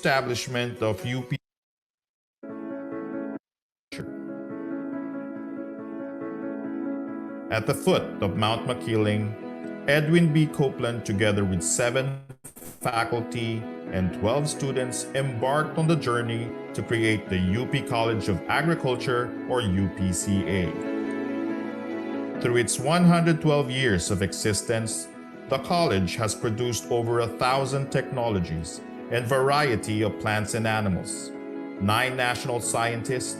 establishment of UP at the foot of Mount Makiling, Edwin B. Copeland, together with 7 faculty and 12 students, embarked on the journey to create the UP College of Agriculture, or UPCA. Through its 112 years of existence, the college has produced over 1,000 technologies and variety of plants and animals, 9 national scientists,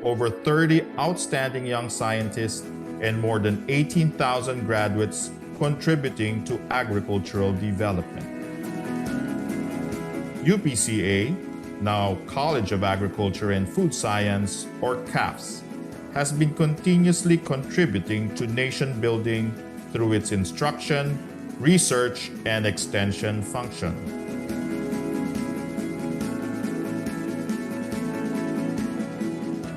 over 30 outstanding young scientists, and more than 18,000 graduates contributing to agricultural development. UPCA, now College of Agriculture and Food Science, or CAFS, has been continuously contributing to nation building through its instruction, research, and extension function.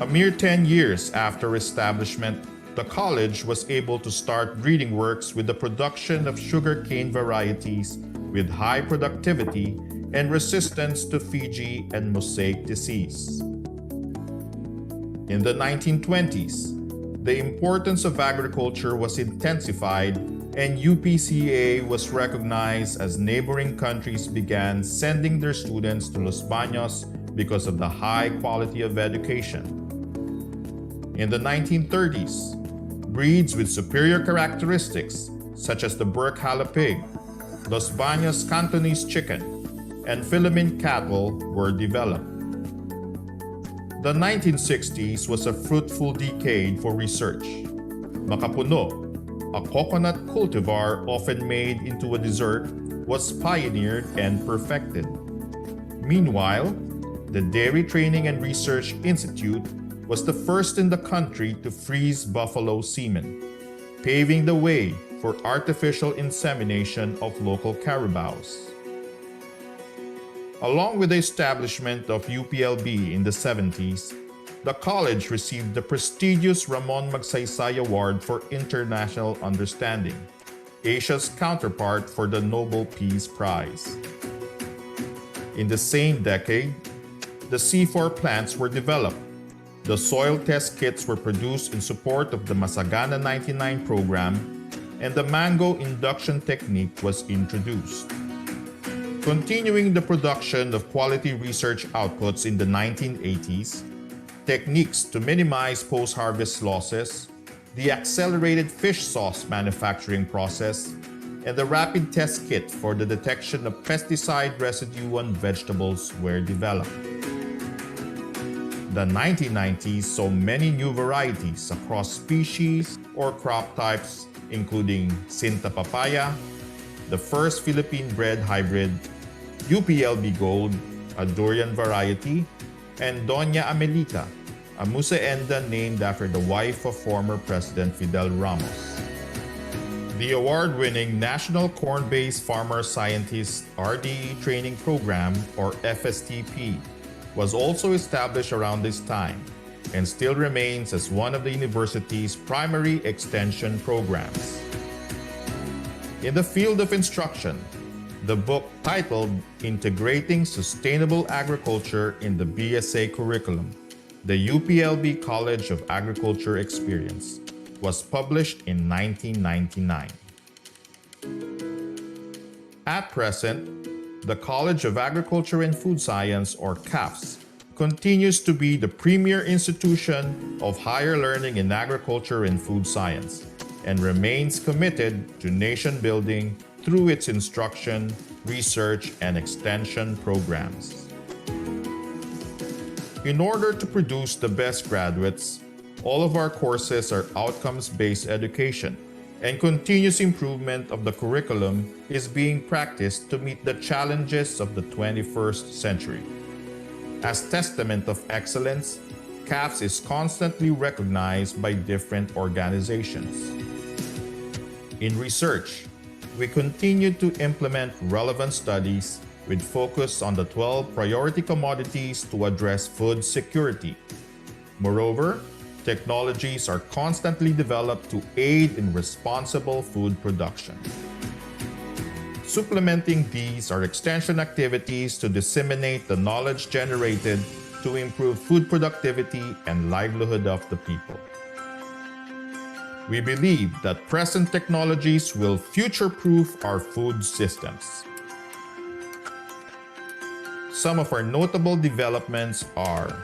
A mere 10 years after establishment, the college was able to start breeding works with the production of sugarcane varieties with high productivity and resistance to Fiji and mosaic disease. In the 1920s, the importance of agriculture was intensified and UPCA was recognized as neighboring countries began sending their students to Los Baños because of the high quality of education. In the 1930s, breeds with superior characteristics such as the Burkhala pig, Los Baños Cantonese chicken, and Philippine cattle were developed. The 1960s was a fruitful decade for research. Makapuno, a coconut cultivar often made into a dessert, was pioneered and perfected. Meanwhile, the Dairy Training and Research Institute was the first in the country to freeze buffalo semen, paving the way for artificial insemination of local carabaos. Along with the establishment of UPLB in the 70s, the college received the prestigious Ramon Magsaysay Award for International Understanding, Asia's counterpart for the Nobel Peace Prize. In the same decade, the C4 plants were developed. The soil test kits were produced in support of the Masagana 99 program, and the mango induction technique was introduced. Continuing the production of quality research outputs in the 1980s, techniques to minimize post-harvest losses, the accelerated fish sauce manufacturing process, and the rapid test kit for the detection of pesticide residue on vegetables were developed. The 1990s saw many new varieties across species or crop types, including Sinta papaya, the first Philippine-bred hybrid, UPLB Gold, a durian variety, and Doña Amelita, a musaenda named after the wife of former President Fidel Ramos. The award-winning National Corn-Based Farmer Scientist RDE Training Program, or FSTP, was also established around this time and still remains as one of the university's primary extension programs. In the field of instruction, the book titled Integrating Sustainable Agriculture in the BSA Curriculum, the UPLB College of Agriculture Experience, was published in 1999. At present, the College of Agriculture and Food Science, or CAFS, continues to be the premier institution of higher learning in agriculture and food science, and remains committed to nation building through its instruction, research, and extension programs. In order to produce the best graduates, all of our courses are outcomes-based education, and continuous improvement of the curriculum is being practiced to meet the challenges of the 21st century. As testament of excellence, CAFS is constantly recognized by different organizations. In research, we continue to implement relevant studies with focus on the 12 priority commodities to address food security. Moreover, technologies are constantly developed to aid in responsible food production. Supplementing these are extension activities to disseminate the knowledge generated to improve food productivity and livelihood of the people. We believe that present technologies will future-proof our food systems. Some of our notable developments are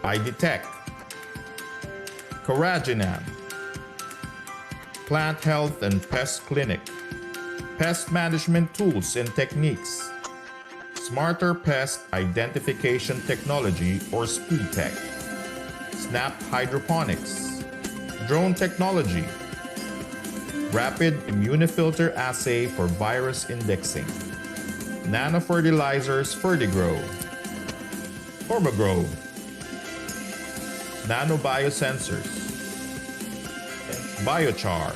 iDetect, Coraginam, Plant Health and Pest Clinic, Pest Management Tools and Techniques, Smarter Pest Identification Technology or SPITech, Snap Hydroponics, Drone Technology, Rapid Immunofilter Assay for Virus Indexing, Nanofertilizers Fertigrow, Hormogrow, Nanobiosensors, Biochar.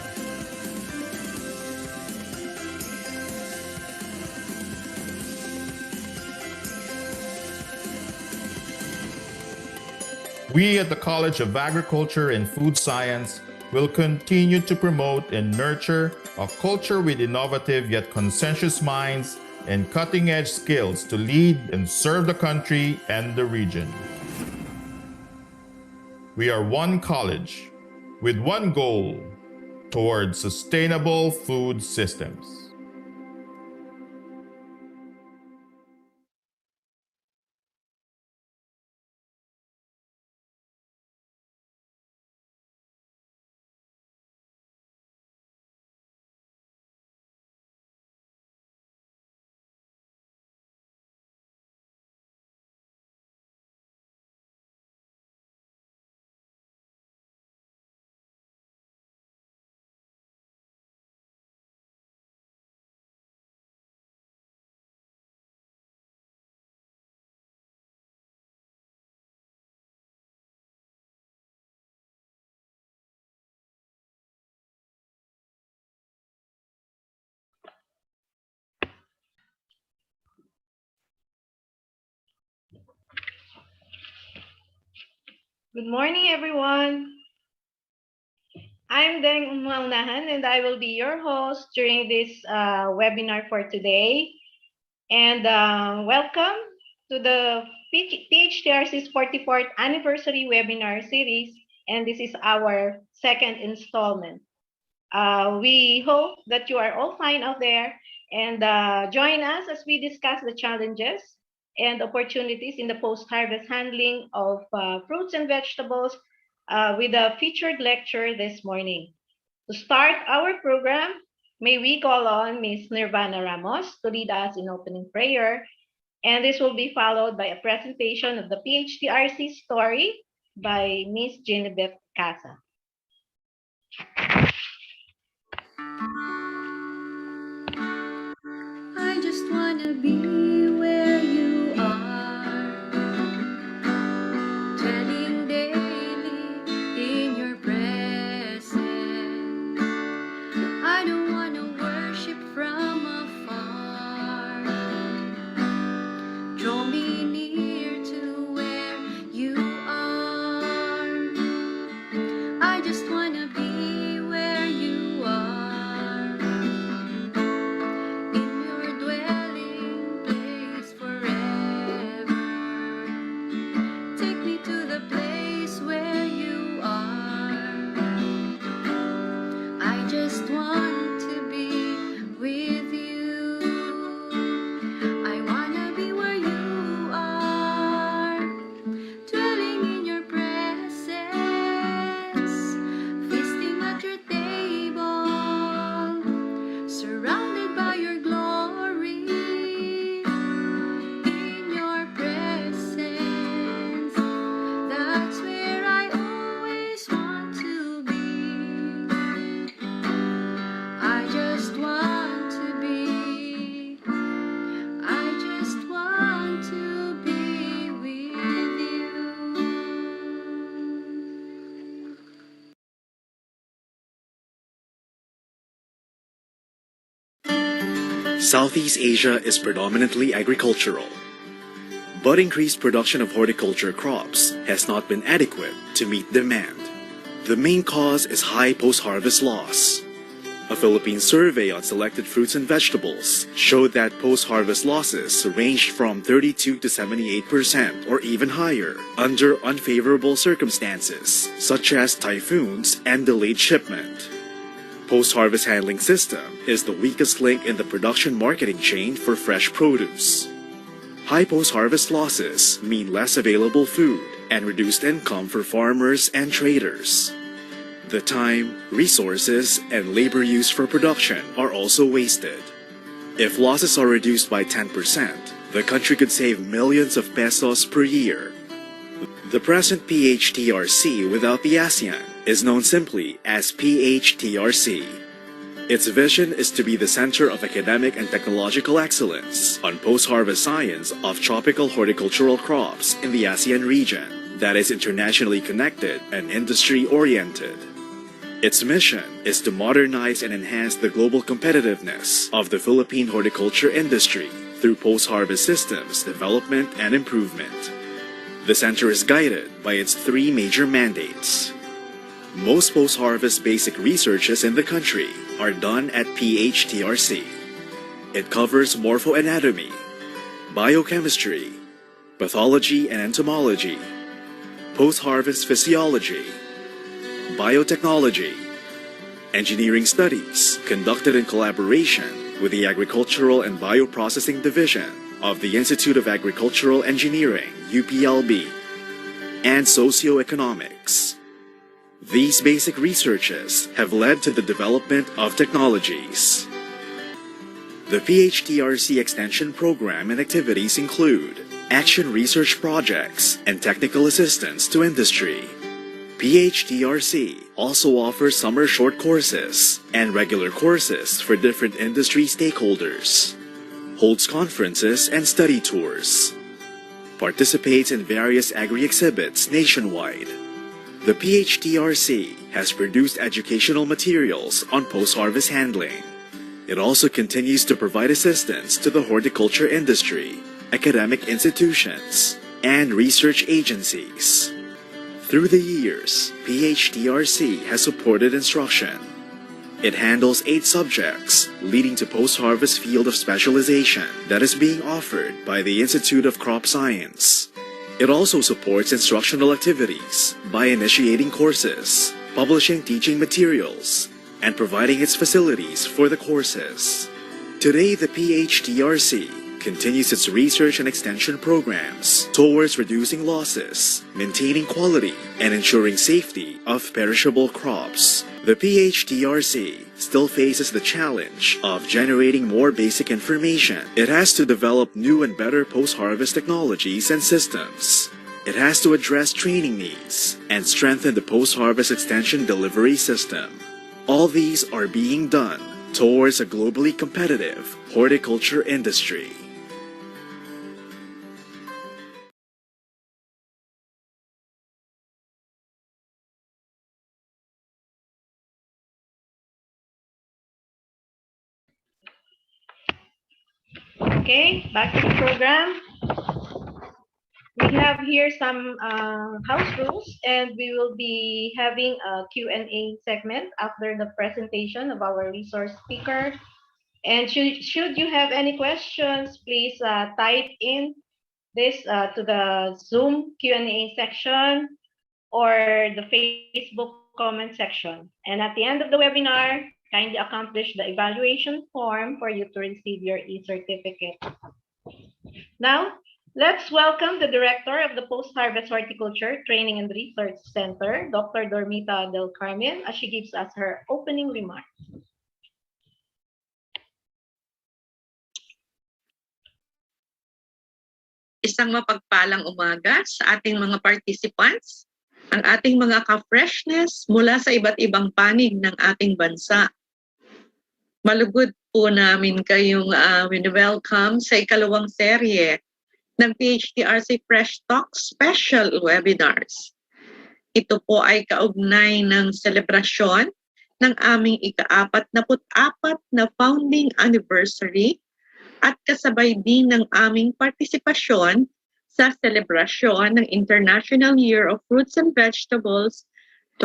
We at the College of Agriculture and Food Science will continue to promote and nurture a culture with innovative yet conscientious minds and cutting-edge skills to lead and serve the country and the region. We are one college with one goal towards sustainable food systems. Good morning, everyone. I'm Deng Umalnahan, and I will be your host during this webinar for today. And welcome to the PHTRC's 44th anniversary webinar series, and this is our second installment. We hope that you are all fine out there and join us as we discuss the challenges and opportunities in the post-harvest handling of fruits and vegetables with a featured lecture this morning. To start our program, may we call on Ms. Nirvana Ramos to lead us in opening prayer, and this will be followed by a presentation of the PHTRC story by Ms. Genevieve Casa. I just wanna be where you are, treading daily in your presence. I don't wanna worship from afar. Draw me near to where you are. I just wanna be where you are, in your dwelling place forever. Take me to the place where you are. I just want to be with you. I wanna be where you are, dwelling in your presence, feasting at your table, surrounded by your glory. In your presence, that's where I always want to be. I just want to be, I just want to be with you. Southeast Asia is predominantly agricultural, but increased production of horticulture crops has not been adequate to meet demand. The main cause is high post-harvest loss. A Philippine survey on selected fruits and vegetables showed that post-harvest losses ranged from 32 to 78% or even higher under unfavorable circumstances such as typhoons and delayed shipment. Post-harvest handling system is the weakest link in the production marketing chain for fresh produce. High post-harvest losses mean less available food and reduced income for farmers and traders. The time, resources, and labor used for production are also wasted. If losses are reduced by 10%, the country could save millions of pesos per year. The present PHTRC without the ASEAN is known simply as PHTRC. Its vision is to be the center of academic and technological excellence on post-harvest science of tropical horticultural crops in the ASEAN region that is internationally connected and industry-oriented. Its mission is to modernize and enhance the global competitiveness of the Philippine horticulture industry through post-harvest systems development and improvement. The center is guided by its three major mandates. Most post-harvest basic researches in the country are done at PHTRC. It covers morphoanatomy, biochemistry, pathology and entomology, post-harvest physiology, biotechnology, engineering studies conducted in collaboration with the Agricultural and Bioprocessing Division of the Institute of Agricultural Engineering, UPLB, and socioeconomics. These basic researches have led to the development of technologies. The PHTRC Extension Program and activities include action research projects and technical assistance to industry. PHTRC also offers summer short courses and regular courses for different industry stakeholders, holds conferences and study tours, participates in various agri-exhibits nationwide. The PHTRC has produced educational materials on post-harvest handling. It also continues to provide assistance to the horticulture industry, academic institutions, and research agencies. Through the years, PHTRC has supported instruction. It handles 8 subjects, leading to post-harvest field of specialization that is being offered by the Institute of Crop Science. It also supports instructional activities by initiating courses, publishing teaching materials, and providing its facilities for the courses. Today, the PHTRC continues its research and extension programs towards reducing losses, maintaining quality, and ensuring safety of perishable crops. The PHTRC still faces the challenge of generating more basic information. It has to develop new and better post-harvest technologies and systems. It has to address training needs and strengthen the post-harvest extension delivery system. All these are being done towards a globally competitive horticulture industry. Okay, back to the program. We have here some house rules, and we will be having a Q&A segment after the presentation of our resource speaker. And should you have any questions, please type in this to the Zoom Q&A section or the Facebook comment section. And at the end of the webinar, kindly accomplish the evaluation form for you to receive your e-certificate. Now, let's welcome the Director of the Post-Harvest Horticulture Training and Research Center, Dr. Dormita Del Carmen, as she gives us her opening remarks. Isang mapagpalang umaga sa ating mga participants, ang ating mga ka-freshness mula sa iba't ibang panig ng ating bansa. Malugod po namin kayong welcome sa ikalawang serye ng PHTRC Fresh Talk Special Webinars. Ito po ay kaugnay ng selebrasyon ng aming ika-44 na founding anniversary at kasabay din ng aming partisipasyon sa selebrasyon ng International Year of Fruits and Vegetables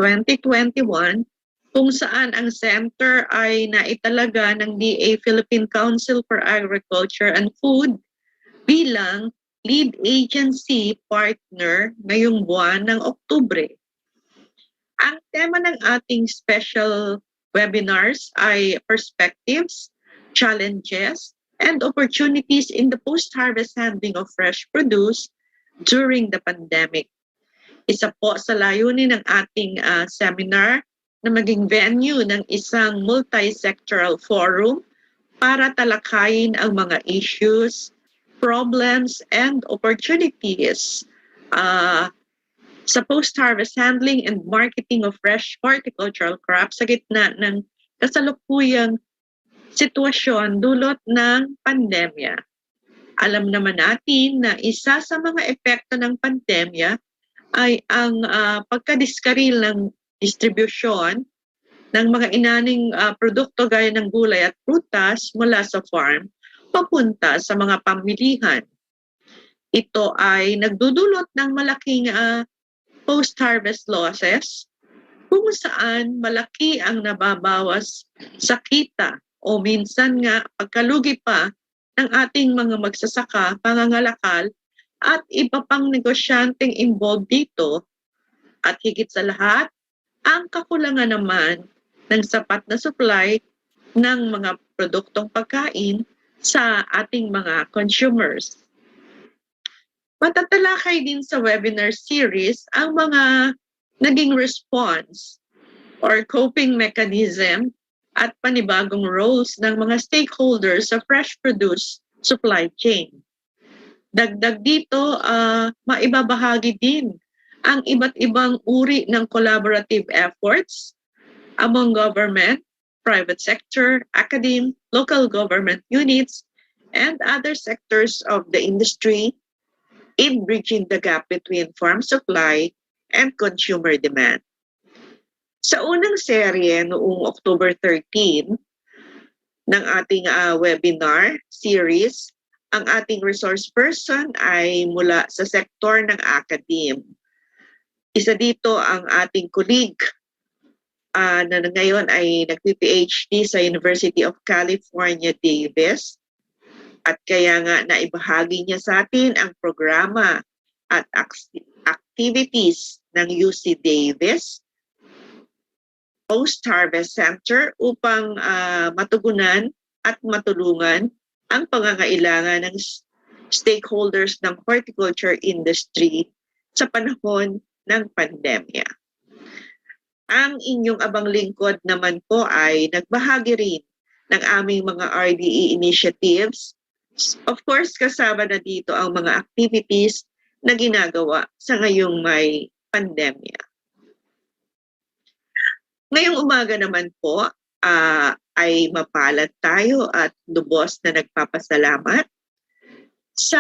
2021 kung saan ang center ay naitalaga ng DA Philippine Council for Agriculture and Food bilang lead agency partner ngayong buwan ng Oktubre. Ang tema ng ating special webinars ay Perspectives, Challenges, and Opportunities in the Post-Harvest Handling of Fresh Produce during the Pandemic. Isa po sa layunin ng ating seminar na maging venue ng isang multi-sectoral forum para talakayin ang mga issues, problems, and opportunities sa post-harvest handling and marketing of fresh horticultural crops sa gitna ng kasalukuyang sitwasyon dulot ng pandemya. Alam naman natin na isa sa mga epekto ng pandemya ay ang pagkadiskaril ng distribusyon ng mga inaning produkto gaya ng gulay at prutas mula sa farm papunta sa mga pamilihan. Ito ay nagdudulot ng malaking post-harvest losses kung saan malaki ang nababawas sa kita o minsan nga pagkalugi pa ng ating mga magsasaka, pangangalakal at iba pang negosyanteng involved dito at higit sa lahat, ang kakulangan naman ng sapat na supply ng mga produktong pagkain sa ating mga consumers. Matatalakay din sa webinar series ang mga naging response or coping mechanism at panibagong roles ng mga stakeholders sa fresh produce supply chain. Dagdag dito, maibabahagi din ang iba't ibang uri ng collaborative efforts among government, private sector, academe, local government units, and other sectors of the industry in bridging the gap between farm supply and consumer demand. Sa unang serye noong October 13 ng ating webinar series, ang ating resource person ay mula sa sektor ng academe. Isa dito ang ating colleague na ngayon ay nagpi-PhD sa University of California, Davis. At kaya nga naibahagi niya sa atin ang programa at activities ng UC Davis Post-Harvest Center upang matugunan at matulungan ang pangangailangan ng stakeholders ng horticulture industry sa panahon ng pandemya. Ang inyong abang lingkod naman po ay nagbahagi rin ng aming mga RDE initiatives. Of course, kasama na dito ang mga activities na ginagawa sa ngayong may pandemya. Ngayong umaga naman po ay mapalad tayo at lubos na nagpapasalamat sa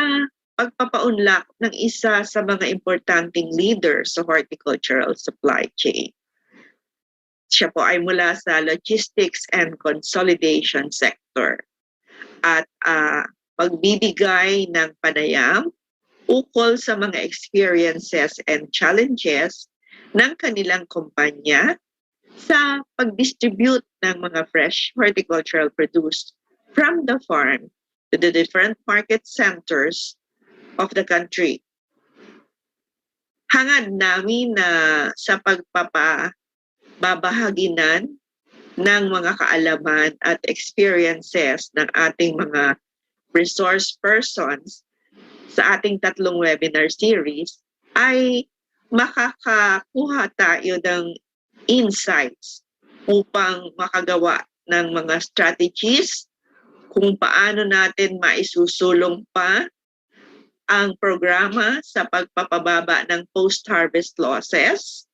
pagpapaunlak ng isa sa mga importanteng leader sa horticultural supply chain. Siya po ay mula sa logistics and consolidation sector at pagbibigay ng panayam ukol sa mga experiences and challenges ng kanilang kumpanya sa pag-distribute ng mga fresh horticultural produce from the farm to the different market centers of the country. Hangad namin na sa pagpapababahaginan ng mga kaalaman at experiences ng ating mga resource persons sa ating tatlong webinar series ay makakakuha tayo ng insights upang makagawa ng mga strategies kung paano natin maisusulong pa ang programa sa pagpapababa ng post-harvest losses,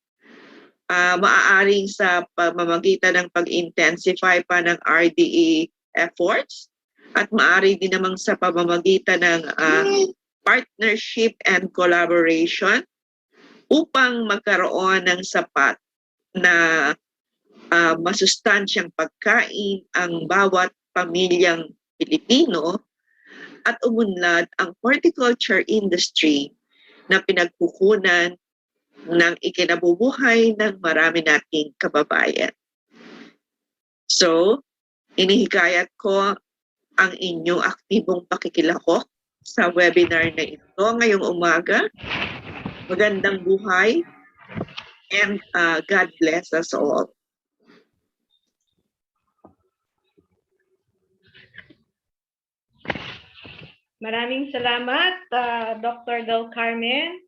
maaaring sa pamamagitan ng pag-intensify pa ng RDE efforts, at maaari din namang sa pamamagitan ng partnership and collaboration upang magkaroon ng sapat na masustansyang pagkain ang bawat pamilyang Pilipino at umunlad ang horticulture industry na pinagkukunan ng ikinabubuhay ng marami nating kababayan. So, inihikayat ko ang inyong aktibong pakikilahok sa webinar na ito ngayong umaga. Magandang buhay and God bless us all. Maraming salamat, Dr. Del Carmen.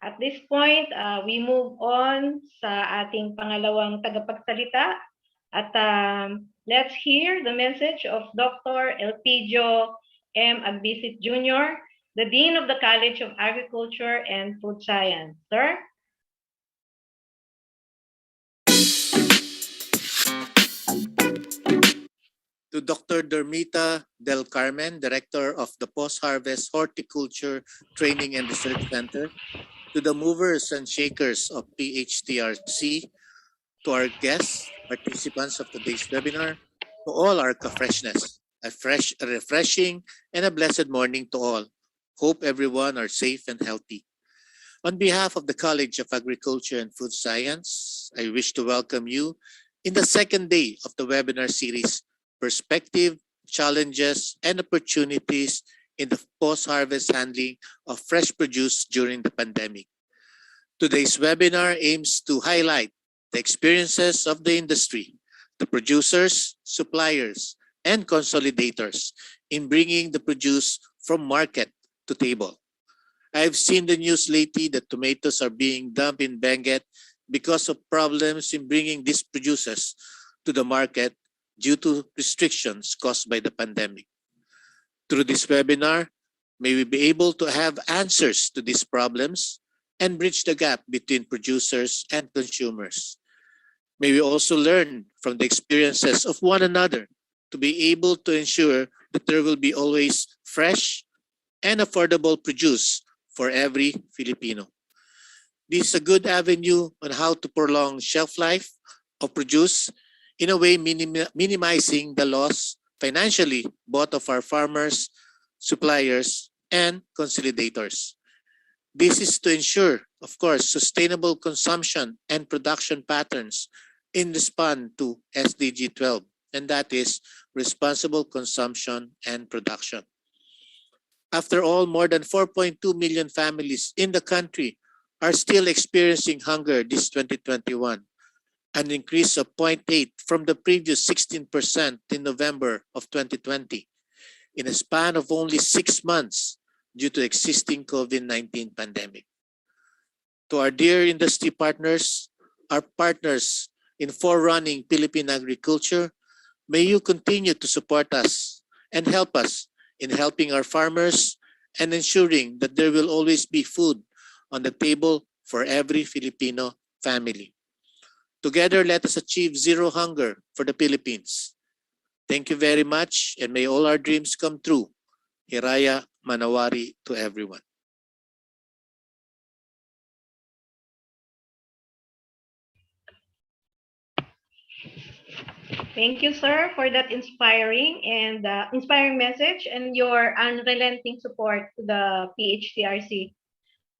At this point, we move on sa ating pangalawang tagapagsalita. At let's hear the message of Dr. Elpidio M. Agbisit Jr., the Dean of the College of Agriculture and Food Science. Sir? To Dr. Dermita Del Carmen, Director of the Post-Harvest Horticulture Training and Research Center, to the movers and shakers of PHTRC, to our guests, participants of today's webinar, to all our ka-freshness, a refreshing, and a blessed morning to all. Hope everyone are safe and healthy. On behalf of the College of Agriculture and Food Science, I wish to welcome you in the second day of the webinar series, Perspective, Challenges, and Opportunities in the Post-Harvest Handling of Fresh Produce During the Pandemic. Today's webinar aims to highlight the experiences of the industry, the producers, suppliers, and consolidators in bringing the produce from market to table. I've seen the news lately that tomatoes are being dumped in Benguet because of problems in bringing these producers to the market due to restrictions caused by the pandemic. Through this webinar, may we be able to have answers to these problems and bridge the gap between producers and consumers. May we also learn from the experiences of one another to be able to ensure that there will be always fresh and affordable produce for every Filipino. This is a good avenue on how to prolong shelf life of produce, in a way minimizing the loss financially both of our farmers, suppliers, and consolidators. This is to ensure, of course, sustainable consumption and production patterns in response to SDG 12, and that is responsible consumption and production. After all, more than 4.2 million families in the country are still experiencing hunger this 2021, an increase of 0.8 from the previous 16% in November of 2020, in a span of only 6 months due to existing COVID-19 pandemic. To our dear industry partners, our partners in forerunning Philippine agriculture, may you continue to support us and help us in helping our farmers and ensuring that there will always be food on the table for every Filipino family. Together, let us achieve zero hunger for the Philippines. Thank you very much, and may all our dreams come true. Hiraya Manawari to everyone. Thank you, sir, for that inspiring message and your unrelenting support to the PHTRC.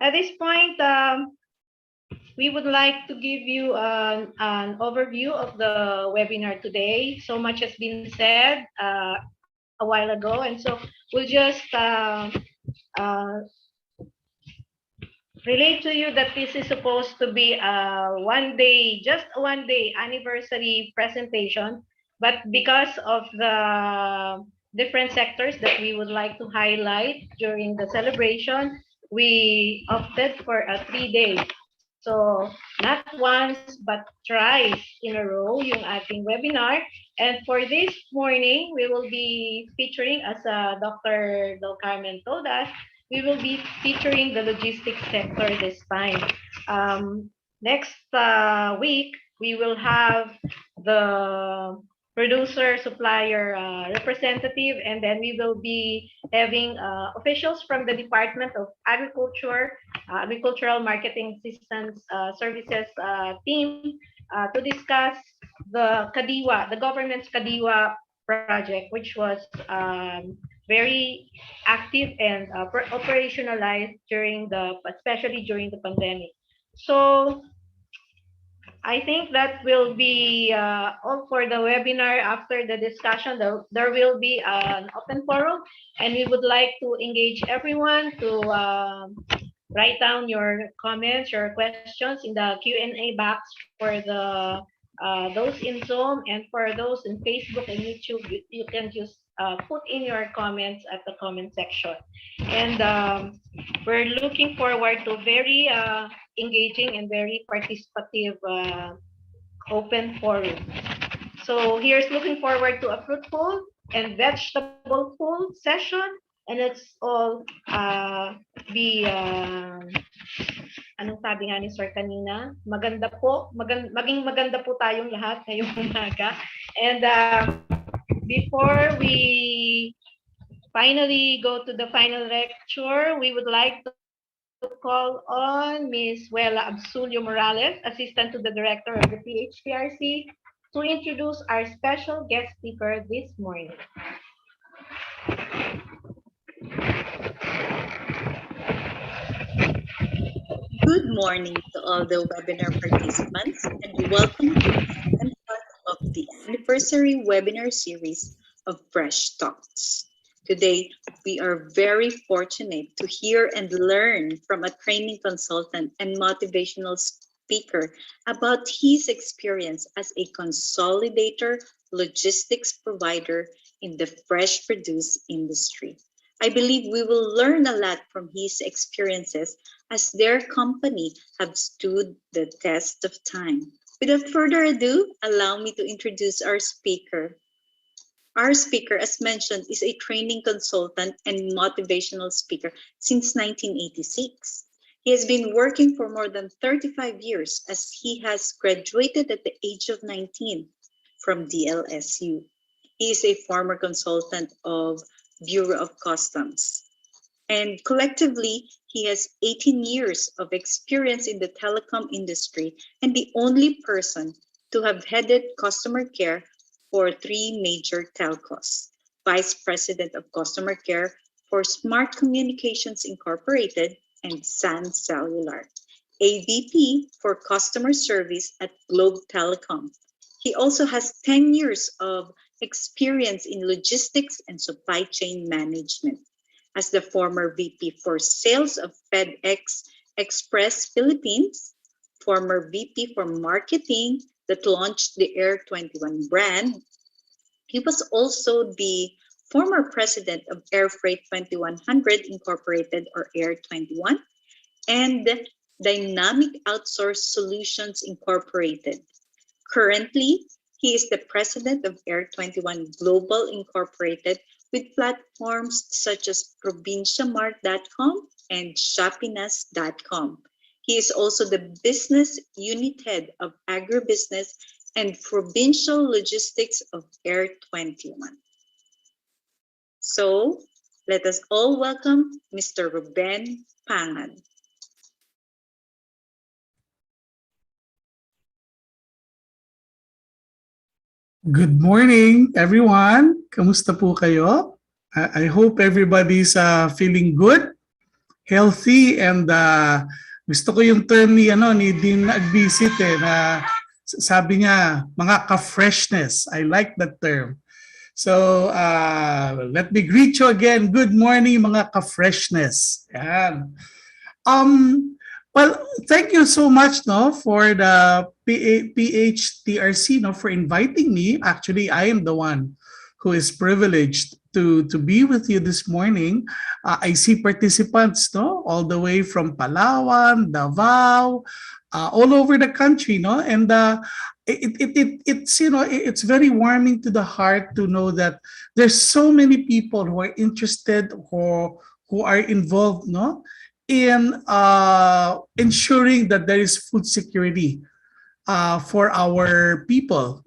At this point, we would like to give you an overview of the webinar today. So much has been said a while ago, and so we'll just relate to you that this is supposed to be a just a one day anniversary presentation, but because of the different sectors that we would like to highlight during the celebration, we opted for a 3 day. So not once, but thrice in a row yung ating webinar. And for this morning, we will be featuring, as Dr. Del Carmen told us, we will be featuring the logistics sector this time. Next week, we will have the producer supplier representative, and then we will be having officials from the Department of Agriculture, Agricultural Marketing Assistance Services team to discuss the Kadiwa, the government's Kadiwa project, which was very active and operationalized especially during the pandemic. So I think that will be all for the webinar. After the discussion, there will be an open forum, and we would like to engage everyone to write down your comments, your questions in the Q&A box for the those in Zoom, and for those in Facebook and YouTube. You can just put in your comments at the comment section. And we're looking forward to very engaging and very participative open forum. So here's looking forward to a fruitful and vegetable full session, and it's all be anong sabi nga ni Sir kanina, maganda po, maging maganda po tayong lahat ngayong umaga. And before we finally go to the final lecture, we would like to call on Ms. Wela Absulio Morales, Assistant to the Director of the PHTRC, to introduce our special guest speaker this morning. Good morning to all the webinar participants and welcome to the second part of the anniversary webinar series of Fresh Talks. Today, we are very fortunate to hear and learn from a training consultant and motivational speaker about his experience as a consolidator logistics provider in the fresh produce industry. I believe we will learn a lot from his experiences as their company have stood the test of time. Without further ado, allow me to introduce our speaker. Our speaker, as mentioned, is a training consultant and motivational speaker since 1986. He has been working for more than 35 years as he has graduated at the age of 19 from DLSU. He is a former consultant of Bureau of Customs. And collectively, he has 18 years of experience in the telecom industry and the only person to have headed customer care for 3 major telcos. Vice President of Customer Care for Smart Communications Incorporated and Sun Cellular. AVP for Customer Service at Globe Telecom. He also has 10 years of experience in logistics and supply chain management. As the former VP for Sales of FedEx Express Philippines, former VP for Marketing that launched the Air 21 brand. He was also the former president of Air Freight 2100 Incorporated or Air 21 and Dynamic Outsource Solutions Incorporated. Currently, he is the president of Air 21 Global Incorporated with platforms such as provinciamart.com and shopinas.com. He is also the business unit head of agribusiness and provincial logistics of Air 21. So, let us all welcome Mr. Ruben Pangan. Good morning, everyone. Kamusta po kayo? I hope everybody's feeling good, healthy, and gusto ko yung term ni Dean Agbisit na sabi niya, mga ka-freshness. I like that term. So, let me greet you again. Good morning, mga ka-freshness. Yan. Well, thank you so much for the PHTRC for inviting me. Actually, I am the one who is privileged to be with you this morning. I see participants all the way from Palawan, Davao, all over the country, and it's very warming to the heart to know that there's so many people who are interested or who are involved in ensuring that there is food security for our people.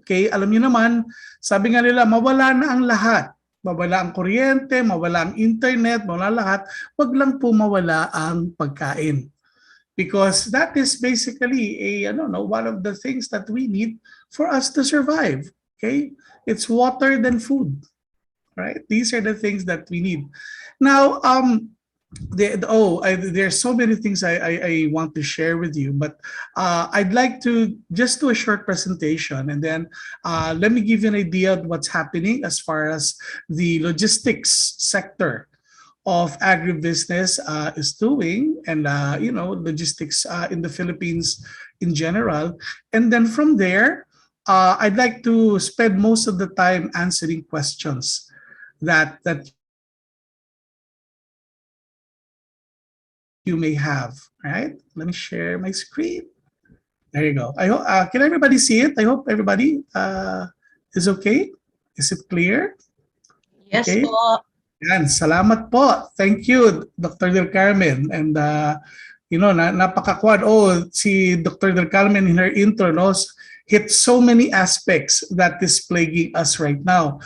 Okay, alam niyo naman, sabi nga nila, mawala na ang lahat. Mawala ang kuryente, mawala ang internet, mawala lahat. Wag lang po mawala ang pagkain. Because that is basically one of the things that we need for us to survive. Okay, it's water than food, right? These are the things that we need. Now, There's so many things I want to share with you, but I'd like to just do a short presentation, and then let me give you an idea of what's happening as far as the logistics sector of agribusiness is doing, and logistics in the Philippines in general. And then from there, I'd like to spend most of the time answering questions that you may have. Right? Let me share my screen. There you go. I hope can everybody see it? I hope everybody is okay. Is it clear? Yes Okay. po. Yan, salamat po. Thank you, Dr. Del Carmen. And napakakuan. Oh, si Dr. Del Carmen in her intro, no, hit so many aspects that is plaguing us right now.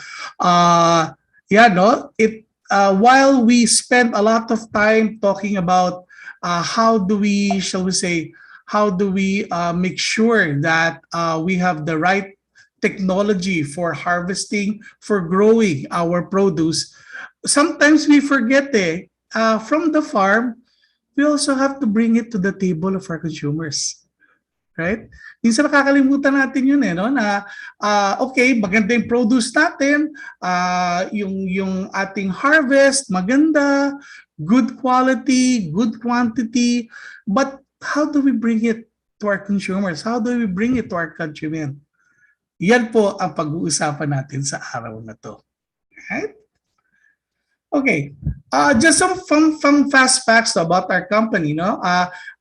While we spend a lot of time talking about how do we, shall we say, how do we make sure that we have the right technology for harvesting, for growing our produce, sometimes we forget from the farm, we also have to bring it to the table of our consumers. Right? Minsan nakakalimutan natin yun no? Na okay, maganda yung produce natin, yung ating harvest, maganda, good quality, good quantity, but how do we bring it to our consumers? How do we bring it to our countrymen? Yan po ang pag-uusapan natin sa araw na to. Right? Okay, just some fast facts about our company, no?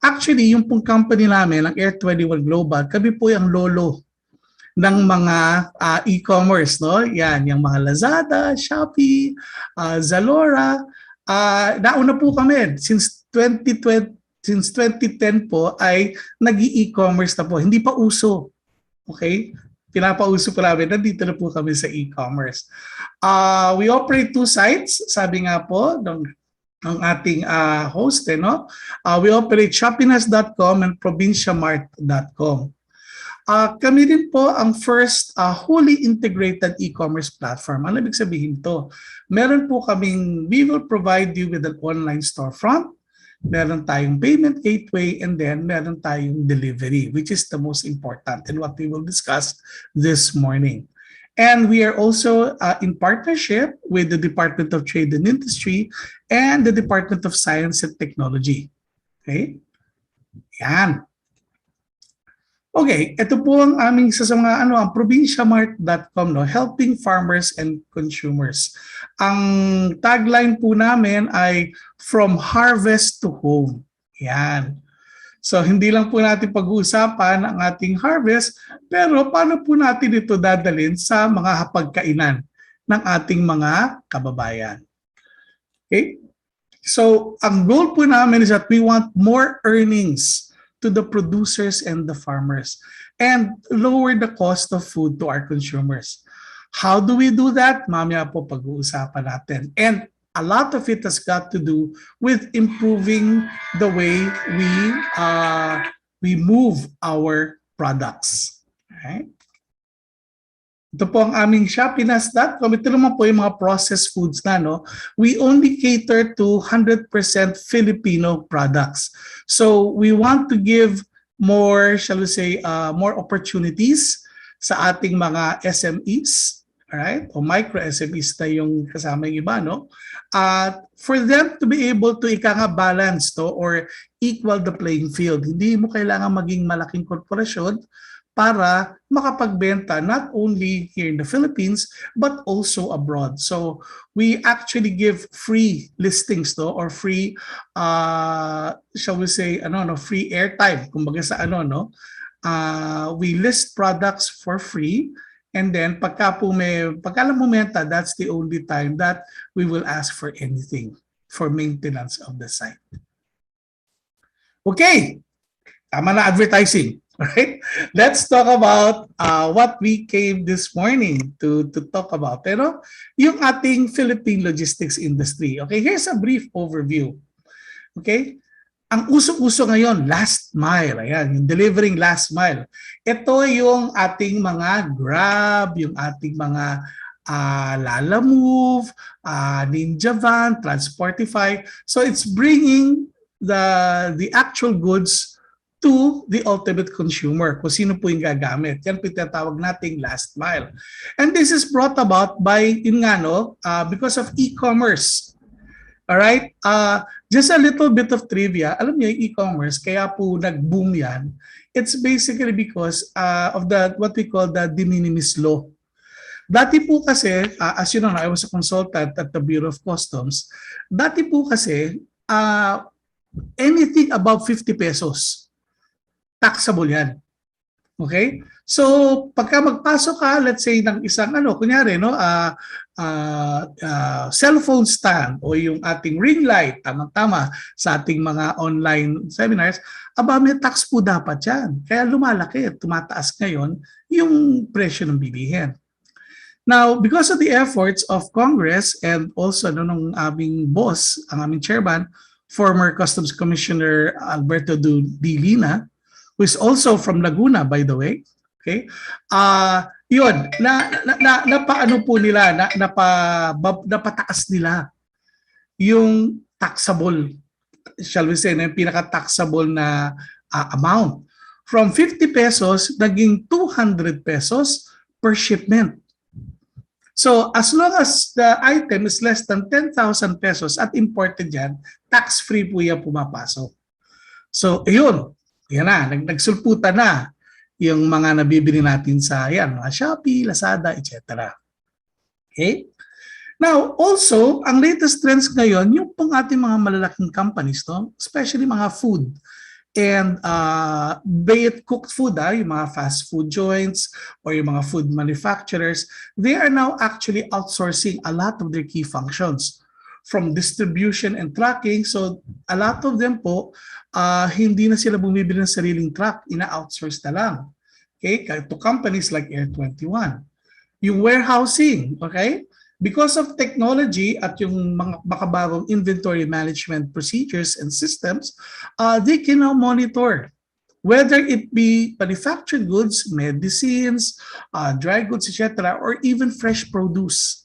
Actually, yung pong company namin, ang Air 21 Global, kami po yung lolo ng mga e-commerce, no? Yan, yung mga Lazada, Shopee, Zalora. Nauna po kami since 2010 po ay nag-e-commerce na po. Hindi pa uso. Okay? Pinapauso po namin, nandito na po kami sa e-commerce. We operate 2 sites, sabi nga po ng ating host. No? We operate shopinas.com and provinciamart.com. Kami din po ang first wholly integrated e-commerce platform. Ano ibig sabihin to? Meron po kaming, we will provide you with an online storefront, meron tayong payment gateway, and then meron tayong delivery, which is the most important and what we will discuss this morning. And we are also in partnership with the Department of Trade and Industry and the Department of Science and Technology. Okay? Yan. Okay, ito po ang aming sa mga ang provinciamart.com, no, helping farmers and consumers. Ang tagline po namin ay from harvest to home. Yan. So hindi lang po natin pag-uusapan ang ating harvest, pero paano po natin ito dadalhin sa mga hapagkainan ng ating mga kababayan. Okay? So ang goal po namin is that we want more earnings to the producers and the farmers and lower the cost of food to our consumers. How do we do that? Mamaya po pag-uusapan natin. And a lot of it has got to do with improving the way we move our products. Right? Ito po ang aming shopinas.com. Ito naman po yung mga processed foods na, no? We only cater to 100% Filipino products. So we want to give more, shall we say, more opportunities sa ating mga SMEs, right? O micro SMEs na yung kasama yung iba, no? For them to be able to balance to or equal the playing field. Hindi mo kailangan maging malaking korporasyon para makapagbenta not only here in the Philippines but also abroad. So we actually give free listings or free shall we say free airtime kumbaga sa we list products for free, and then pagka lang bumenta, that's the only time that we will ask for anything for maintenance of the site. Okay, tama na advertising. Right? Let's talk about what we came this morning to talk about. Pero yung ating Philippine logistics industry. Okay, here's a brief overview. Okay? Ang uso-uso ngayon, last mile. Ayan, yung delivering last mile. Ito yung ating mga Grab, yung ating mga Lala Move, Ninja Van, Transportify. So it's bringing the actual goods to the ultimate consumer, kung sino po yung gagamit. Yan po yung tinatawag nating last mile. And this is brought about by, because of e-commerce. Alright? Just a little bit of trivia. Alam niyo, yung e-commerce, kaya po nag-boom yan. It's basically because of what we call the de minimis law. Dati po kasi, as you know, I was a consultant at the Bureau of Customs. Dati po kasi, anything above 50 pesos, taxable yan. Okay? So, pagka magpasok ka, let's say, ng isang, kunyari, cellphone stand o yung ating ring light, tama-tama, sa ating mga online seminars, may tax po dapat yan. Kaya lumalaki, tumataas ngayon yung presyo ng bilihin. Now, because of the efforts of Congress and also ng aming boss, ang aming chairman, former Customs Commissioner Alberto D. Lina, who is also from Laguna, by the way. Okay? Yun, napaano po nila, napataas nila yung taxable, shall we say, yung pinaka-taxable na amount. From 50 pesos, naging 200 pesos per shipment. So, as long as the item is less than 10,000 pesos at imported yan, tax-free po yan pumapasok. So, ayun. Yan na, nagsulputan na yung mga nabibili natin sa mga Shopee, Lazada, etc. Okay? Now, also, ang latest trends ngayon, yung pong ating mga malalaking companies, especially mga food, and be it cooked food, yung mga fast food joints or yung mga food manufacturers, they are now actually outsourcing a lot of their key functions from distribution and tracking. So a lot of them po, hindi na sila bumibili ng sariling truck, ina-outsource na lang. Okay? To companies like Air 21. Yung warehousing, okay? Because of technology at yung mga makabagong inventory management procedures and systems, they can now monitor whether it be manufactured goods, medicines, dry goods, etc., or even fresh produce.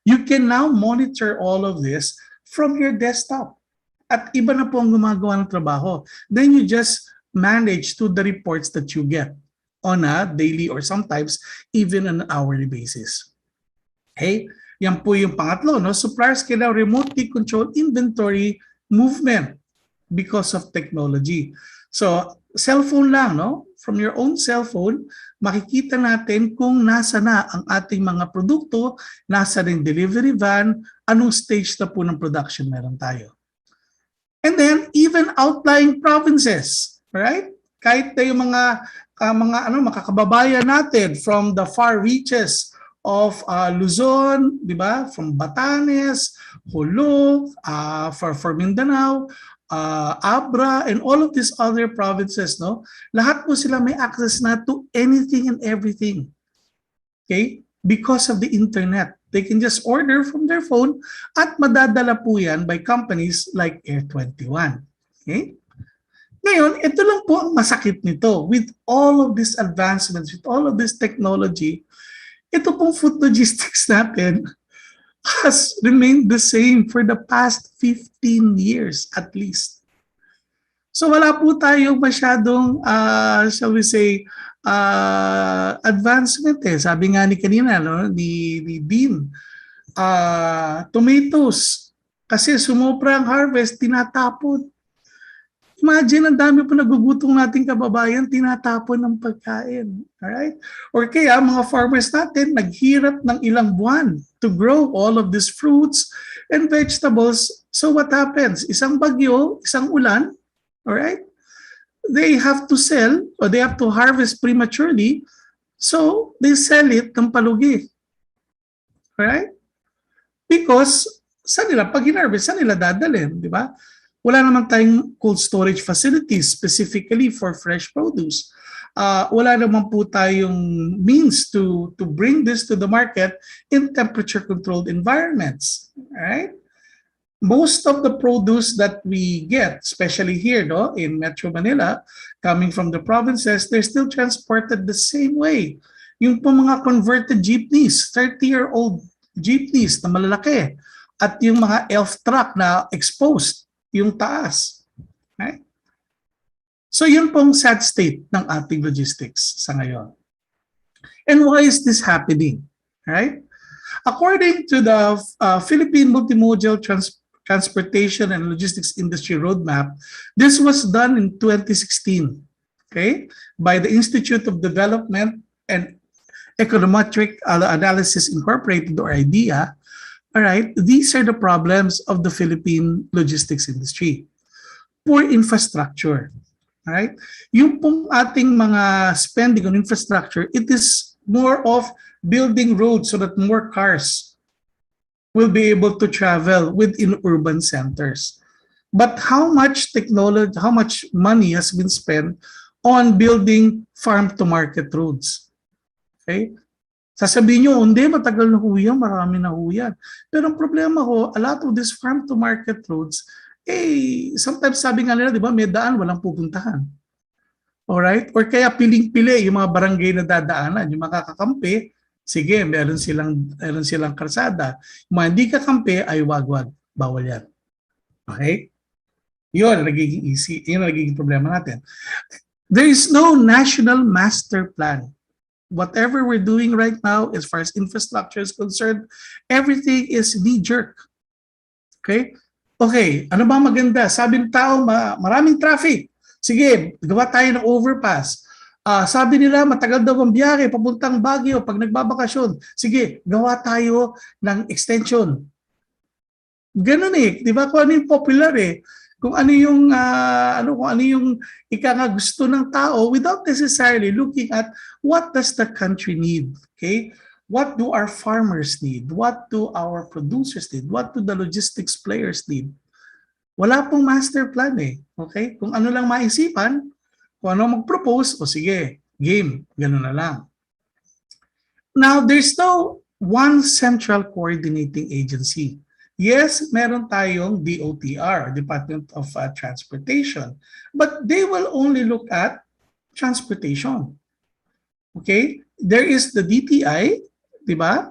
You can now monitor all of this from your desktop. At iba na po ang gumagawa ng trabaho. Then you just manage to the reports that you get on a daily or sometimes even on an hourly basis. Okay? Yan po yung pangatlo. Suppliers can now remotely control inventory movement because of technology. So, cellphone lang, from your own cellphone, makikita natin kung nasa na ang ating mga produkto, nasa na yung delivery van, anong stage na po ng production meron tayo. And then, even outlying provinces, right? Kahit na yung mga kababayan natin from the far reaches of Luzon, di ba? From Batanes, Jolo, for Mindanao, Abra, and all of these other provinces, lahat po sila may access na to anything and everything. Okay? Because of the internet. They can just order from their phone at madadala po yan by companies like Air 21. Okay? Ngayon, ito lang po ang masakit nito. With all of these advancements, with all of this technology, ito pong food logistics natin has remained the same for the past 15 years at least. So wala po tayo masyadong, shall we say, advancement eh. Sabi nga ni kanina, ni Dean, tomatoes, kasi sumobra ang harvest, tinatapon. Imagine, ang dami po nagugutong nating kababayan, tinatapon ng pagkain. Alright? Or kaya, mga farmers natin, naghirap ng ilang buwan to grow all of these fruits and vegetables. So what happens? Isang bagyo, isang ulan, alright? They have to sell or they have to harvest prematurely, so they sell it ng palugi. Alright? Because, saan nila, pag hinarvest, saan nila dadalhin, di ba? Wala naman tayong cold storage facilities specifically for fresh produce. Wala naman po tayong means to bring this to the market in temperature-controlled environments. Right? Most of the produce that we get, especially here in Metro Manila, coming from the provinces, they're still transported the same way. Yung po mga converted jeepneys, 30-year-old jeepneys na malalaki, at yung mga elf truck na exposed, yung taas. Okay? So yun pong sad state ng ating logistics sa ngayon. And why is this happening? Right? According to the Philippine Multimodal Transportation and Logistics Industry Roadmap, this was done in 2016, okay, by the Institute of Development and Econometric Analysis Incorporated, or IDEA. All right, these are the problems of the Philippine logistics industry. Poor infrastructure. All right, yung pong ating mga spending on infrastructure, it is more of building roads so that more cars will be able to travel within urban centers. But how much technology, how much money has been spent on building farm-to-market roads? Okay? Sasabihin nyo, hindi, matagal na ho yan, marami na ho yan. Pero ang problema ho, a lot of these farm-to-market roads, sometimes sabi nga nila, di ba, may daan, walang pupuntahan. Alright? Or kaya piling-pili yung mga barangay na dadaanan, yung mga kakampi, sige, meron silang kalsada. Yung mga hindi kakampi ay wag-wag, bawal yan. Okay? Yun, yun ang nagiging problema natin. There is no national master plan. Whatever we're doing right now, as far as infrastructure is concerned, everything is knee-jerk. Okay? Okay, ano ba maganda? Sabi ng tao, maraming traffic. Sige, gawa tayo ng overpass. Sabi nila, matagal daw ang biyahe papuntang Baguio pag nagbabakasyon. Sige, gawa tayo ng extension. Ganun eh, 'di ba? Kung ano yung popular eh. Kung ano yung gusto ng tao without necessarily looking at what does the country need, okay? What do our farmers need? What do our producers need? What do the logistics players need? Wala pong master plan eh, okay? Kung ano lang maisipan, kung ano mag-propose, o sige, game, gano'n na lang. Now, there's no one central coordinating agency. Yes, meron tayong DOTR, Department of Transportation, but they will only look at transportation. Okay? There is the DTI, di ba?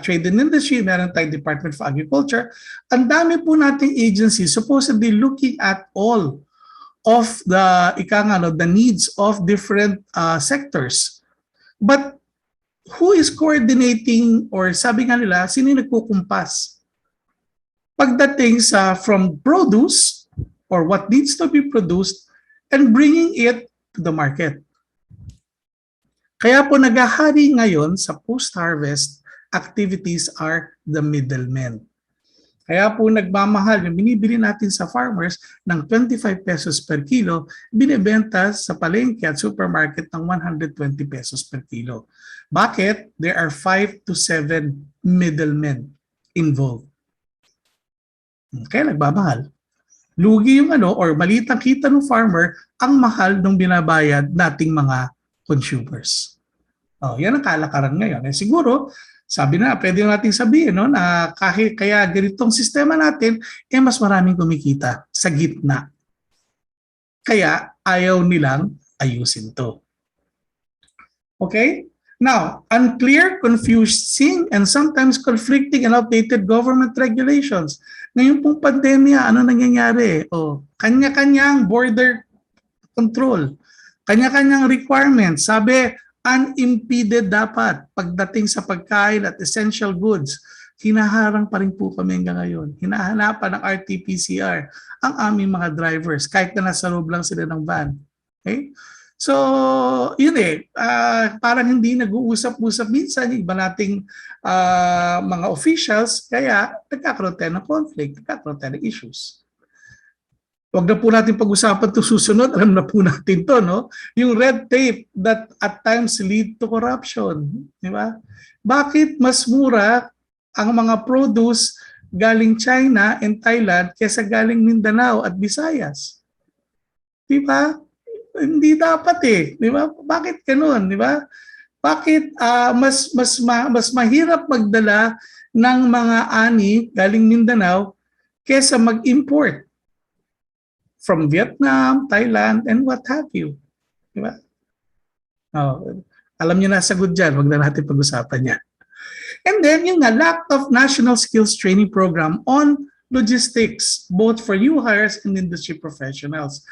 Trade and Industry, meron tayong Department of Agriculture. Ang dami po nating agencies supposedly looking at all of the needs of different sectors. But who is coordinating, or sabi nga nila, sino yung nagkukumpas? Pagdating sa from produce or what needs to be produced and bringing it to the market. Kaya po naghahari ngayon sa post-harvest activities are the middlemen. Kaya po nagmamahal yung binibili natin sa farmers ng 25 pesos per kilo, binibenta sa palengke at supermarket ng 120 pesos per kilo. Bakit? There are 5 to 7 middlemen involved. Kaya nagmamahal. Lugi yung or maliit ang kita ng farmer, ang mahal ng binabayad nating mga consumers. Yan ang kalakaran ngayon. Siguro, sabi na, pwede natin sabihin na kahit kaya ganitong sistema natin, mas maraming kumikita sa gitna. Kaya ayaw nilang ayusin to. Okay? Now, unclear, confusing, and sometimes conflicting and outdated government regulations. Ngayon pong pandemya, ano nangyayari? Kanya-kanyang border control, kanya-kanyang requirements. Sabi, unimpeded dapat pagdating sa pagkain at essential goods. Hinaharang pa rin po kami hanggang ngayon. Hinahanapan ng RT-PCR ang aming mga drivers kahit na nasa loob lang sila ng van. Okay? So, yun parang hindi nag-uusap-usap minsan yung iba nating mga officials, kaya nagkakaroon tayo ng conflict, nagkakaroon tayo ng issues. Huwag na po natin pag-usapan ito susunod, alam na po natin to, no? Yung red tape that at times lead to corruption. Di ba? Bakit mas mura ang mga produce galing China and Thailand kaysa galing Mindanao at Visayas? Di ba? Hindi dapat di ba? Bakit ganoon, di ba? Bakit mas mahirap magdala ng mga ani galing Mindanao kaysa mag-import from Vietnam, Thailand, and what have you? Di ba? Alam niyo na sagot dyan, wag na natin pag-usapan yan. And then yung lack of national skills training program on logistics, both for new hires and industry professionals.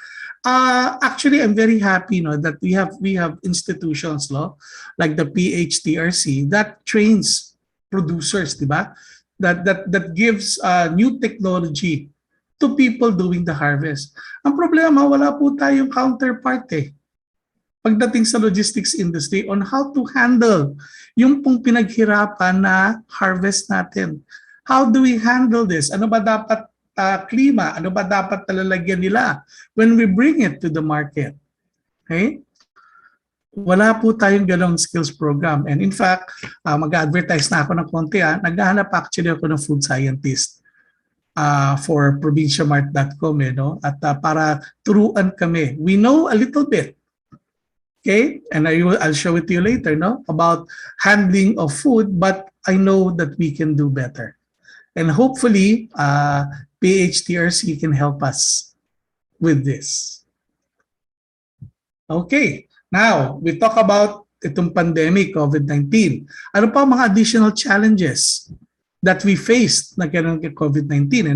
Actually, I'm very happy that we have institutions like the PHTRC that trains producers, di ba? That gives new technology to people doing the harvest. Ang problema, wala po tayong counterpart pagdating sa logistics industry on how to handle yung pong pinaghirapan na harvest natin. How do we handle this? Ano ba dapat klima? Ano ba dapat talalagyan nila when we bring it to the market? Okay? Wala po tayong ganong skills program. And in fact, mag-advertise na ako ng konti. Naghahanap actually ako ng food scientist for provinciamart.com at para turuan kami. We know a little bit. Okay, and I'll show it to you later, about handling of food, but I know that we can do better. And hopefully, PHTRC can help us with this. Okay, now we talk about itong pandemic, COVID-19. Ano pa mga additional challenges that we faced na gano'n kay COVID-19,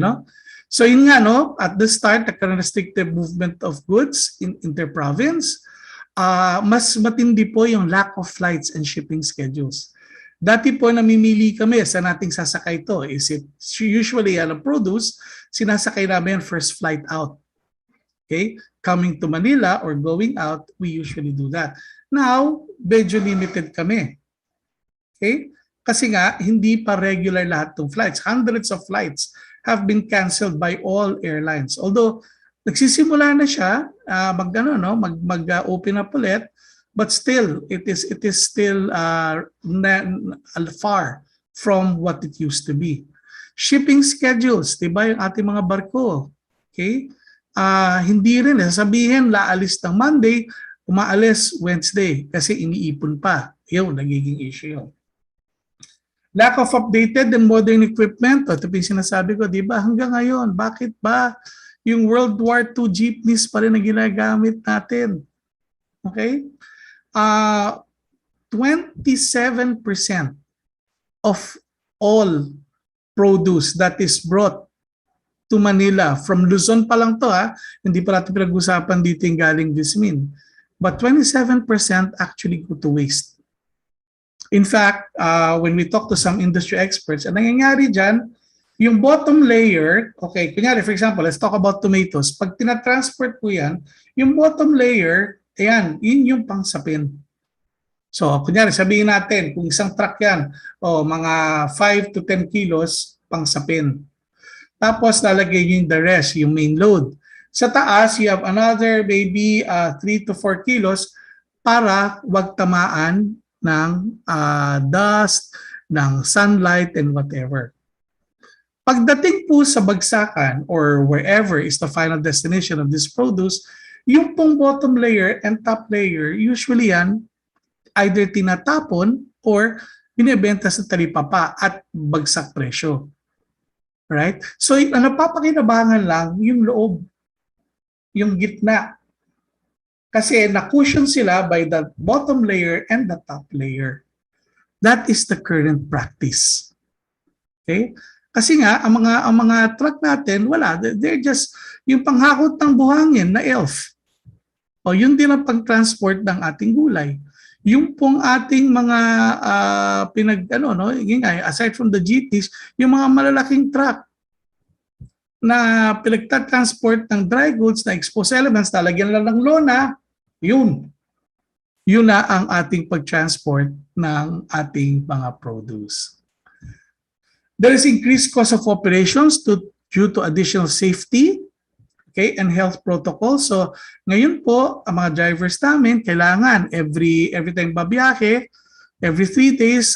So yun nga, at the start, nagkaroon restricted movement of goods in inter-province. Mas matindi po yung lack of flights and shipping schedules. Dati po namimili kami sa nating sasakay to. Is it usually produce, sinasakay namin first flight out. Okay? Coming to Manila or going out, we usually do that. Now, medyo limited kami. Okay? Kasi nga, hindi pa regular lahat ng flights. Hundreds of flights have been canceled by all airlines. Although, nagsisimula na siya mag-open up ulit, but still it is still far from what it used to be. Shipping schedules, 'di ba, yung ating mga barko, okay? Hindi rin sasabihin laalis ng Monday, umaalis Wednesday kasi iniipon pa. Yun, nagiging issue yun. Lack of updated and modern equipment. Ito yung sinasabi ko, 'di ba? Hanggang ngayon, bakit ba yung World War II jeepneys pa rin na ginagamit natin? Okay? 27% of all produce that is brought to Manila from Luzon pa lang to, hindi pa natin pinag-usapan dito yung galing Vismin. But 27% actually go to waste. In fact, when we talk to some industry experts, ang nangyayari dyan, yung bottom layer, okay, kunyari, for example, let's talk about tomatoes. Pag tinatransport po yan, yung bottom layer, ayan, yun yung pangsapin. So, kunyari, sabihin natin, kung isang truck yan, mga 5 to 10 kilos, pangsapin. Tapos, lalagay yung the rest, yung main load. Sa taas, you have another maybe 3 to 4 kilos para wag tamaan ng dust, ng sunlight, and whatever. Pagdating po sa bagsakan or wherever is the final destination of this produce, yung pong bottom layer and top layer, usually yan either tinatapon or binibenta sa talipapa at bagsak presyo. Right? So, napapakinabangan lang yung loob, yung gitna. Kasi na-cushion sila by the bottom layer and the top layer. That is the current practice. Okay? Kasi nga, ang mga truck natin, wala. They're just yung panghakot ng buhangin na elf. O yun din ang pag-transport ng ating gulay. Yung pong ating mga aside from the GTs, yung mga malalaking truck na pinagta-transport ng dry goods na exposed elements, talagyan lang ng lona, yun. Yun na ang ating pag-transport ng ating mga produce. There is increased cost of operations due to additional safety, okay, and health protocols. So, ngayon po, ang mga drivers namin, kailangan every time babiyahe, every 3 days,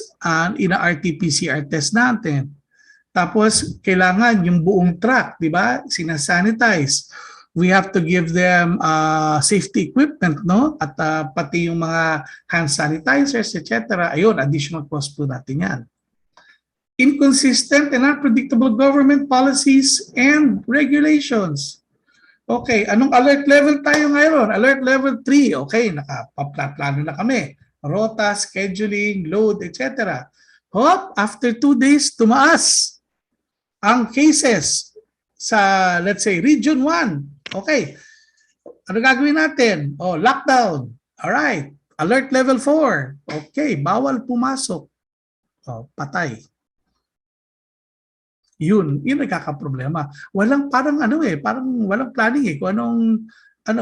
ina-RT-PCR test natin. Tapos, kailangan yung buong truck, di ba, sinasanitize. We have to give them safety equipment, no? At pati yung mga hand sanitizers, etc. Ayun, additional cost po natin yan. Inconsistent and unpredictable government policies and regulations. Okay, anong alert level tayo ngayon? Alert level 3. Okay, nakaplano na kami. rota, scheduling, load, etc. Hop, after 2 days, tumaas ang cases sa, let's say, Region 1. Okay, ano gagawin natin? Oh, lockdown. Alright, alert level 4. Okay, bawal pumasok. Oh, patay. Yun nagkakaproblema. Walang parang parang walang planning kung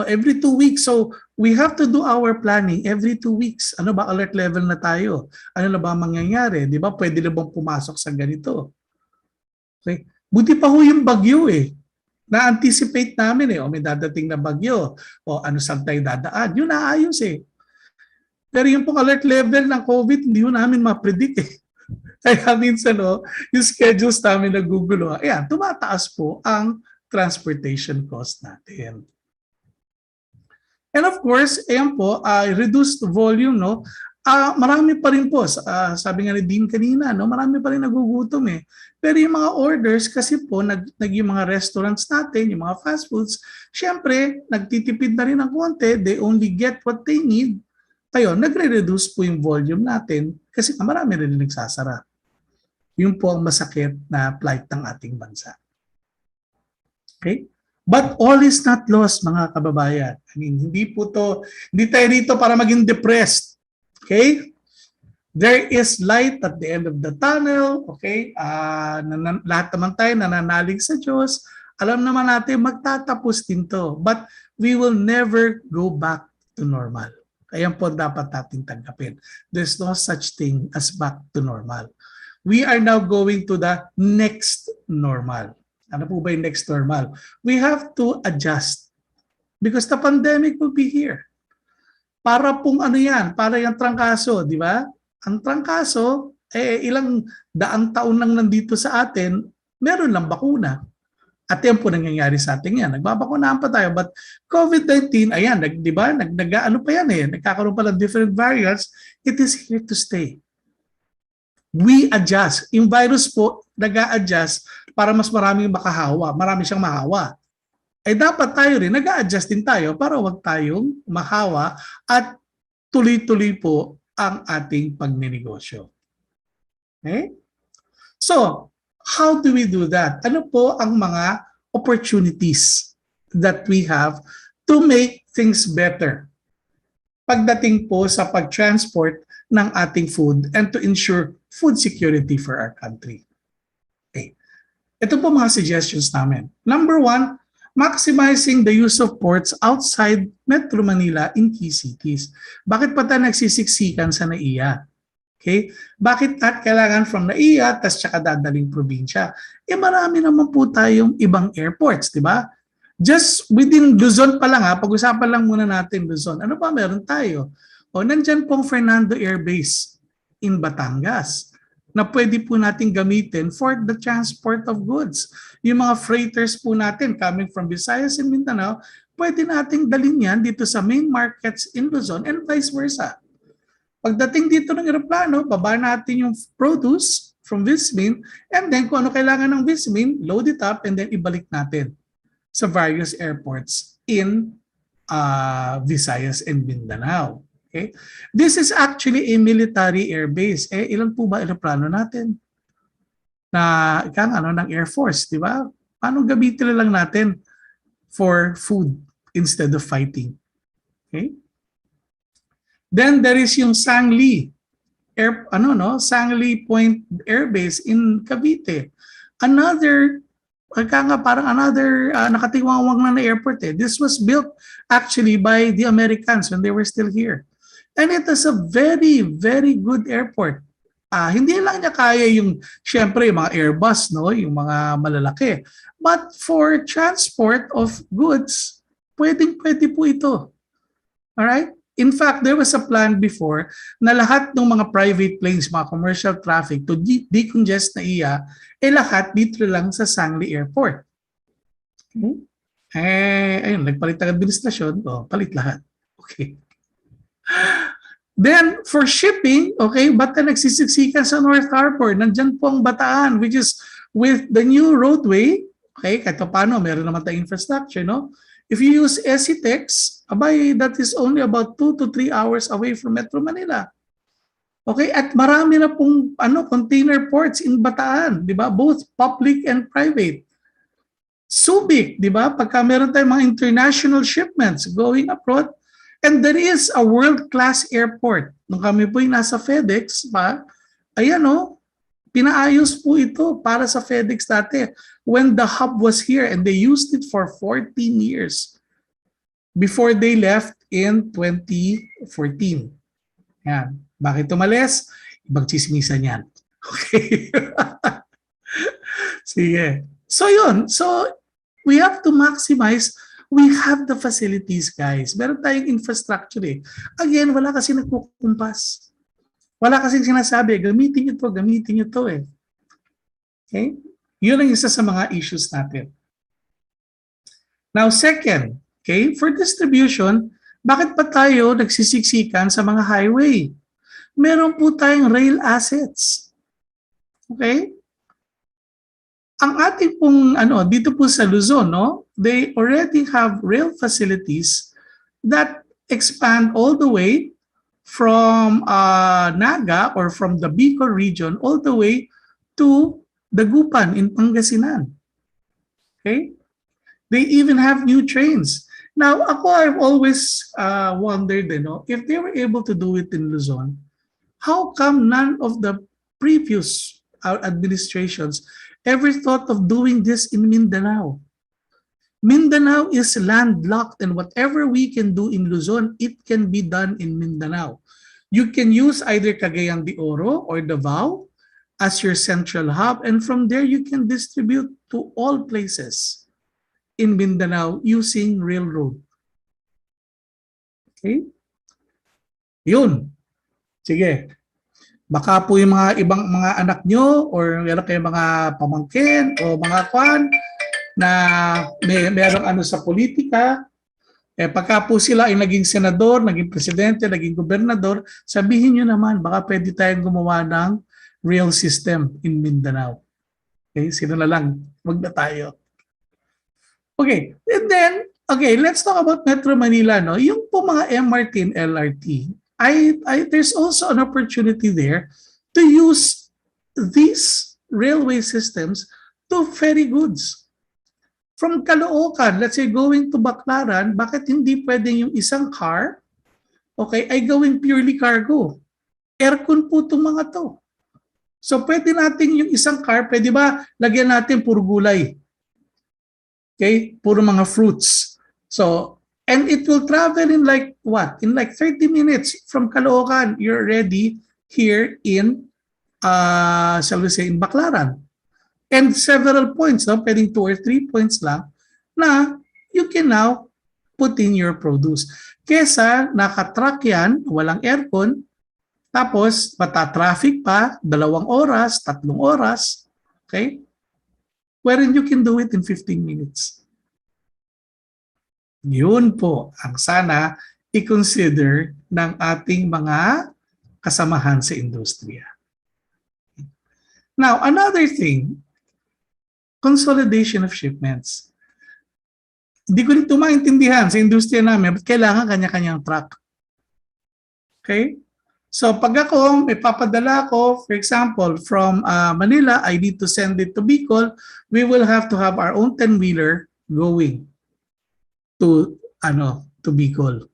every 2 weeks. So we have to do our planning every 2 weeks. Ano ba alert level na tayo? Ano na ba mangyayari? Di ba? Pwede na bang pumasok sa ganito? Okay. Buti pa ho yung bagyo Na-anticipate namin may dadating na bagyo. O ano saan tayo dadaan? Yun naayos Pero yung pong alert level ng COVID, hindi ho namin ma-predict Kaya minsan yung schedules namin nagugulo. Ayan, tumataas po ang transportation cost natin. And of course, ayan po, reduced volume, marami pa rin po, sabi nga ni Dean kanina, marami pa rin nagugutom Pero yung mga orders, kasi po, yung mga restaurants natin, yung mga fast foods, syempre, nagtitipid na rin ng konti, they only get what they need. Ayun, nagre-reduce po yung volume natin kasi marami rin nagsasara. Yun po ang masakit na plight ng ating bansa. Okay? But all is not lost, mga kababayan. I mean, hindi tayo rito para maging depressed. Okay? There is light at the end of the tunnel. Okay? Lahat naman tayo nananalig sa Diyos. Alam naman natin, magtatapos din to. But we will never go back to normal. Ayan po dapat natin tanggapin. There's no such thing as back to normal. We are now going to the next normal. Ano po ba yung next normal? We have to adjust because the pandemic will be here. Para pong para yung trangkaso, di ba? Ang trangkaso, ilang daang taon nang nandito sa atin, meron lang bakuna. At yan po nangyayari sa atin yan. Nagbabakunahan pa tayo. But COVID-19, ayan, di ba? Nagkakaroon pa ng different variants. It is here to stay. We adjust. Yung virus po, nag-a-adjust para mas maraming makahawa. Marami siyang mahawa. Dapat tayo rin, nag-a-adjust din tayo para wag tayong mahawa at tuloy-tuloy po ang ating pagnenegosyo. Okay? So, how do we do that? Ano po ang mga opportunities that we have to make things better pagdating po sa pag-transport ng ating food and to ensure food security for our country? Okay. Ito po mga suggestions namin. Number 1, maximizing the use of ports outside Metro Manila in key cities. Bakit pa tayo nagsisiksikan sa NAIA? Okay? Bakit kailangan from NAIA tas tsaka dadaling probinsya? Marami naman po tayong ibang airports, di ba? Just within Luzon pa lang pag-usapan lang muna natin Luzon. Ano pa meron tayo? Nandyan pong Fernando Air Base in Batangas na pwede po natin gamitin for the transport of goods. Yung mga freighters po natin coming from Visayas and Mindanao, pwede nating dalhin yan dito sa main markets in Luzon and vice versa. Pagdating dito ng aeroplano, baba natin yung produce from Vismin and then kung ano kailangan ng Vismin, load it up and then ibalik natin sa various airports in Visayas and Mindanao. Okay? This is actually a military air base. Ilan po ba aeroplano natin? Ng Air Force, di ba? Paano gamitin lang natin for food instead of fighting? Okay? Then there is yung Sangli Sangli Point Air Base in Cavite. Another nakatiwangwang na airport This was built actually by the Americans when they were still here. And it is a very, very good airport. Hindi lang niya kaya syempre, yung mga Airbus, yung mga malalaki. But for transport of goods, pwede po ito. Alright? In fact, there was a plan before na lahat ng mga private planes, mga commercial traffic to decongest NAIA, lahat dito lang sa Sangli Airport. Ayun, nagpalit ang administrasyon, palit lahat. Okay. Then, for shipping, ba't nagsisiksikan sa North Harbor? Nandyan po ang Bataan, which is with the new roadway, kahit paano, meron naman tayong infrastructure, If you use SCTEX, abay, that is only about 2 to 3 hours away from Metro Manila. Okay, at marami na pong container ports in Bataan, di ba? Both public and private. Subic, di ba? Pagka meron tayong mga international shipments going abroad, and there is a world-class airport. Nung kami po nasa FedEx pa, ayan pinaayos po ito para sa FedEx dati when the hub was here, and they used it for 14 years before they left in 2014. Yan. Bakit tumalis? Ibang chismisan yan. Okay. Sige. So yun. So we have to maximize. We have the facilities, guys. Meron tayong infrastructure eh. Again, wala kasi nagkukumpas. Wala kasi sinasabi, gamitin nyo to eh. Okay? Yun ang isa sa mga issues natin. Now, second, okay, for distribution, bakit pa tayo nagsisiksikan sa mga highway? Meron po tayong rail assets. Okay? Ang ating pong dito po sa Luzon, they already have rail facilities that expand all the way from Naga or from the Bicol region all the way to Dagupan in Pangasinan. Okay? They even have new trains. Now, I've always wondered, if they were able to do it in Luzon, how come none of the previous administrations ever thought of doing this in Mindanao? Mindanao is landlocked, and whatever we can do in Luzon, it can be done in Mindanao. You can use either Cagayan de Oro or Davao as your central hub, and from there you can distribute to all places in Mindanao using railroad. Okay? Yun. Sige. Baka po yung mga ibang mga anak nyo or meron kayong mga pamangkin o mga kwan na merong sa politika, pagka po sila ay naging senador, naging presidente, naging gobernador, sabihin nyo naman, baka pwede tayong gumawa ng rail system in Mindanao. Okay, sino na lang, wag na tayo. Okay, and then, let's talk about Metro Manila. Yung po mga MRT and LRT, there's also an opportunity there to use these railway systems to ferry goods. From Caloocan, let's say going to Baclaran, bakit hindi pwedeng yung isang car, ay gawing purely cargo? Aircon po itong mga to. So pwede natin yung isang car, pwede ba lagyan natin puro gulay? Okay, puro mga fruits. So, and it will travel in like what? In like 30 minutes from Caloocan, you're already here in, shall we say, in Baclaran. And several points, pwedeng 2 or 3 points lang, na you can now put in your produce. Kesa naka-truck yan, walang aircon, tapos mata-traffic pa, 2 oras, 3 oras, okay? Wherein you can do it in 15 minutes. Yun po ang sana i-consider ng ating mga kasamahan sa industriya. Now, another thing, consolidation of shipments. Hindi ko rin maintindihan sa industriya namin, ba't kailangan kanya-kanyang truck? Okay? So pag ako, may papadala ko, for example, from Manila, I need to send it to Bicol, we will have to have our own 10-wheeler going to Bicol.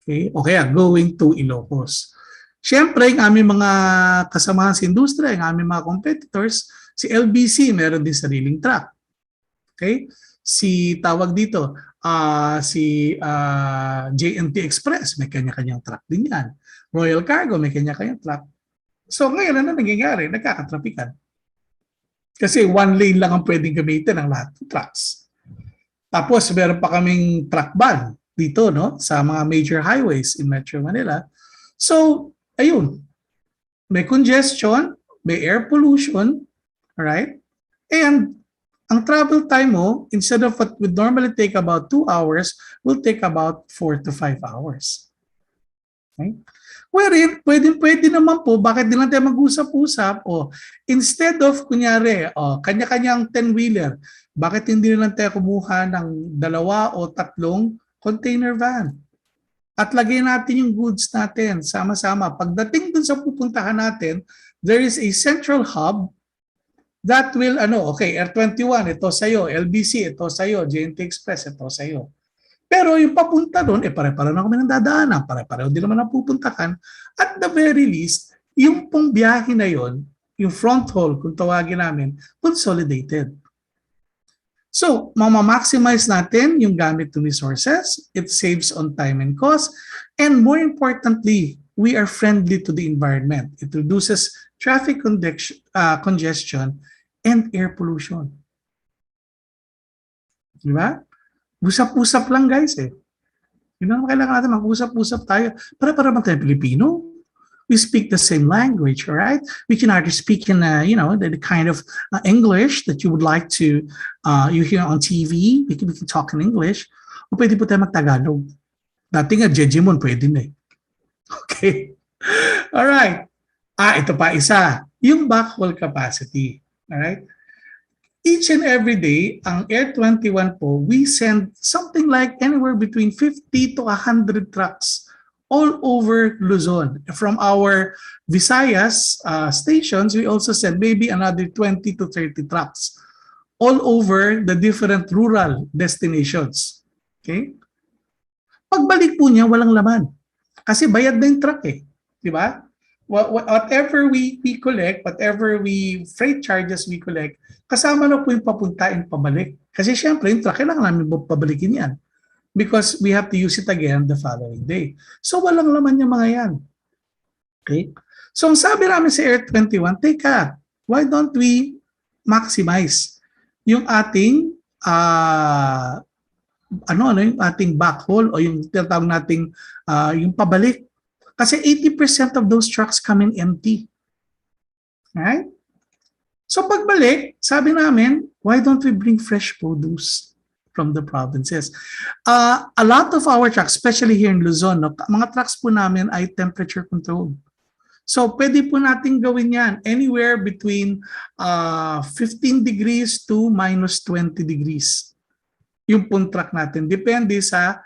Okay? O kaya going to Ilocos. Siyempre, ang aming mga kasamahan sa industriya, ang aming mga competitors, si LBC, meron din sariling truck. Okay? Si JNT Express, may kanya-kanyang truck din yan. Royal Cargo, may kanya-kanyang truck. So ngayon, ano nangyayari? Nagkakatrapikan. Kasi one lane lang ang pwedeng gamitin ng lahat ng trucks. Tapos, meron pa kaming truck ban dito, sa mga major highways in Metro Manila. So, ayun. May congestion, may air pollution, right? And ang travel time mo, instead of what would normally take about 2 hours, will take about 4 to 5 hours. Okay? Wherein, pwede naman po, bakit din lang tayo mag-usap-usap? Instead of, kunyari, kanya-kanyang 10-wheeler, Bakit hindi na lang tayo kumuha ng 2 o 3 container van? At lagay natin yung goods natin sama-sama. Pagdating dun sa pupuntahan natin, there is a central hub that will, okay, R21, ito sa'yo, LBC, ito sa'yo, JNT Express, ito sa'yo. Pero yung papunta doon, pare-pareho na kami ng dadaanan, pare-pareho din naman ang pupuntahan. At the very least, yung pong biyahe na yon, yung front haul, kung tawagin namin, consolidated. So, mama-maximize natin yung gamit to resources, it saves on time and cost, and more importantly, we are friendly to the environment. It reduces traffic congestion and air pollution. Diba? Usap-usap lang guys eh. Yun ang kailangan natin, mag-usap-usap tayo. Para mag tayo Pilipino. We speak the same language, all right? We can either speak in, the kind of English that you would like to, you hear on TV. We can talk in English. O pwede po tayo mag-Tagalog. Dati nga, Jejimon, pwede na eh. Okay? All right. Ito pa isa. Yung backhaul capacity. All right? Each and every day, ang Air 21 po, we send something like anywhere between 50 to 100 trucks all over Luzon. From our Visayas stations, we also send maybe another 20 to 30 trucks all over the different rural destinations. Okay? Pagbalik po niya, walang laman. Kasi bayad na yung truck eh. Di ba? Whatever we collect, whatever freight charges we collect, kasama na po yung papunta and pabalik. Kasi syempre, yung truck, kailangan namin pabalikin yan. Because we have to use it again the following day. So, walang laman yung mga yan. Okay? So, ang sabi namin sa Air 21, teka, why don't we maximize yung ating yung ating backhaul o yung tinatawag nating yung pabalik. Kasi 80% of those trucks come in empty. Right? So pagbalik, sabi namin, why don't we bring fresh produce from the provinces? A lot of our trucks, especially here in Luzon, mga trucks po namin ay temperature controlled. So pwede po natin gawin yan anywhere between 15 degrees to minus 20 degrees. Yung pong truck natin. Depende sa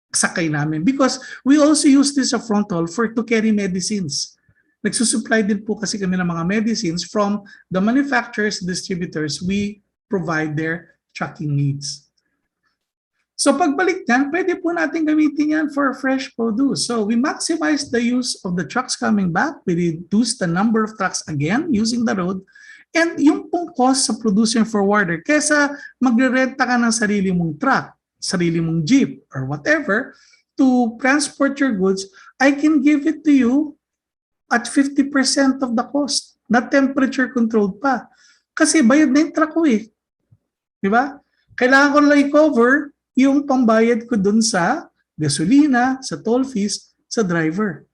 sakay namin. Because we also use this as a front haul to carry medicines. Nagsusupply din po kasi kami ng mga medicines from the manufacturers, distributors. We provide their trucking needs. So pagbalik niyan, pwede po natin gamitin yan for fresh produce. So we maximize the use of the trucks coming back. We reduce the number of trucks again using the road. And yung pong cost sa producer and forwarder, kesa magre-renta ka ng sarili mong truck, sarili mong jeep, or whatever, to transport your goods, I can give it to you at 50% of the cost. Not temperature controlled pa. Kasi bayad na yung truck ko eh. Di ba? Kailangan ko lang i-cover yung pambayad ko dun sa gasolina, sa toll fees, sa driver.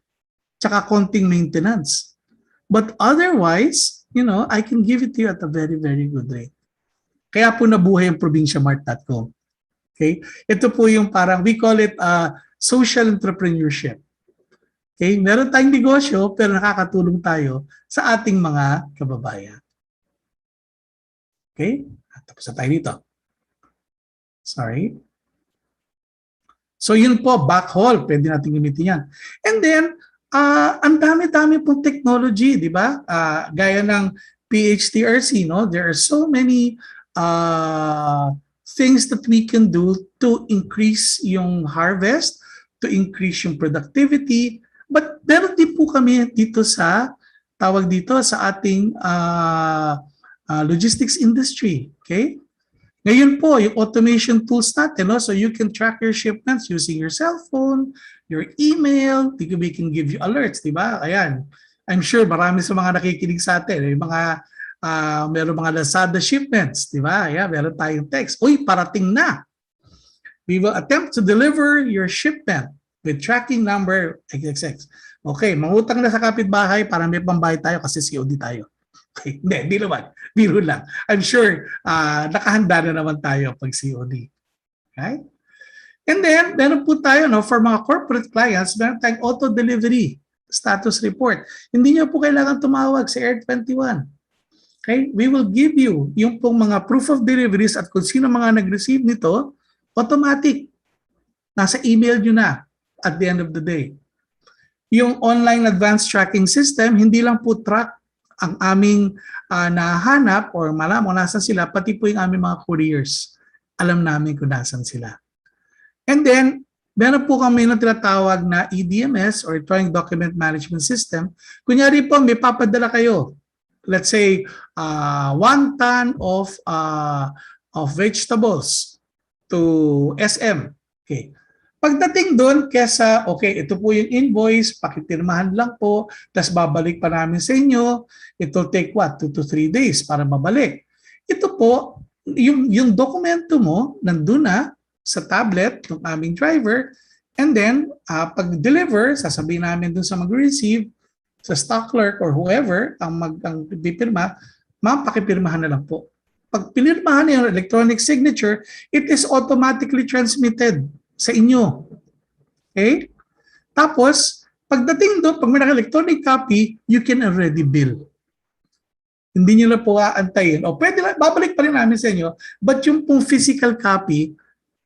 Tsaka konting maintenance. But otherwise, I can give it to you at a very, very good rate. Kaya po nabuhay ang provinciamart.com. Okay? Ito po yung parang, we call it social entrepreneurship. Okay? Meron tayong negosyo, pero nakakatulong tayo sa ating mga kababayan. Okay? Tapos na tayo dito. Sorry. So yun po, backhaul, pwede natin gamitin yan. And then, ang dami-dami pong technology, di ba? Gaya ng PHTRC, no? There are so many things that we can do to increase yung harvest, to increase yung productivity. But meron din po kami dito sa, tawag dito sa ating logistics industry. Okay? Ngayon po, yung automation tools natin, no? So you can track your shipments using your cell phone, your email, we can give you alerts, di ba? Ayan. I'm sure marami sa mga nakikinig sa atin, yung mga meron mga Lazada shipments, di ba? Yeah, meron tayong text. Uy, parating na. We will attempt to deliver your shipment with tracking number XXX. Okay, mangutang na sa kapitbahay para may pambayad tayo kasi COD tayo. Okay, hindi naman. Biro lang. I'm sure nakahanda na naman tayo pag COD. Okay? And then, meron po tayo, no, for mga corporate clients, meron tayong auto delivery status report. Hindi nyo po kailangan tumawag sa Air 21. Okay? We will give you yung pong mga proof of deliveries at kung sino mga nag-receive nito, automatic. Nasa email nyo na at the end of the day. Yung online advanced tracking system, hindi lang po track ang aming nahanap or malaman kung nasan sila, pati po yung aming mga couriers. Alam namin kung nasan sila. And then, meron po kami na tinatawag na EDMS or Electronic Document Management System. Kunyari po, may papadala kayo. Let's say, 1 ton of vegetables to SM. Okay. Pagdating doon, kesa, okay, ito po yung invoice, pakipirmahan lang po, tapos babalik pa namin sa inyo. It will take what? 2 to 3 days para mabalik. Ito po, yung dokumento mo, nandun na sa tablet ng aming driver, and then, pag-deliver, sasabihin namin dun sa mag-receive, sa stock clerk or whoever, ang bipirma, ma'am, pakipirmahan na lang po. Pag pinirmahan yung electronic signature, it is automatically transmitted sa inyo. Okay? Tapos, pagdating doon, pag may electronic copy, you can already bill. Hindi nyo na po aantayin. O pwede lang, babalik pa rin namin sa inyo, but yung pong physical copy,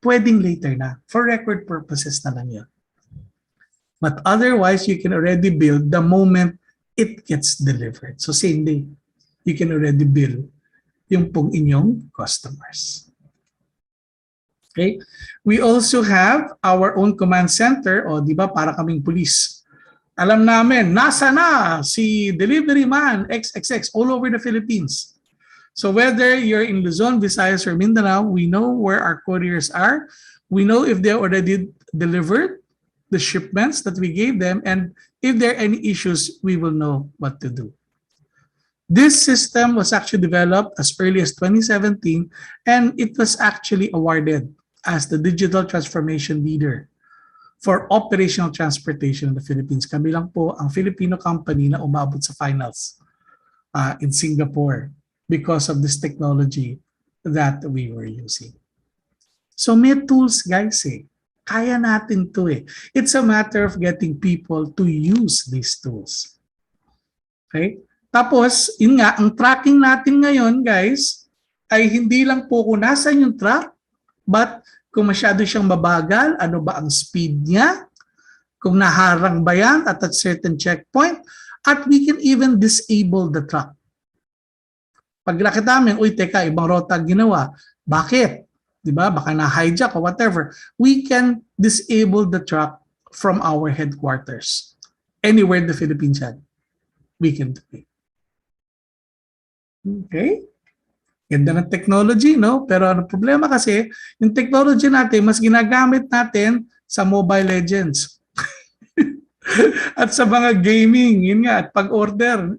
pwedeng later na. For record purposes na lang yun. But otherwise, you can already bill the moment it gets delivered. So same day, you can already bill yung pong inyong customers. Okay? We also have our own command center, o di ba, para kaming police. Alam namin, nasa na si delivery man XXX all over the Philippines. So whether you're in Luzon, Visayas, or Mindanao, we know where our couriers are. We know if they already delivered the shipments that we gave them, and if there are any issues, we will know what to do. This system was actually developed as early as 2017, and it was actually awarded as the Digital Transformation Leader for Operational Transportation in the Philippines. Kami lang po ang Filipino company na umabot sa finals in Singapore because of this technology that we were using. So may tools, guys, eh. Kaya natin to eh. It's a matter of getting people to use these tools. Okay? Tapos, yun nga, ang tracking natin ngayon, guys, ay hindi lang po kung nasan yung truck, but kung masyado siyang mabagal, ano ba ang speed niya, kung naharang ba yan at a certain checkpoint, at we can even disable the truck. Pag nakita namin, uy, teka, ibang rota ginawa. Bakit? Diba? Baka na-hijack or whatever. We can disable the truck from our headquarters. Anywhere in the Philippines yan, we can do it. Okay? Ganda ng technology, no? Pero ang problema kasi, yung technology natin, mas ginagamit natin sa Mobile Legends. At sa mga gaming, yun nga, at pag-order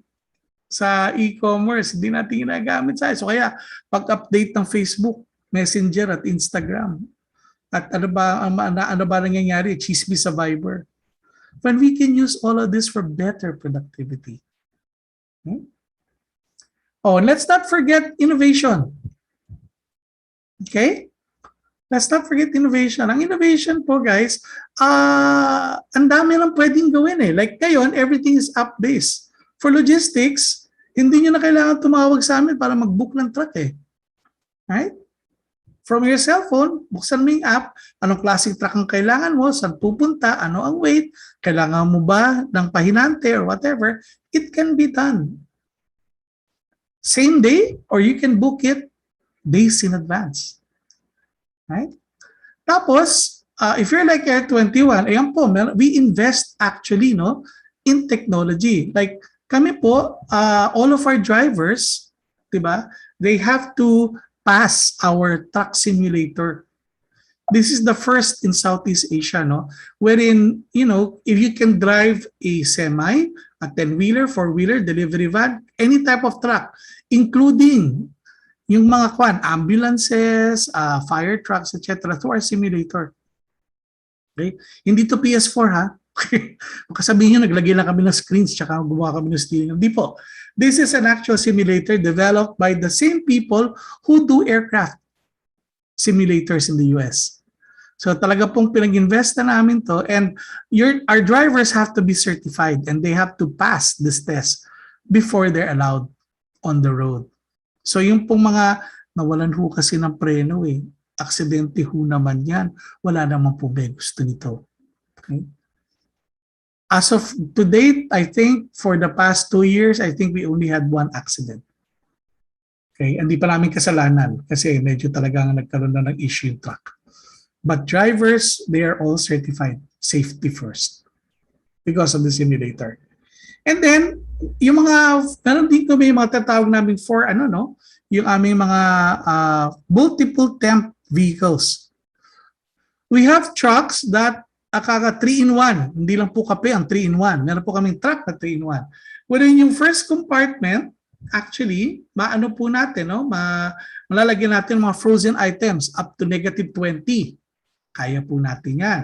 sa e-commerce, hindi natin ginagamit sa. So kaya, pag-update ng Facebook, Messenger at Instagram, at ano ba nangyayari? Chismis sa Viber. When we can use all of this for better productivity. Oh, let's not forget innovation. Okay? Let's not forget innovation. Ang innovation po, guys, ang dami lang pwedeng gawin eh. Like ngayon, everything is app-based. For logistics, hindi nyo na kailangan tumawag sa amin para mag-book ng truck eh. Right? From your cellphone, buksan mo yung app, anong klaseng truck ang kailangan mo, saan pupunta, ano ang weight, kailangan mo ba ng pahinante or whatever, it can be done. Same day, or you can book it days in advance. Right? Tapos, if you're like Air 21, ayan po, we invest actually no, in technology. Like kami po, all of our drivers, diba, they have to pass our truck simulator. This is the first in Southeast Asia, no? Wherein, you know, if you can drive a semi, a 10-wheeler, 4-wheeler, delivery van, any type of truck, including yung mga ambulances, fire trucks, etc. to our simulator. Okay? Hindi to PS4 ha. Baka sabihin nyo, naglagay lang kami ng screens tsaka gumawa kami ng steering. Hindi po. This is an actual simulator developed by the same people who do aircraft simulators in the US. So talaga pong pinag-invest na namin to, and our drivers have to be certified and they have to pass this test before they're allowed on the road. So yung pong mga nawalan ho kasi ng preno aksidente ho naman yan. Wala naman po may gusto nito. Okay? As of to date, I think for the past 2 years, I think we only had 1 accident. Okay, hindi pa namin kasalanan kasi medyo talagang nagkaroon na ng issue yung truck. But drivers, they are all certified safety first because of the simulator. And then, yung mga, meron dito may mga tatawag namin for yung aming mga multiple temp vehicles. We have trucks that akaka 3-in-1. Hindi lang po kape ang 3-in-1. Meron po kaming truck na 3-in-1. Within yung first compartment, actually, maano po natin, malalagyan natin mga frozen items up to -20. Kaya po natin yan.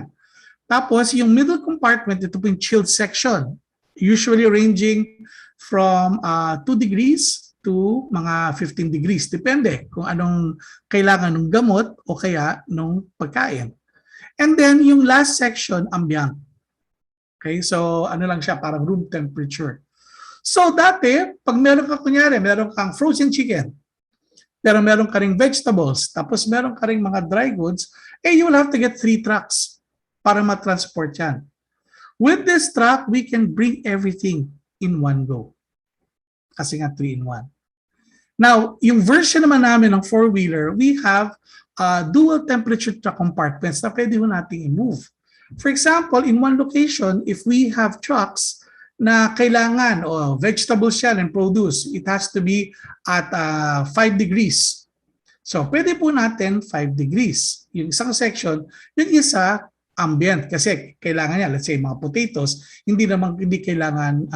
Tapos, yung middle compartment, ito po yung chilled section. Usually ranging from 2 degrees to mga 15 degrees. Depende kung anong kailangan ng gamot o kaya nung pagkain. And then, yung last section, ambient. Okay, so ano lang siya, parang room temperature. So dati, pag meron kang frozen chicken, pero meron ka ring vegetables, tapos meron ka ring mga dry goods, you will have to get 3 trucks para matransport yan. With this truck, we can bring everything in one go. Kasi nga 3-in-1. Now, yung version naman namin ng 4-wheeler, we have dual temperature truck compartments na pwede ho natin i-move. For example, in one location, if we have trucks na kailangan vegetables yan and produce, it has to be at 5 degrees. So, pwede po natin 5 degrees. Yung isang section, yung isa ambient kasi kailangan niya, let's say mga potatoes, hindi kailangan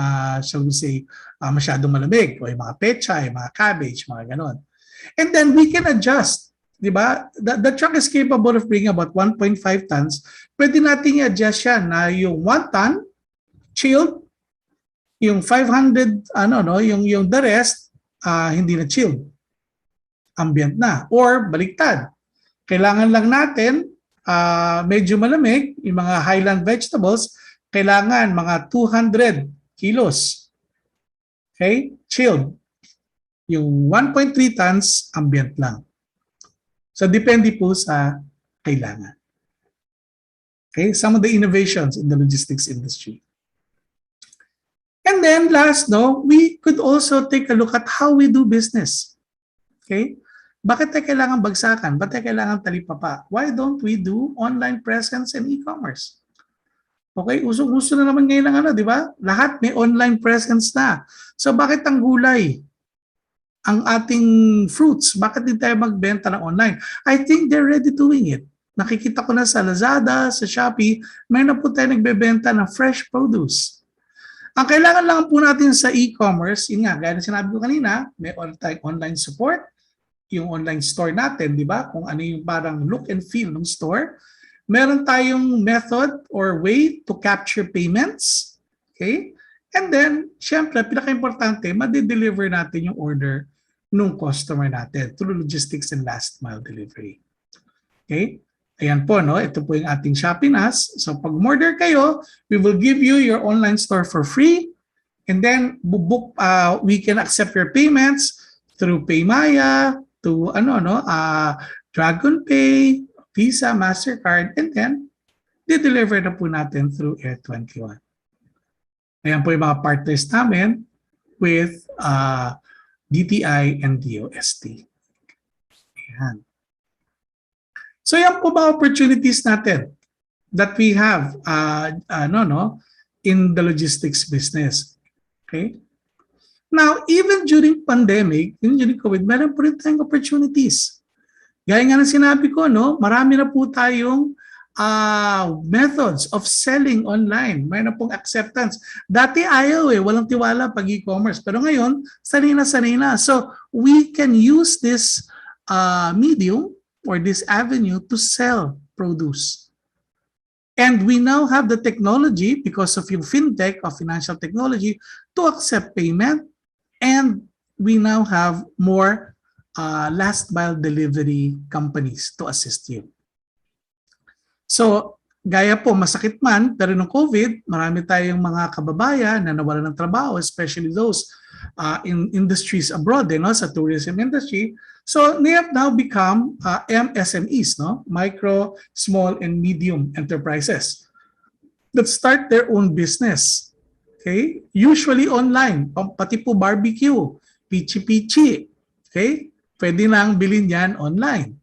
shall we say masyadong malamig o yung mga pechay, mga cabbage, mga ganon. And then we can adjust. Diba? The truck is capable of bringing about 1.5 tons. Pwede natin i-adjust yan na yung 1 ton, chilled, yung 500, yung the rest, hindi na chilled. Ambient na. Or baliktad. Kailangan lang natin, medyo malamig, yung mga highland vegetables, kailangan mga 200 kilos. Okay? Chilled. Yung 1.3 tons, ambient lang. So, depende po sa kailangan. Okay? Some of the innovations in the logistics industry. And then last, we could also take a look at how we do business. Okay? Bakit tayo kailangan bagsakan? Bakit tayo kailangan talipapa? Why don't we do online presence and e-commerce? Okay? Uso na naman ngayon di ba? Lahat may online presence na. So, bakit ang gulay? Ang ating fruits, bakit din tayo magbenta ng online? I think they're already doing it. Nakikita ko na sa Lazada, sa Shopee, may na po tayo nagbebenta ng fresh produce. Ang kailangan lang po natin sa e-commerce, yun nga, gaya na sinabi ko kanina, may online support, yung online store natin, di ba? Kung ano yung parang look and feel ng store. Meron tayong method or way to capture payments. Okay? And then, syempre, pinaka-importante, ma-deliver natin yung order nung customer natin through logistics and last mile delivery. Okay? Ayan po, ito po yung ating Shopee Nas. So pag order kayo, we will give you your online store for free. And then we can accept your payments through Paymaya, to Dragon Pay, Visa, MasterCard, and then di-deliver na po natin through Air21. Ayan po yung mga partners namin with DTI and DOST. Ayan. So yan po ba opportunities natin that we have in the logistics business. Okay? Now, even during pandemic, during COVID, meron po rin tayong opportunities. Gaya nga ng sinabi ko, marami na po tayong methods of selling online. Mayroon na pong acceptance. Dati ayaw walang tiwala pag e-commerce. Pero ngayon, sanay na. So, we can use this medium or this avenue to sell produce. And we now have the technology because of yung fintech or financial technology to accept payment. And we now have more last mile delivery companies to assist you. So, gaya po, masakit man, pero nung COVID, marami tayong mga kababayan na nawalan ng trabaho, especially those in industries abroad, no, sa tourism industry. So they have now become MSMEs, no, micro, small, and medium enterprises that start their own business. Okay? Usually online, pati po barbecue, pichi-pichi. Okay? Pwede lang bilhin yan online.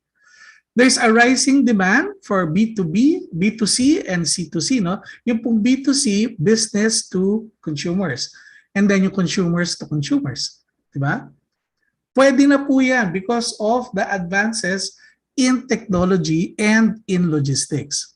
There's a rising demand for B2B, B2C, and C2C. No? Yung pong B2C, business to consumers. And then yung consumers to consumers. Diba? Pwede na po yan because of the advances in technology and in logistics.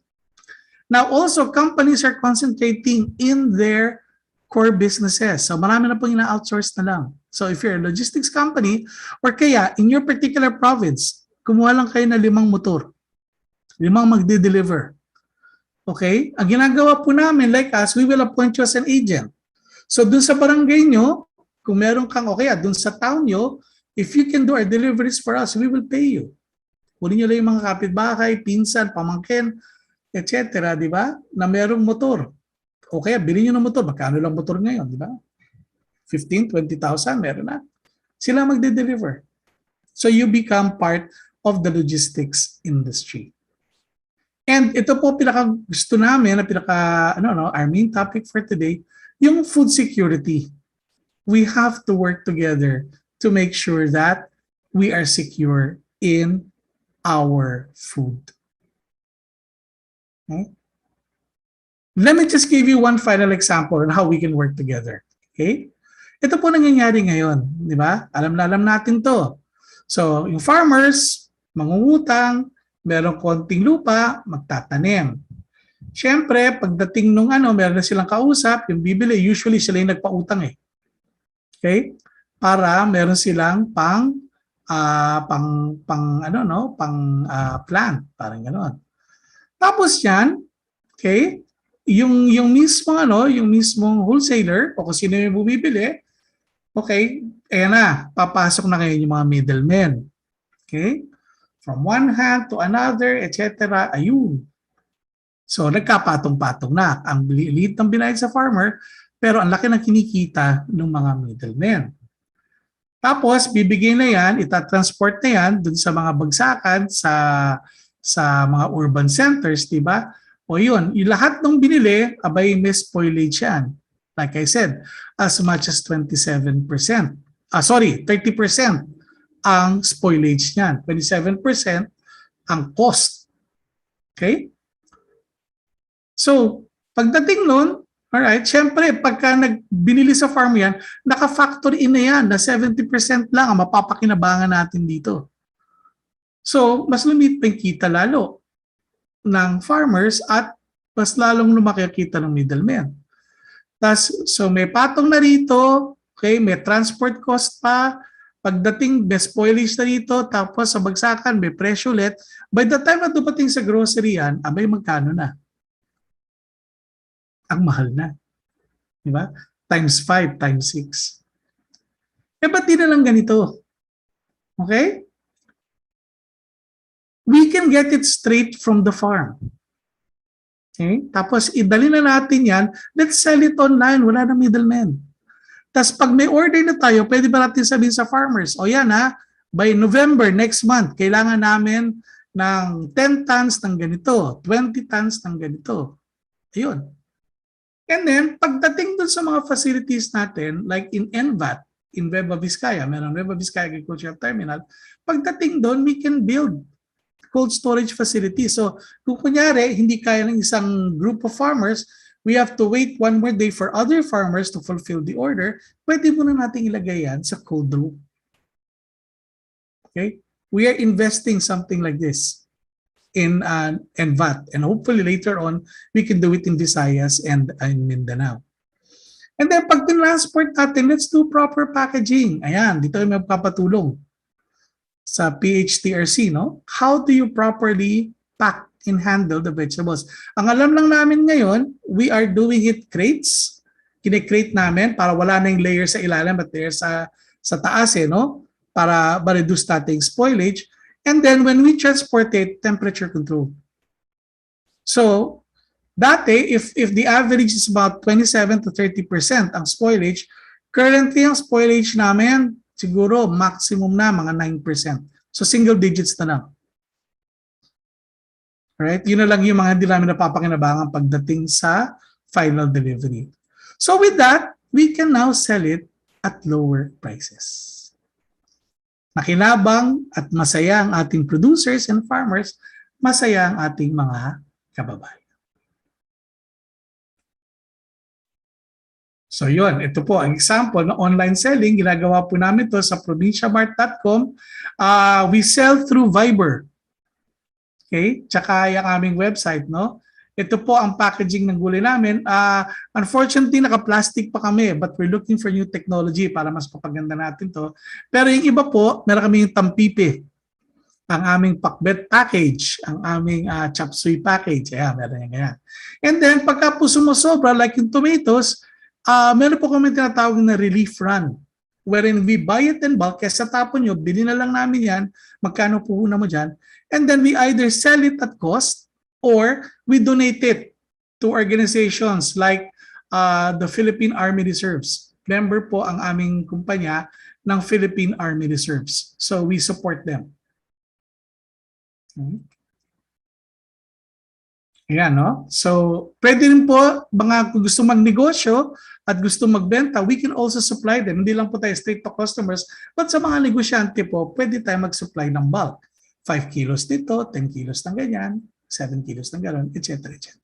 Now also, companies are concentrating in their core businesses. So marami na pong ina-outsource na lang. So if you're a logistics company, or kaya in your particular province, kumuha lang kayo na 5 motor. 5 magde-deliver. Okay? Ang ginagawa po namin, like us, we will appoint you as an agent. So dun sa barangay nyo, kung meron kang, o kaya dun sa town nyo, if you can do our deliveries for us, we will pay you. Kunin nyo lang yung mga kapitbahay, pinsan, pamangkin, etc. Di ba? Na merong motor. O kaya bilhin nyo ng motor. Magkano lang motor ngayon, di ba? 15, 20,000, meron na. Sila magde-deliver. So you become part of the logistics industry. And ito po pinaka gusto namin, our main topic for today, yung food security. We have to work together to make sure that we are secure in our food. Okay? Let me just give you one final example on how we can work together. Okay? Ito po nangyayari ngayon, di ba? Alam natin to. So, yung farmers, mangungutang, merong konting lupa, magtatanim. Siyempre, pagdating nung meron na silang kausap, yung bibili, usually sila yung nagpautang eh. Okay? Para meron silang plan, parang gano'n. Tapos yan, okay, yung mismong wholesaler o kung sino yung bumibili, okay, ayan na, papasok na ngayon yung mga middlemen. Okay? From one hand to another, etc. Ayun. So, nagkapatong-patong na. Ang liit ng binayad sa farmer, pero ang laki ng kinikita ng mga middlemen. Tapos, bibigay na yan, itatransport na yan dun sa mga bagsakan sa mga urban centers, di ba? O yun, yung lahat ng binili, abay may spoilage yan. Like I said, as much as 30% ang spoilage niyan. 27% ang cost. Okay? So, pagdating nun, alright, syempre, pagka binili sa farm yan, naka-factor in na yan, na 70% lang ang mapapakinabangan natin dito. So, mas lumit pa yung kita lalo ng farmers at mas lalong lumaki ang kita ng middlemen. So may patong na rito, okay, may transport cost pa, pagdating may spoilage na rito, tapos sa bagsakan may presyo ulit. By the time na dumating sa grocery yan, abay magkano na? Ang mahal na. Diba? Times 5, times 6. Ba't di na lang ganito? Okay? We can get it straight from the farm. Okay? Tapos idali na natin yan, let's sell it online, wala na middleman. Tapos pag may order na tayo, pwede ba natin sabihin sa farmers, o yan by November next month, kailangan namin ng 10 tons ng ganito, 20 tons ng ganito. Ayun. And then, pagdating dun sa mga facilities natin, like in NVAT, in Nueva Vizcaya, meron Nueva Vizcaya Agricultural Terminal, pagdating doon, we can build cold storage facility. So, kung kunyari, hindi kaya ng isang group of farmers, we have to wait one more day for other farmers to fulfill the order, pwede muna natin ilagay yan sa cold room. Okay? We are investing something like this in NVAT. And hopefully later on, we can do it in Visayas and in Mindanao. And then, pag tinransport natin, let's do proper packaging. Ayan, dito ay magpapatulong sa PHTRC, no? How do you properly pack and handle the vegetables? Ang alam lang namin ngayon, we are doing it crates. Kine-crate namin para wala na yung layer sa ilalim at layer sa taas, no? Para ma-reduce natin spoilage. And then when we transport it, temperature control. So, dati, if the average is about 27 to 30% ang spoilage, Currently, ang spoilage namin, siguro maximum na mga 9%. So single digits na lang. Right? Yun na lang yung mga hindi namin napapakinabangan pagdating sa final delivery. So with that, we can now sell it at lower prices. Makinabang at masaya ang ating producers and farmers, masaya ang ating mga kababayan. So yun, ito po ang example ng online selling. Ginagawa po namin to sa provinciamart.com. We sell through Viber. Okay? Tsaka yung aming website, no? Ito po ang packaging ng gulay namin. Unfortunately, naka-plastic pa kami, but we're looking for new technology para mas papaganda natin to. Pero yung iba po, meron kami yung tampipi. Ang aming pakbet package, ang aming chop suey package. Ayan, meron yung ganyan. And then, pagka po sumusobra, like yung tomatoes, meron po kami tinatawag na relief run, wherein we buy it in bulk, kesa tapon nyo, bili na lang namin yan, magkano puhunan mo dyan, and then we either sell it at cost, or we donate it to organizations like the Philippine Army Reserves. Member po ang aming kumpanya ng Philippine Army Reserves. So we support them. Ayan, no? So, pwede rin po, mga gusto magnegosyo at gusto magbenta, we can also supply them. Hindi lang po tayo straight to customers, but sa mga negosyante po, pwede tayo mag-supply ng bulk. 5 kilos dito, 10 kilos ng ganyan, 7 kilos ng gano'n, etc. etc.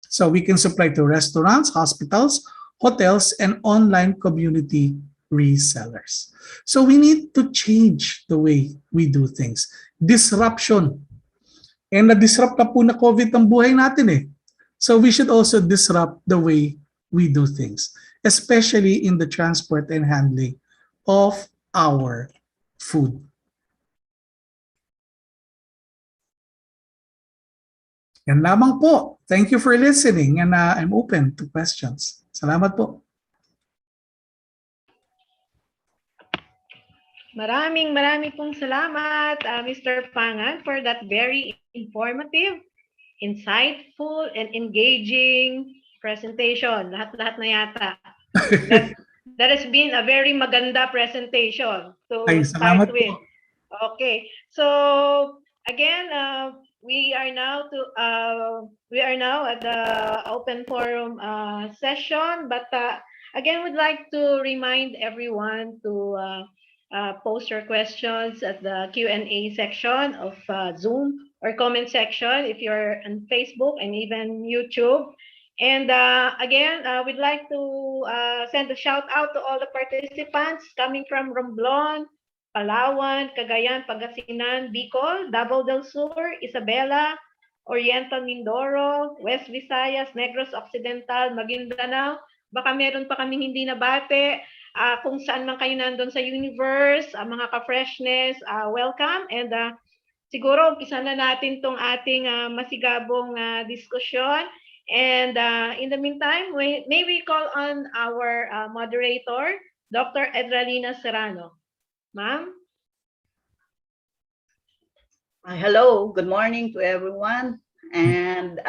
So, we can supply to restaurants, hospitals, hotels, and online community resellers. So, we need to change the way we do things. Disruption. And na-disrupt na po na COVID ang buhay natin eh. So we should also disrupt the way we do things, especially in the transport and handling of our food. Yan lamang po. Thank you for listening and I'm open to questions. Salamat po. Maraming pong salamat, Mr. Pangan, for that very informative, insightful, and engaging presentation. Lahat-lahat na yata. That has been a very maganda presentation to start with. Okay. So again, we are now at the open forum session, but again, would like to remind everyone to post your questions at the Q&A section of Zoom or comment section if you're on Facebook and even YouTube. And again, we'd like to send a shout out to all the participants coming from Romblon, Palawan, Cagayan, Pangasinan, Bicol, Davao del Sur, Isabela, Oriental Mindoro, West Visayas, Negros Occidental, Maguindanao. Baka meron pa kaming hindi nabate. Kung saan man kayo nandun sa universe, mga ka-freshness, welcome. And siguro, umpisa na natin tong ating masigabong diskusyon. And in the meantime, may we call on our moderator, Dr. Edralina Serrano. Ma'am? Hello, good morning to everyone. And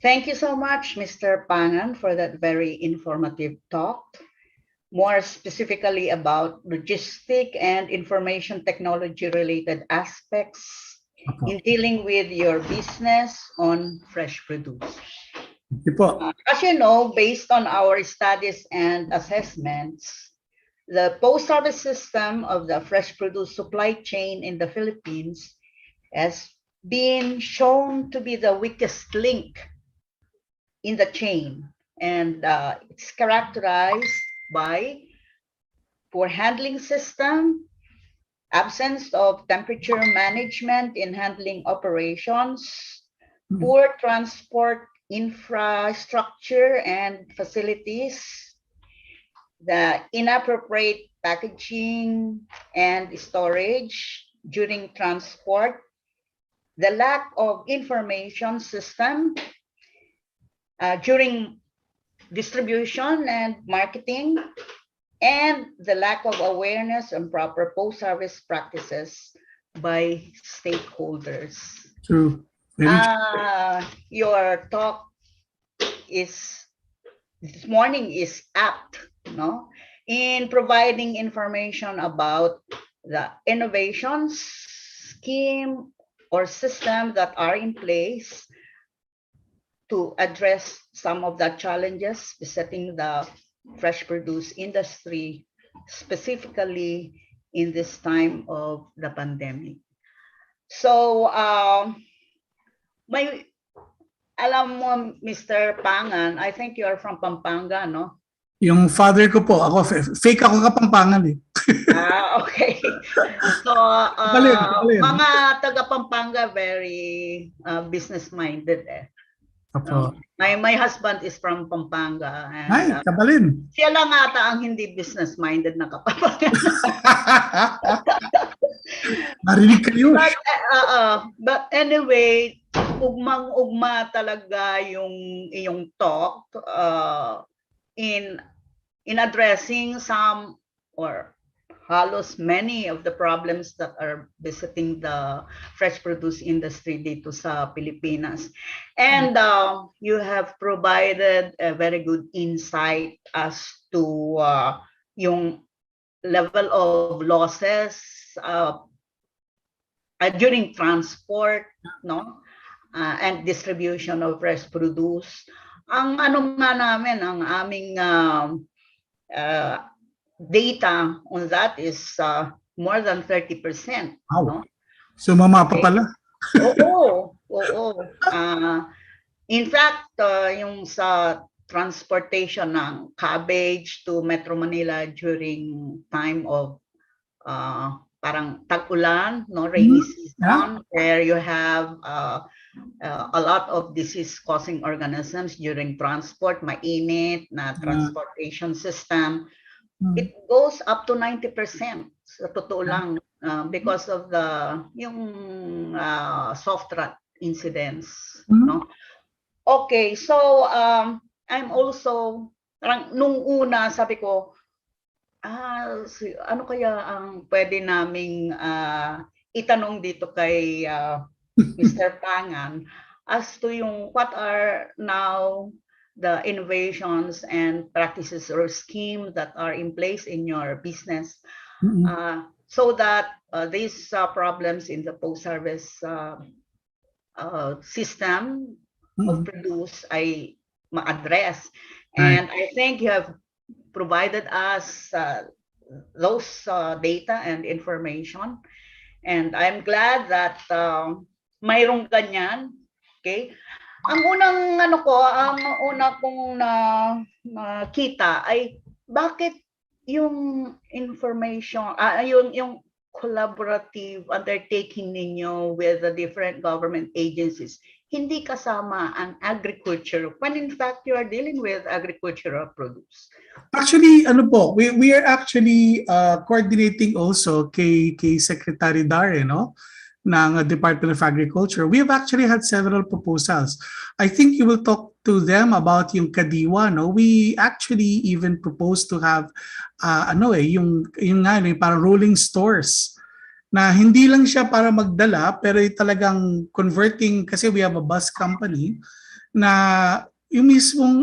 thank you so much, Mr. Pangan, for that very informative talk. More specifically about logistic and information technology related aspects in dealing with your business on fresh produce. As you know, based on our studies and assessments, the post-harvest system of the fresh produce supply chain in the Philippines has been shown to be the weakest link in the chain, and it's characterized by poor handling system, absence of temperature management in handling operations, poor transport infrastructure and facilities, the inappropriate packaging and storage during transport, the lack of information system during distribution and marketing, and the lack of awareness and proper post-harvest practices by stakeholders. True. Your talk is this morning is apt, no, in providing information about the innovations, scheme, or system that are in place to address some of the challenges besetting the fresh produce industry, specifically in this time of the pandemic. So, may alam mo, Mr. Pangan, I think you are from Pampanga, no? Yung father ko po, ako, fake ako Kapampangan eh. Okay. So, Kabalin. mga taga Pampanga, very business-minded eh. Opo. My husband is from Pampanga. And, Ay, kabalin. siya lang ata ang hindi business-minded na Kapampangan. Marinig kayo. But anyway, ugmang-ugma talaga yung iyong talk in addressing some or halos many of the problems that are visiting the fresh produce industry dito sa Pilipinas. And you have provided a very good insight as to yung level of losses during transport, no? And distribution of fresh produce. Ang ano nga namin, ang aming data on that is more than 30%. Wow. No? So mama pa pala. Oo. In fact, yung sa transportation ng cabbage to Metro Manila during time of parang tag-ulan, no, rainy season, where you have a lot of disease-causing organisms during transport, mainit na transportation system. It goes up to 90%. Sa totoo lang, because of the yung soft rat incidents. No? Okay, so I'm also, nung una sabi ko, ano kaya ang pwede naming itanong dito kay Mr. Pangan as to yung what are now the innovations and practices or scheme that are in place in your business so that these problems in the post-harvest system of produce ay ma-address. And I think you have provided us those data and information. And I'm glad that mayroong ganyan. Okay? Ang unang ang una kong nakita ay bakit yung information, yung collaborative undertaking ninyo with the different government agencies, hindi kasama ang agriculture when in fact you are dealing with agricultural produce. Actually, ano po, we are actually coordinating also kay Secretary Dare, no, ng Department of Agriculture. We have actually had several proposals. I think you will talk to them about yung Kadiwa, no. We actually even proposed to have yung parang rolling stores na hindi lang siya para magdala pero talagang converting, kasi we have a bus company na yung mismong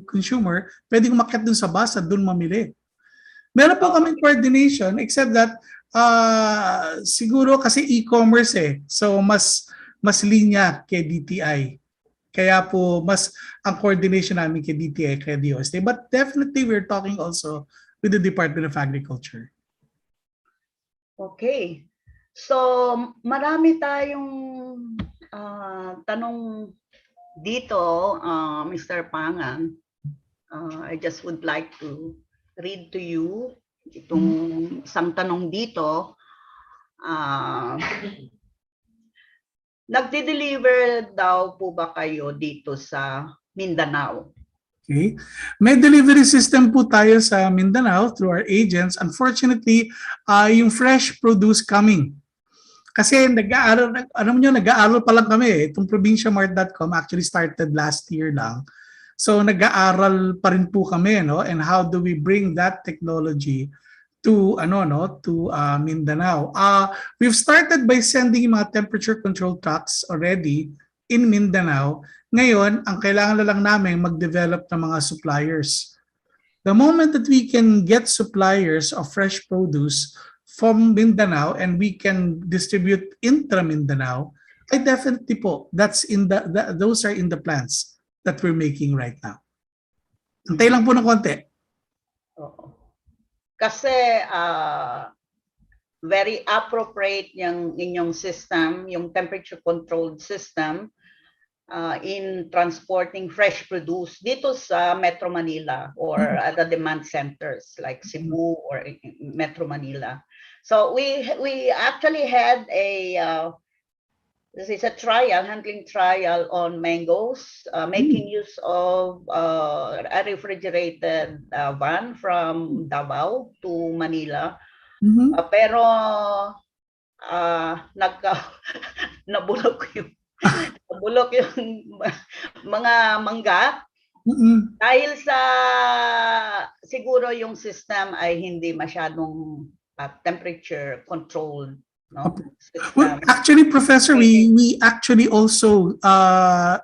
consumer pwedeng umakyat dun sa bus at dun mamili. Meron po kaming coordination except that siguro kasi e-commerce so mas linya kay DTI. Kaya po mas ang coordination namin kay DTI kay DOST. But definitely we're talking also with the Department of Agriculture. Okay. So marami tayong tanong dito, Mr. Pangan. I just would like to read to you itong isang tanong dito. Nagde-deliver daw po ba kayo dito sa Mindanao? Okay. May delivery system po tayo sa Mindanao through our agents. Unfortunately, yung fresh produce coming. Kasi nag-aaral pa lang kami. Itong provinciamart.com actually started last year lang. So nag-aaral pa rin po kami, no? And how do we bring that technology to Mindanao? We've started by sending mga temperature control trucks already in Mindanao Ngayon, ang kailangan na lang namin mag-develop ng mga suppliers. The moment that we can get suppliers of fresh produce from Mindanao and we can distribute intra-Mindanao, I definitely po, those are in the plans that we're making right now. Antay lang po ng konti. Oo. Kasi very appropriate yung inyong system, yung temperature controlled system in transporting fresh produce dito sa Metro Manila or at the demand centers like Cebu or Metro Manila. So we actually had this is a handling trial on mangoes, making use of a refrigerated van from Davao to Manila. Pero nabulok yung mga mangga dahil sa siguro yung system ay hindi masyadong temperature controlled. No? Well, actually, Professor, we actually also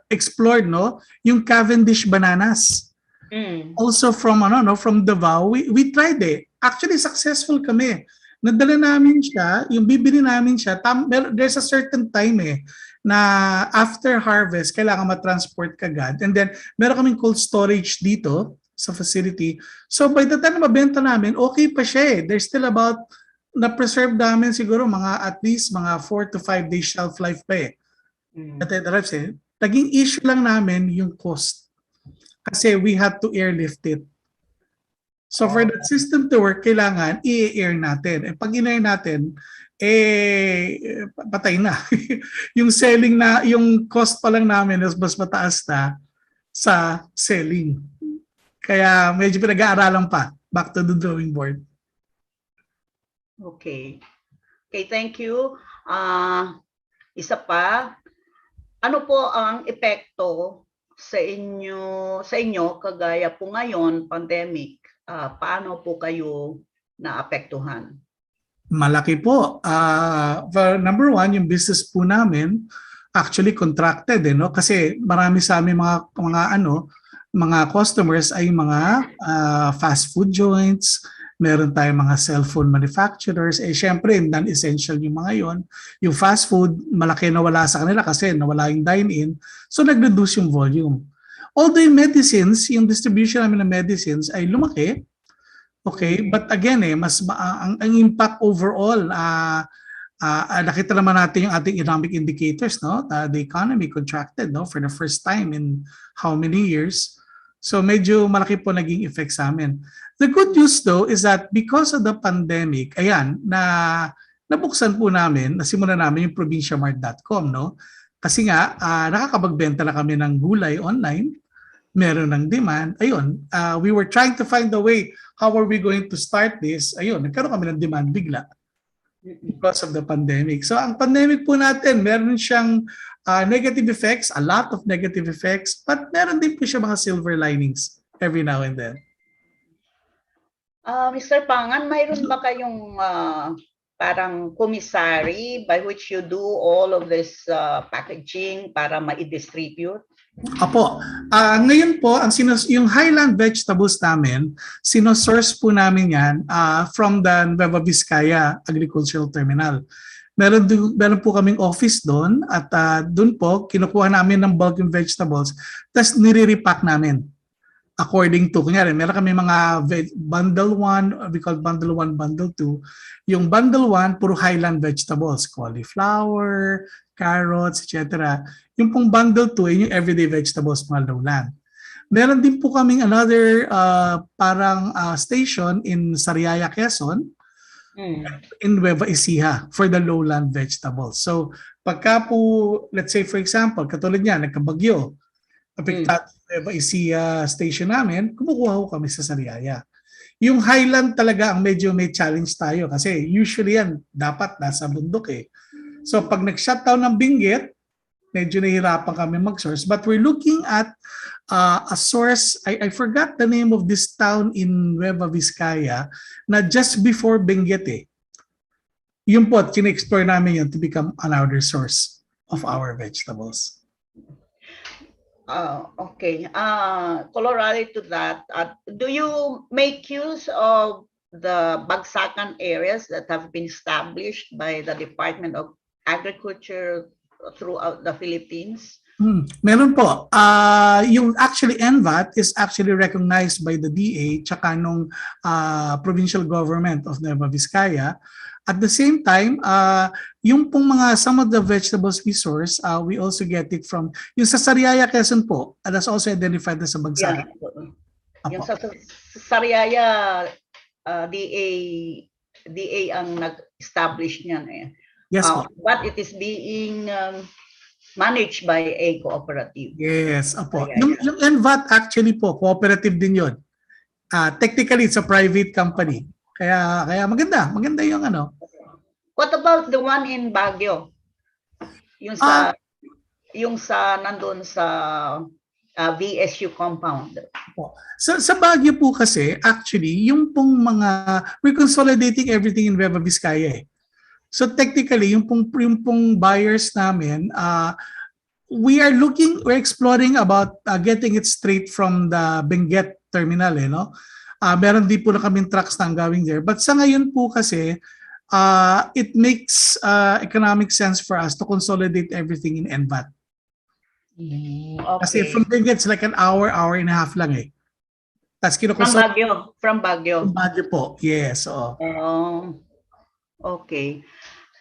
explored yung Cavendish bananas. Also from from Davao, we tried it. Actually, successful kami. Nadala namin siya, yung bibili namin siya, there's a certain time na after harvest, kailangan ma-transport kagad. And then, meron kaming cold storage dito sa facility. So by the time na mabenta namin, okay pa siya There's still about na-preserve namin siguro at least mga 4 to 5 days shelf life pa Naging issue lang namin yung cost. Kasi we had to airlift it. So for that system to work, kailangan i-air natin. Pag in-air natin, patay na. Yung selling yung cost pa lang namin is mas mataas na sa selling. Kaya medyo pinag-aaralan pa. Back to the drawing board. Okay. Okay, thank you. Isa pa, ano po ang epekto sa inyo kagaya po ngayon, pandemic? Paano po kayo naapektuhan? Malaki po. Number one, yung business po namin actually contracted kasi marami sa amin mga customers ay mga fast food joints. Meron tayong mga cellphone manufacturers. Syempre, non-essential yung mga yon. Yung fast food, malaki nawala sa kanila kasi nawala yung dine-in. So, nag-reduce yung volume. Although yung medicines, yung distribution namin ng medicines ay lumaki. Okay? But again, ang impact overall, nakita naman natin yung ating economic indicators. The economy contracted for the first time in how many years. So medyo malaki po naging effect sa amin. The good news though is that because of the pandemic, nabuksan po namin, nasimulan namin yung provinciamart.com, Kasi nga, nakakapagbenta na kami ng gulay online, meron ng demand. We were trying to find a way, how are we going to start this? Nagkaroon kami ng demand bigla because of the pandemic. So ang pandemic po natin, meron siyang negative effects, a lot of negative effects, but meron din po siya mga silver linings every now and then. Mr. Pangan, mayroon ba kayong parang commissary by which you do all of this packaging para ma-distribute? Apo, ngayon po, yung highland vegetables namin, sinosource po namin yan from the Nueva Vizcaya Agricultural Terminal. Meron po kaming office doon at doon po, kinukuha namin ng bulk yung vegetables, tapos nire-repack namin. According to, kunyari, meron kami mga bundle 1, we call bundle 1, bundle 2. Yung bundle 1, puro highland vegetables, cauliflower, carrots, etc. Yung pong bundle 2, yung everyday vegetables, mga lowland. Meron din po kaming another parang station in Sariaya, Quezon, in Nueva Ecija for the lowland vegetables. So, pagka po, let's say for example, katulad niya, nagkabagyo, apektado Nueva Ecija station namin, kumukuha ko kami sa Sariaya. Yung highland talaga ang medyo may challenge tayo kasi usually yan dapat nasa bundok So pag nag-shutdown ng Benguet, medyo nahihirapan kami mag-source. But we're looking at a source, I forgot the name of this town in Nueva Vizcaya, na just before Benguet Yung po, kine-explore namin yun to become another source of our vegetables. Okay. Corollary to that, do you make use of the bagsakan areas that have been established by the Department of Agriculture throughout the Philippines? Meron po. Yung actually NVAT is actually recognized by the DA tsaka nung provincial government of Nueva Vizcaya. At the same time, yung pong some of the vegetables we source, we also get it from, yung sa Sariaya, Quezon po, that's also identified as a bagsakan. Yung sa Sariaya, DA ang nag-establish niyan eh. Yes po. But it is being managed by a cooperative. Yes, apo. Yung NVAT actually po, cooperative din yun. Technically, it's a private company. Kaya maganda yung ano. What about the one in Baguio? Yung sa nandun sa VSU compound. Sa Baguio po kasi, actually, yung pong we're consolidating everything in Nueva Vizcaya eh. So technically, yung pong buyers namin, we're exploring about getting it straight from the Benguet terminal, no? Meron din po na kaming trucks na going there. But sa ngayon po kasi, it makes economic sense for us to consolidate everything in NVAT. Okay. Kasi from Benguet, it's like an hour and a half lang eh. From Baguio. From Baguio po, yes. Okay.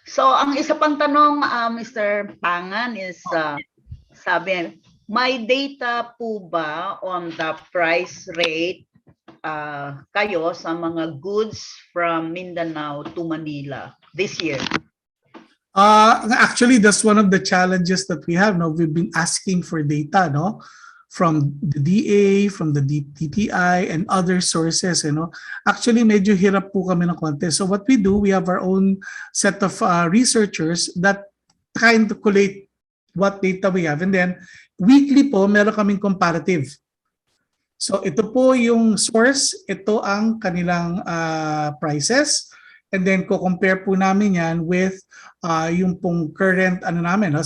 So, ang isa pang tanong, Mr. Pangan is, sabi, may data po ba on the price rate kayo sa mga goods from Mindanao to Manila this year? Actually, that's one of the challenges that we have. No, we've been asking for data, no, from the DA, from the DTI, and other sources. Actually, medyo hirap po kami ng konti. So what we do, we have our own set of researchers that kind of collate what data we have, and then weekly po meron kaming comparative. So ito po yung source, ito ang kanilang prices, and then ko-compare po namin yan with yung pong current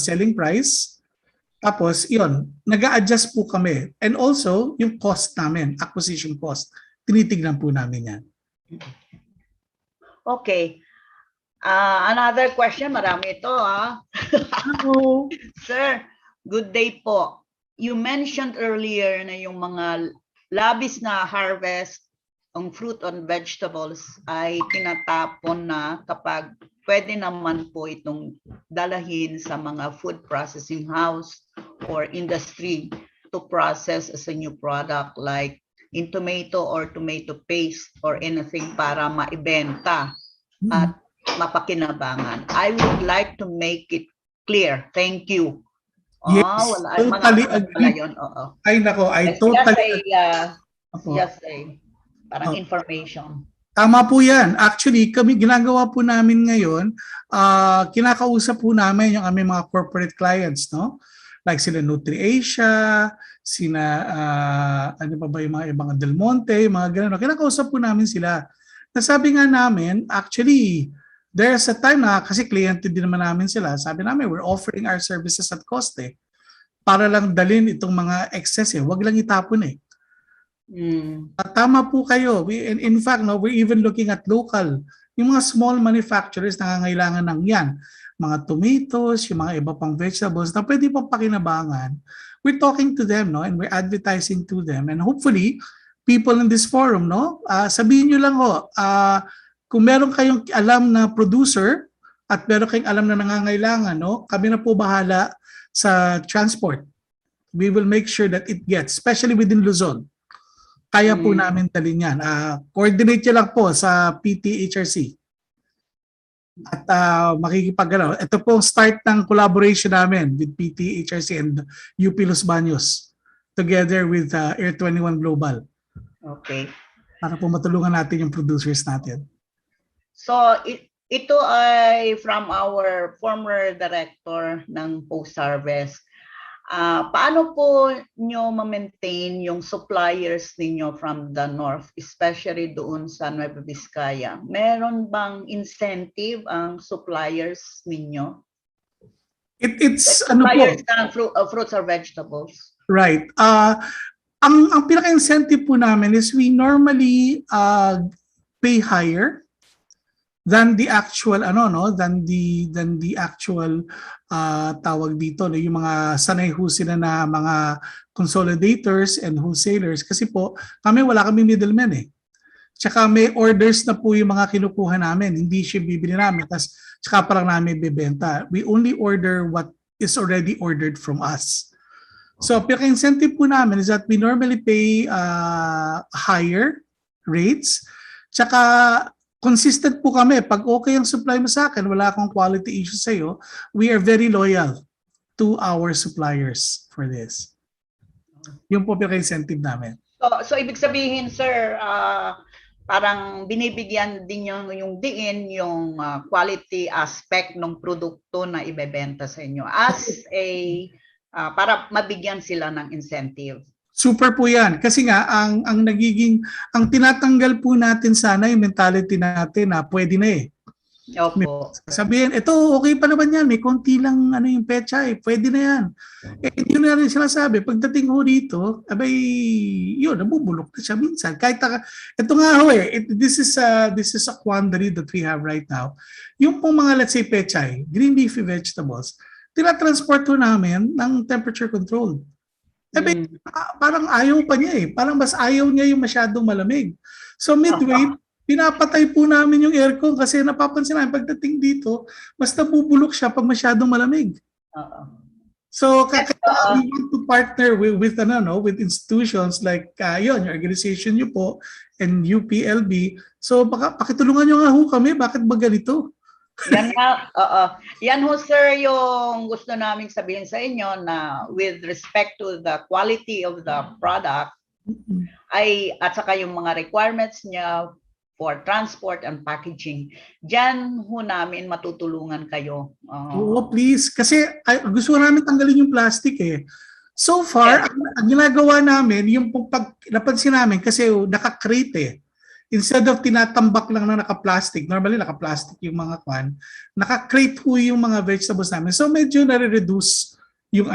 selling price. Tapos yun, nag-a-adjust po kami, and also yung cost namin, acquisition cost, tinitignan po namin yan. Okay. Another question, marami ito Hello. Sir, good day po. You mentioned earlier na yung mga labis na harvest ng fruit and vegetables ay tinatapon na kapag pwede naman po itong dalahin sa mga food processing house or industry to process as a new product like in tomato or tomato paste or anything para maibenta at mapakinabangan. I would like to make it clear. Thank you. Yes, totally agree. Ay nako, I totally just parang information. Tama po yan. Actually, ginagawa po namin ngayon, kinakausap po namin yung aming mga corporate clients, no? Like sila NutriAsia, ano pa ba yung mga ibang Del Monte, mga ganun. Kinakausap po namin sila. Nasabi nga namin, actually, there's a time na, kasi kliyente din naman namin sila, sabi namin, we're offering our services at cost para lang dalhin itong mga excess Wag lang itapon Tama po kayo. In fact, no, we're even looking at local. Yung mga small manufacturers na nangangailangan ng yan. Mga tomatoes, yung mga iba pang vegetables na pwede pang pakinabangan. We're talking to them, no, and we're advertising to them. And hopefully, people in this forum, no, sabihin nyo lang kung meron kayong alam na producer at meron kayong alam na nangangailangan, no, kami na po bahala sa transport. We will make sure that it gets, especially within Luzon. Kaya po namin talin yan. Coordinate nyo lang po sa PHTRC. At makikipagalaw. Ito po start ng collaboration namin with PHTRC and UP Los Baños together with Air 21 Global. Okay. Para po matulungan natin yung producers natin. So, ito ay from our former director ng post-harvest. Paano po nyo ma-maintain yung suppliers ninyo from the north, especially doon sa Nueva Vizcaya? Meron bang incentive ang suppliers ninyo? It's suppliers ng fruits or vegetables? Right. Ang pinaka-incentive po namin is we normally pay higher than the actual than the actual tawag dito no, yung mga sanay ho sila na mga consolidators and wholesalers kasi po wala kami middleman eh. Tsaka may orders na po yung mga kinukuha namin, hindi siya bibili namin tas tsaka pa lang namin bebenta. We only order what is already ordered from us. So, pinaka-incentive po namin is that we normally pay higher rates. Tsaka, consistent po kami. Pag okay ang supply mo sa akin, wala akong quality issue sa'yo, we are very loyal to our suppliers for this. Yung po pinaka-incentive namin. So ibig sabihin, sir, parang binibigyan din yung diin yung quality aspect ng produkto na ibebenta sa inyo as a para mabigyan sila ng incentive. Super po yan. Kasi nga, ang tinatanggal po natin sana yung mentality natin na pwede na eh. Opo. Sabihin, ito okay pa naman yan, may konti lang yung pecha eh, pwede na yan. Yun na rin sila sabi, pagdating ho dito, abay, yun, nabubulok na siya minsan. Kahit, ito nga ho this is a quandary that we have right now. Yung pong mga, let's say, pechay, green leafy vegetables, tinatransport ho namin ng temperature control. Parang ayaw pa niya eh. Parang mas ayaw niya yung masyadong malamig. So midway, pinapatay po namin yung aircon kasi napapansin namin pagdating dito, mas nabubulok siya pag masyadong malamig. So we want to partner with institutions like your organization niyo po and UPLB. So baka pakitulungan niyo nga ho kami, bakit ba ganito? Yan nga, yan ho sir yung gusto namin sabihin sa inyo na with respect to the quality of the product at saka yung mga requirements niya for transport and packaging, dyan ho namin matutulungan kayo. Oo, please. Kasi gusto namin tanggalin yung plastic eh. So far, ang ginagawa namin, yung pag napansin namin kasi naka-crate eh. Instead of tinatambak lang na naka-plastic, normally naka-plastic yung mga naka-crate ho yung mga vegetables namin. So medyo nare-reduce yung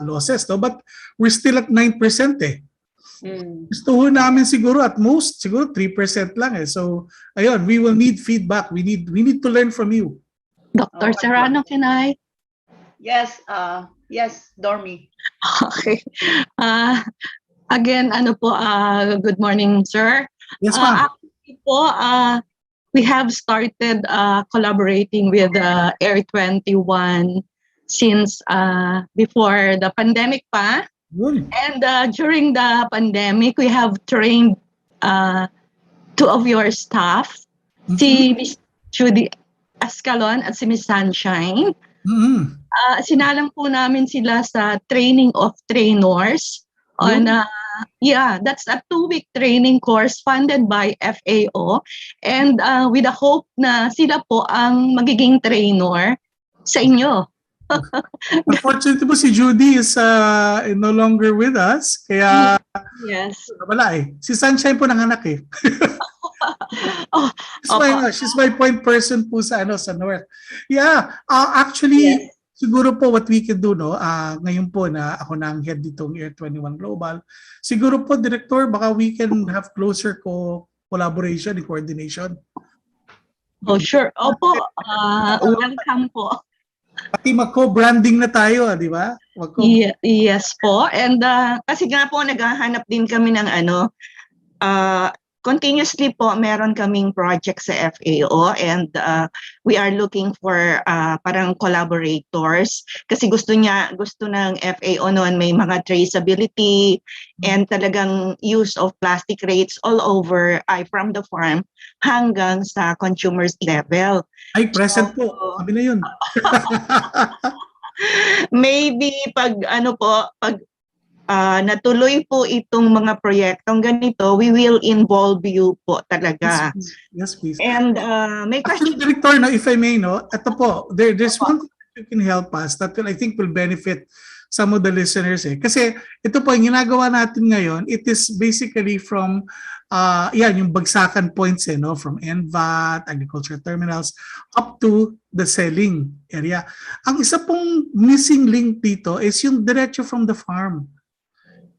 losses. No? But we're still at 9% eh. Gusto ho namin siguro at most, siguro 3% lang eh. So ayun, we will need feedback. We need to learn from you. Dr. Serrano, can I? Yes, Dormy. Okay. Again, good morning, sir. Yes, ma'am. Actually po, we have started collaborating with Air 21 since before the pandemic pa. Good. And during the pandemic, we have trained two of your staff, si Miss Judy Ascalon at si Miss Sunshine. Sinalang po namin sila sa training of trainers on that's a 2-week training course funded by FAO and with the hope na sila po ang magiging trainer sa inyo. Unfortunately po si Judy is no longer with us kaya yes. Wala eh. Si Sunshine po nanganak eh. She's my point person po sa North. Yeah, actually siguro po what we can do ngayon po na ako na ang head ditong Air 21 Global, siguro po director baka we can have closer collaboration and coordination. Oh sure. Opo. Welcome po. Pati mag-co-branding na tayo, di ba? Yes po. And kasi nga po naghahanap din kami ng continuously po meron kaming project sa FAO and we are looking for parang collaborators kasi gusto ng FAO noon may mga traceability and talagang use of plastic rates all over from the farm hanggang sa consumers level. Ay, present po. Sabi na yun. Maybe pag natuloy po itong mga proyektong ganito, we will involve you po talaga. Yes, please. And may question. Actually, Director, if I may, ito po, there's one thing that you can help us that I think will benefit some of the listeners eh. Kasi ito po, yung ginagawa natin ngayon, it is basically from, yan, yung bagsakan points eh, no? From NVAT, agricultural terminals, up to the selling area. Ang isa pong missing link dito is yung diretso from the farm.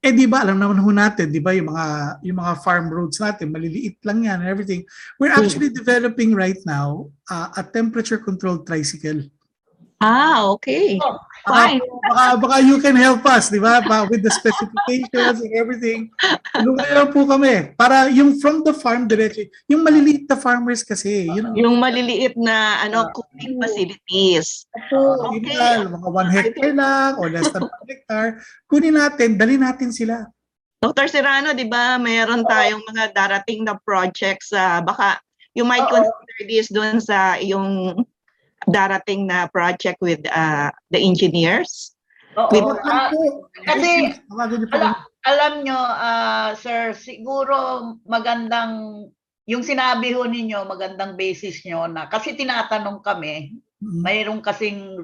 Eh di ba alam naman ho natin, di ba yung mga farm roads natin, maliliit lang yan and everything. We're actually developing right now a temperature controlled tricycle. Okay. Fine. Baka you can help us, di ba? With the specifications and everything. Tulungan po kami. Para yung from the farm diretso, yung maliliit na farmers kasi. Yung maliliit na cooking facilities. Okay. Mga 1 hectare lang o less than 1 hectare. Kunin natin, dali natin sila. Dr. Serrano, di ba mayroon tayong mga darating na projects, baka you might consider this doon sa yung darating na project with the engineers? Kasi alam nyo, sir, siguro magandang, yung sinabi ho ninyo, magandang basis nyo na, kasi tinatanong kami, mayroong kasing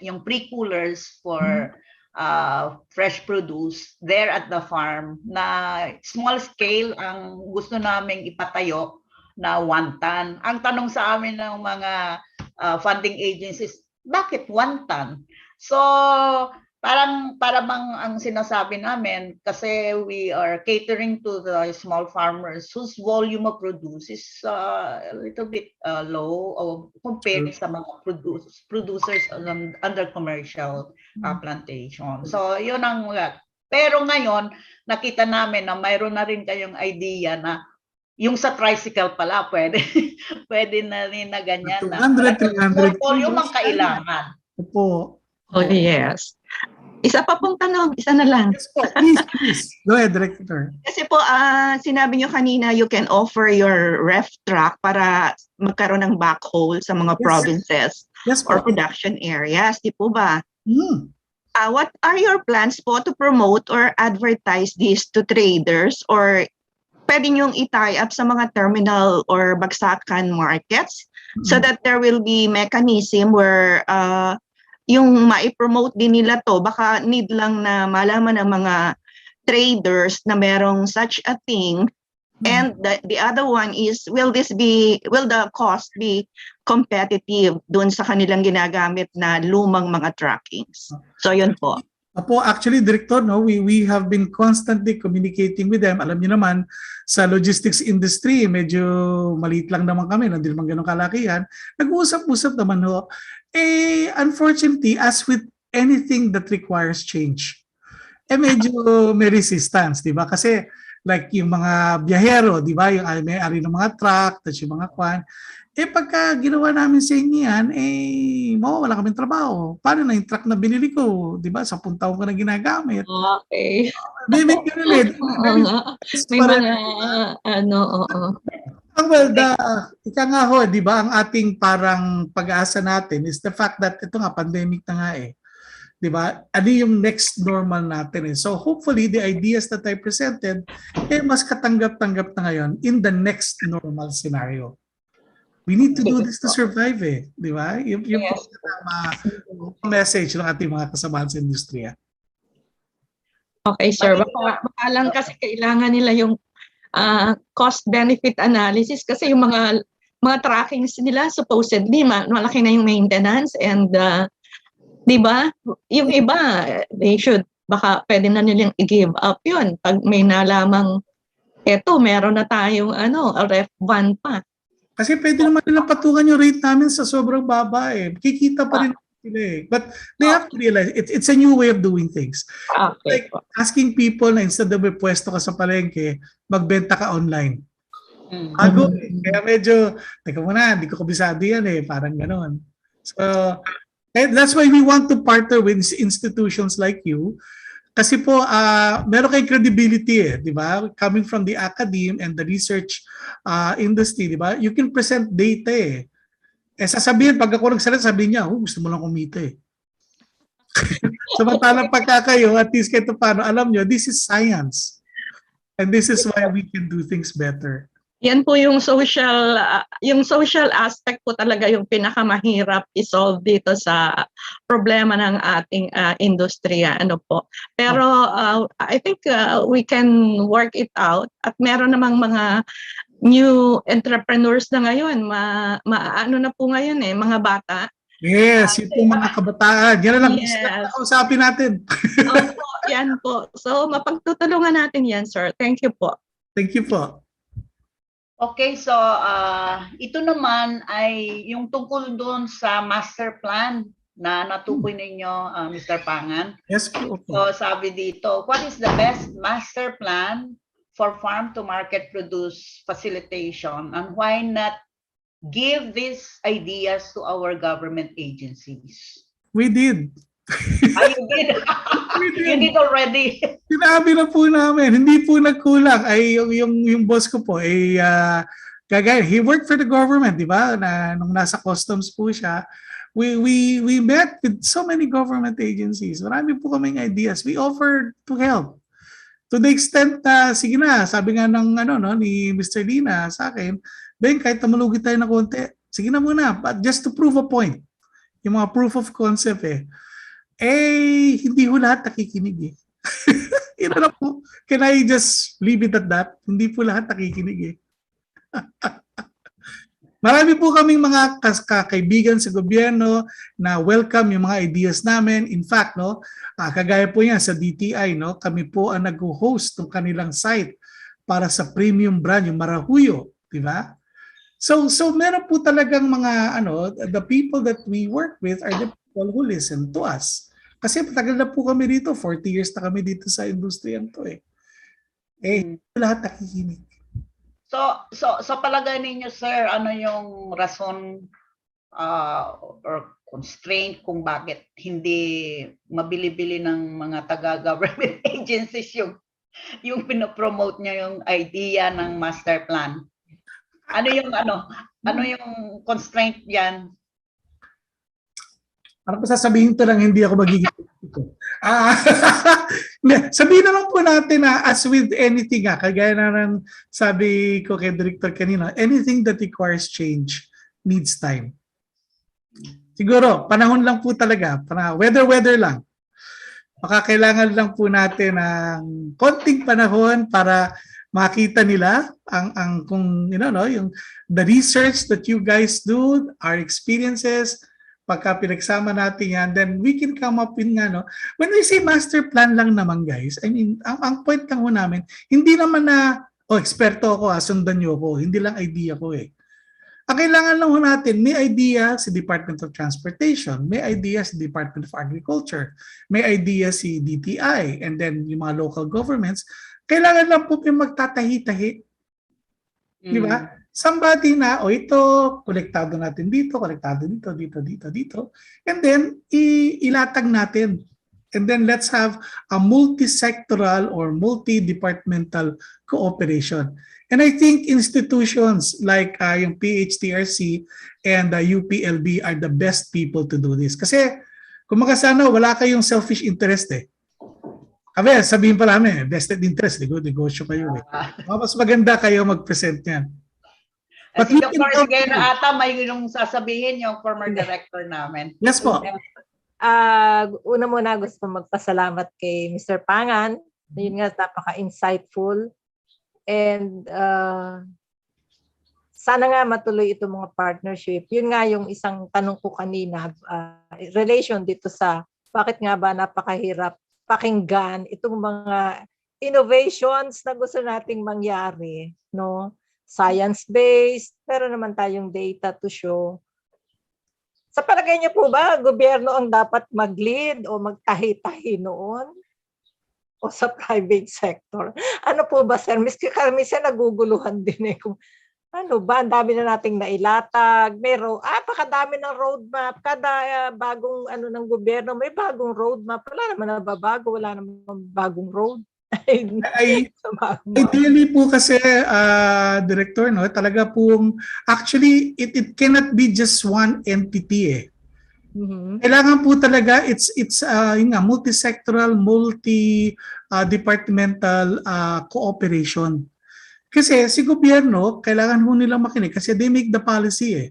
yung pre-coolers for fresh produce there at the farm na small scale ang gusto naming ipatayo na 1 ton. Ang tanong sa amin ng mga funding agencies, bakit 1 ton? So, para bang ang sinasabi namin, kasi we are catering to the small farmers whose volume of produce is a little bit low compared sa mga producers under commercial plantation. So, yun ang pero ngayon, nakita namin na mayroon na rin kayong idea na yung sa tricycle pala, pwede na rin na ganyan. 200, 300. Portfolio mang kailangan. Opo. Oh, yes. Isa pa pong tanong, isa na lang. Yes po, please. Go ahead, Director. Kasi po, sinabi nyo kanina, you can offer your ref truck para magkaroon ng backhaul sa mga provinces or production areas. Di po ba? What are your plans po to promote or advertise this to traders, or pwede nyong i-tie up sa mga terminal or bagsakan markets so that there will be mechanism where yung ma-promote din nila to, baka need lang na malaman ng mga traders na merong such a thing. And the other one is, will the cost be competitive dun sa kanilang ginagamit na lumang mga trackings? So yun po. Apo, actually, Director, no, we have been constantly communicating with them. Alam niyo naman, sa logistics industry, medyo maliit lang naman kami, hindi naman ganun kalakihan. Nag-uusap-usap naman ho. Unfortunately, as with anything that requires change, medyo may resistance, di ba? Kasi like yung mga biyahero, di ba? Yung may-ari ng mga truck, tapos yung mga kwan. Pagka ginawa namin sa inyo yan, mawawala kaming trabaho. Paano na yung truck na binili ko? Di ba? 10 taon ko na ginagamit. Okay. May mga, well, ika nga ho, di ba? Ang ating parang pag-aasa natin is the fact that ito nga, pandemic na nga di ba? Ano yung next normal natin So hopefully, the ideas that I presented, mas katanggap-tanggap na ngayon in the next normal scenario. We need to do this to survive di ba? Yung message ng ating mga kasamahan sa industriya. Okay, sir. Baka lang kasi kailangan nila yung cost-benefit analysis kasi yung mga trackings nila supposedly malaki na yung maintenance and di ba? Yung iba, they should, baka pwede na nilang i-give up yun pag may nalamang meron na tayong ref van pa. Kasi pwede naman nilang patungan yung rate namin sa sobrang baba Kikita pa rin sila But they have to realize it's a new way of doing things. Okay. Like asking people na instead of may pwesto ka sa palengke, magbenta ka online. Kaya medyo, teka muna, hindi ko kabisado yan parang gano'n. So, that's why we want to partner with institutions like you. Kasi po, meron kayong credibility di ba? Coming from the academe and the research industry, di ba? You can present data sasabihin, pag ako nagsalita, sabihin niya, gusto mo lang kumita Samantalang pagka kayo, at least kahit paano, alam nyo, this is science. And this is why we can do things better. Yan po yung social aspect po talaga yung pinakamahirap i-solve dito sa problema ng ating industriya. Ano po. Pero I think we can work it out at meron namang mga new entrepreneurs na ngayon, ano na po ngayon mga bata. Yes, yung mga kabataan. Yan na lang. Yes. Usapin natin. Opo, yan po. So, mapagtutulungan natin yan, sir. Thank you po. Thank you po. Okay, so ito naman ay yung tungkol doon sa master plan na natukoy ninyo, Mr. Pangan. Yes po. So sabi dito, what is the best master plan for farm to market produce facilitation, and why not give these ideas to our government agencies? We did. You did? You did already. Sinabi na po namin, hindi po nagkulang. Ay yung boss ko po kagaya, he worked for the government, di ba? Na nung nasa customs po siya, we met with so many government agencies. Marami po kaming ideas. We offered to help. To the extent na, sige na, sabi nga ng ni Mr. Lina sa akin, Ben, kahit malugi tayo na konti, sige na muna, but just to prove a point. Yung mga proof of concept hindi ho lahat nakikinig Yun na po. Can I just leave it at that? Hindi po lahat nakikinig Marami po kaming mga kaibigan sa gobyerno na welcome yung mga ideas namin. In fact, kagaya po yan sa DTI, kami po ang nag-host ng kanilang site para sa premium brand, yung Marahuyo, di ba? So meron po talagang mga the people that we work with are the people who listen to us. Kasi matagal na po kami dito, 40 years na kami dito sa industriyan to lahat nakikinig. So palagay ninyo, sir, ano yung rason or constraint kung bakit hindi mabili-bili ng mga taga-government agencies yung pinopromote nyo yung idea ng master plan? Ano yung constraint yan? Parang sasabihin to lang, hindi ako magiging sabihin naman po natin na as with anything kagaya na ng sabi ko kay Director kanina, anything that requires change needs time. Siguro, panahon lang po talaga, weather lang. Makakailangan lang po natin ng konting panahon para makita nila ang kung yung the research that you guys do, our experiences. Pagka pinagsama natin yan, then we can come up with when we say master plan lang naman, guys, I mean, ang point lang ho namin, hindi naman na, eksperto ako, sundan nyo ako, hindi lang idea ko Ang kailangan lang ho natin, may idea si Department of Transportation, may idea si Department of Agriculture, may idea si DTI, and then yung mga local governments, kailangan lang po yung magtatahi-tahi. Di ba? Somebody na, ito, kolektado natin dito, kolektado dito. And then, ilatag natin. And then, let's have a multi-sectoral or multi-departmental cooperation. And I think institutions like yung PHTRC and the UPLB are the best people to do this. Kasi, kung makasana, wala kayong selfish interest sabihin pa namin, vested interest, negosyo kayo Mas maganda kayo mag-present yan. But si Dr. Sigena ata may yung sasabihin yung former director namin. Yes po. Una muna gusto magpasalamat kay Mr. Pangan. Yun nga, napaka-insightful. And sana nga matuloy itong mga partnership. Yun nga yung isang tanong ko kanina, relation dito sa bakit nga ba napakahirap pakinggan itong mga innovations na gusto nating mangyari, science-based, pero naman tayong data to show. Sa palagay niyo po ba, gobyerno ang dapat mag-lead o magtahi-tahi noon? O sa private sector? Ano po ba, sir? Minsan naguguluhan din kung ano ba, ang dami na nating nailatag, pakadami ng roadmap, kada bagong ng gobyerno, may bagong roadmap, wala naman nababago, wala naman bagong road. Ideally po kasi, Director, talaga pong, actually, it cannot be just one entity Kailangan po talaga, it's multi-sectoral, multi-departmental cooperation. Kasi si gobyerno, kailangan mo nilang makinig kasi they make the policy eh.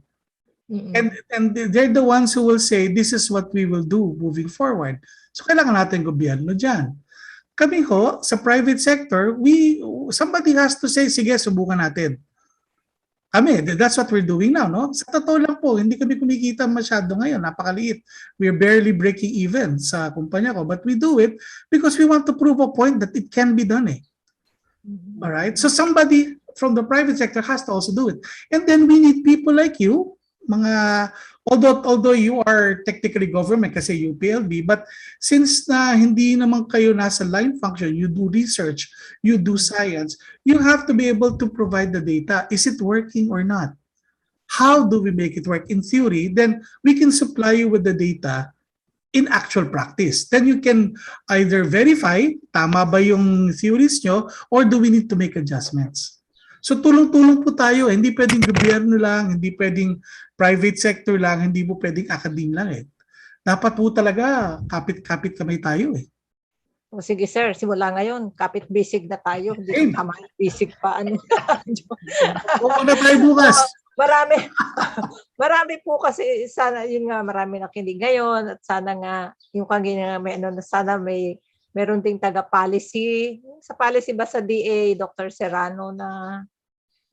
And they're the ones who will say, this is what we will do moving forward. So kailangan natin gobyerno dyan. Kami ho, sa private sector, somebody has to say, sige, subukan natin. Kami, that's what we're doing now, no? Sa totoo lang po, hindi kami kumikita masyado ngayon, napakaliit. We're barely breaking even sa kumpanya ko, but we do it because we want to prove a point that it can be done eh. All right? So somebody from the private sector has to also do it. And then we need people like you, although you are technically government kasi UPLB, but since na hindi naman kayo nasa line function, you do research, you do science, you have to be able to provide the data. Is it working or not? How do we make it work? In theory, then we can supply you with the data in actual practice. Then you can either verify, tama ba yung theories nyo, or do we need to make adjustments? So tulong-tulong po tayo, hindi pwedeng gobyerno lang, hindi pwedeng private sector lang, hindi po pwedeng academe lang eh. Dapat po talaga kapit-kapit kamay tayo eh. O sige sir, simula ngayon, kapit basic na tayo. Hindi ko tama basic pa. Ano. Oo na tayo bukas. Marami po kasi sana yun nga marami nakinig ngayon at sana nga yung kanya may sana meron ding taga-policy. Sa policy ba sa DA, Dr. Serrano, na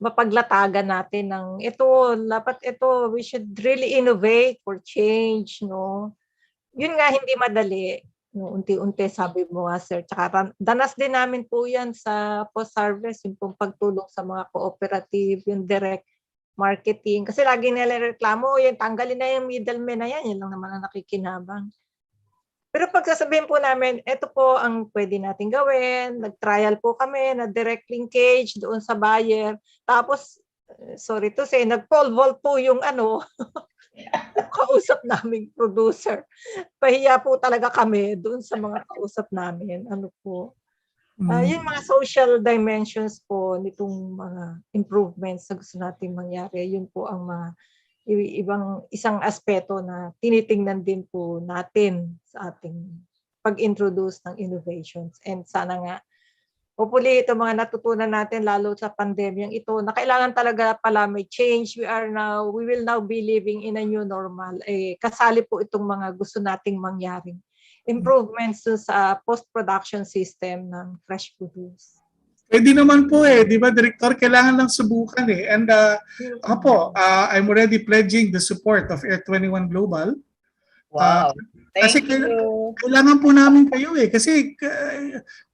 mapaglatagan natin ng dapat we should really innovate for change, no? Yun nga, hindi madali. No, unti-unti, sabi mo nga, sir. Tsaka danas din namin po yan sa post-harvest, yung pong pagtulong sa mga cooperative, yung direct marketing. Kasi lagi nila reklamo, yan, tanggalin na yung middleman na yan. Yan lang naman ang nakikinabang. Pero pag sasabihin po namin, ito po ang pwede natin gawin, nag-trial po kami na direct linkage doon sa buyer. Tapos, sorry to say, nag-pole vault po yung kausap naming producer. Pahiya po talaga kami doon sa mga kausap namin. Yung mga social dimensions po nitong mga improvements na gusto natin mangyari, yun po ang mga isang aspeto na tinitingnan din po natin sa ating pag-introduce ng innovations. And sana nga, hopefully ito mga natutunan natin lalo sa pandemyang ito, na kailangan talaga pala may change. We will now be living in a new normal. Kasali po itong mga gusto nating mangyaring improvements sa post-production system ng fresh produce. Pwede naman po eh, di ba, Director? Kailangan lang subukan eh. And I'm already pledging the support of Air 21 Global. Wow. Thank you. Kailangan po namin kayo eh. Kasi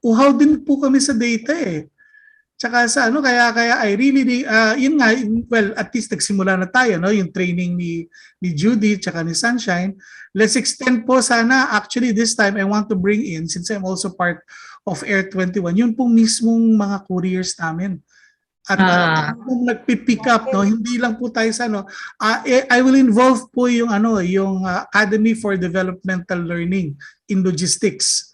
uhaw din po kami sa data eh. Tsaka sa kaya I really, yun nga, well, at least nagsimula na tayo, no? Yung training ni Judy tsaka ni Sunshine. Let's extend po sana. Actually, this time I want to bring in, since I'm also part of Air 21, yun pong mismong mga couriers namin. At kung nagpipick up, no, hindi lang po tayo sa I will involve po yung Academy for Developmental Learning in Logistics.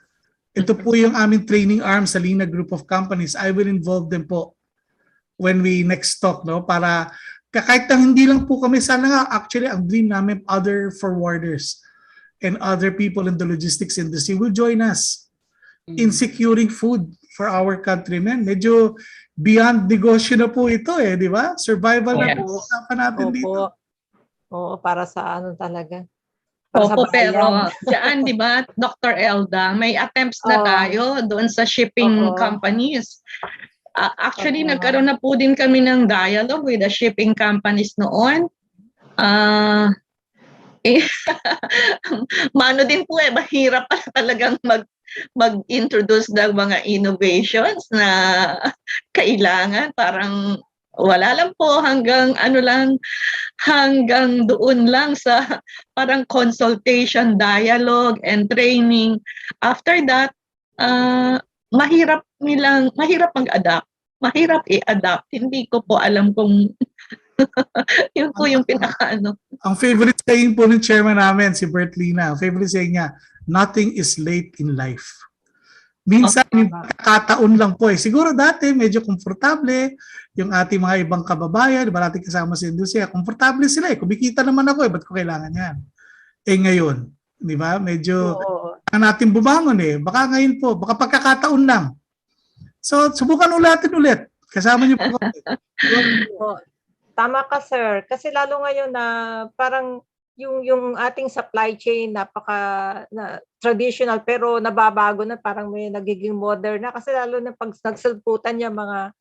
Ito po yung aming training arm sa Lina Group of Companies. I will involve them po when we next talk, no, para kahit hindi lang po kami, sana nga actually ang dream namin, other forwarders and other people in the logistics industry will join us in securing food for our countrymen. Medyo beyond negosyo na po ito eh, di ba? Survival na po usapan natin dito. Oo, para sa talaga. Opo, pero diyan, di ba, Dr. Elda, may attempts na tayo doon sa shipping companies. Actually, nagkaroon na po din kami ng dialogue with the shipping companies noon. Mano din po mahirap talagang mag-introduce ng mga innovations na kailangan. Parang wala lang po hanggang doon lang sa parang consultation, dialogue, and training. After that, mahirap mag-adapt. Mahirap i-adapt. Hindi ko po alam kung yun po yung Ang favorite saying po ng chairman namin, si Bert Lina, favorite saying niya, nothing is late in life. Minsan, kakataon lang po eh. Siguro dati, medyo komportable. Yung ating mga ibang kababayan, di ba natin kasama sa industriya, komportable sila eh. Kumikita naman ako eh, ba't ko kailangan yan? Ngayon, di ba? Medyo natin bumangon eh. Baka ngayon po, baka pagkakataon lang. So, subukan natin ulit. Kasama niyo po kami. Po. Tama ka, sir. Kasi lalo ngayon na parang yung ating supply chain na traditional pero nababago na, parang may nagiging modern na kasi lalo na pag nagsulputan yung mga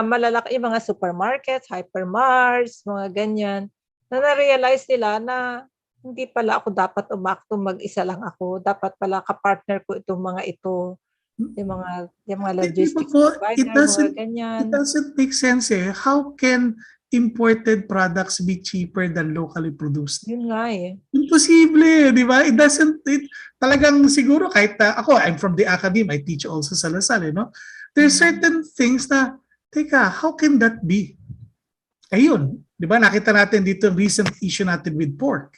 malalaki, yung mga supermarkets, hypermarts, mga ganyan. Na-realize nila na hindi pala ako dapat umakto mag-isa lang ako. Dapat pala kapartner ko itong mga ito. Yung mga logistics Po, provider, mga ganyan. it doesn't make sense eh. How can imported products be cheaper than locally produced? Yun nga eh. Imposible, di ba? Talagang siguro kahit ako, I'm from the academy, I teach also sa Lasal, no? There's certain things na, teka, how can that be? Ayun, di ba? Nakita natin dito recent issue natin with pork.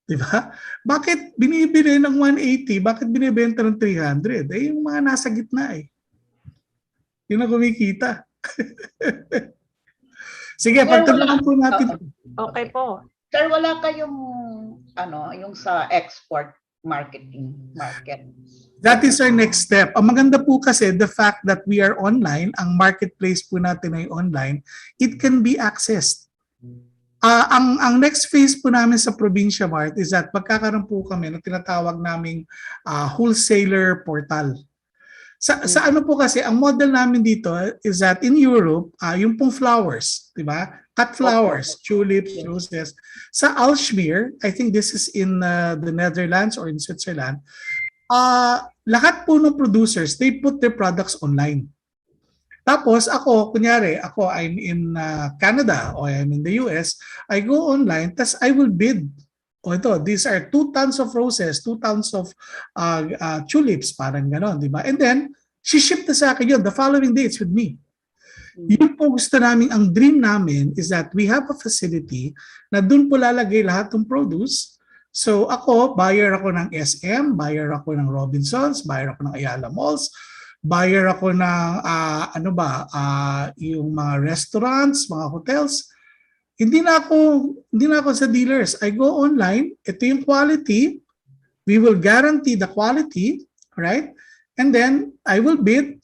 Di ba? Bakit binibili ng 180? Bakit binibenta ng 300? Eh, yung mga nasa gitna eh. Yun ang kumikita. Sige, pagtanungan po natin. Okay po. Sir, wala kayong yung sa export market. That is our next step. Ang maganda po kasi the fact that we are online, ang marketplace po natin ay online, it can be accessed. Ang next phase po namin sa Provincia Mart is that magkakaroon po kami na tinatawag naming wholesaler portal. Sa ano po kasi, ang model namin dito is that in Europe, yung pong flowers, di ba? Cut flowers, tulips, roses. Sa Alsmeer, I think this is in the Netherlands or in Switzerland, lahat po ng producers, they put their products online. Tapos ako, kunyari, I'm in Canada or I'm in the US, I go online, tas I will bid. O ito, these are 2 tons of roses, 2 tons of tulips, parang gano'n, di ba? And then, she shipped na sa akin yun, the following day, it's with me. Yun po gusto namin, ang dream namin is that we have a facility na dun po lalagay lahat ng produce. So ako, buyer ako ng SM, buyer ako ng Robinsons, buyer ako ng Ayala Malls, buyer ako ng yung mga restaurants, mga hotels. Hindi na ako sa dealers. I go online, ito yung quality, we will guarantee the quality, right? And then I will bid.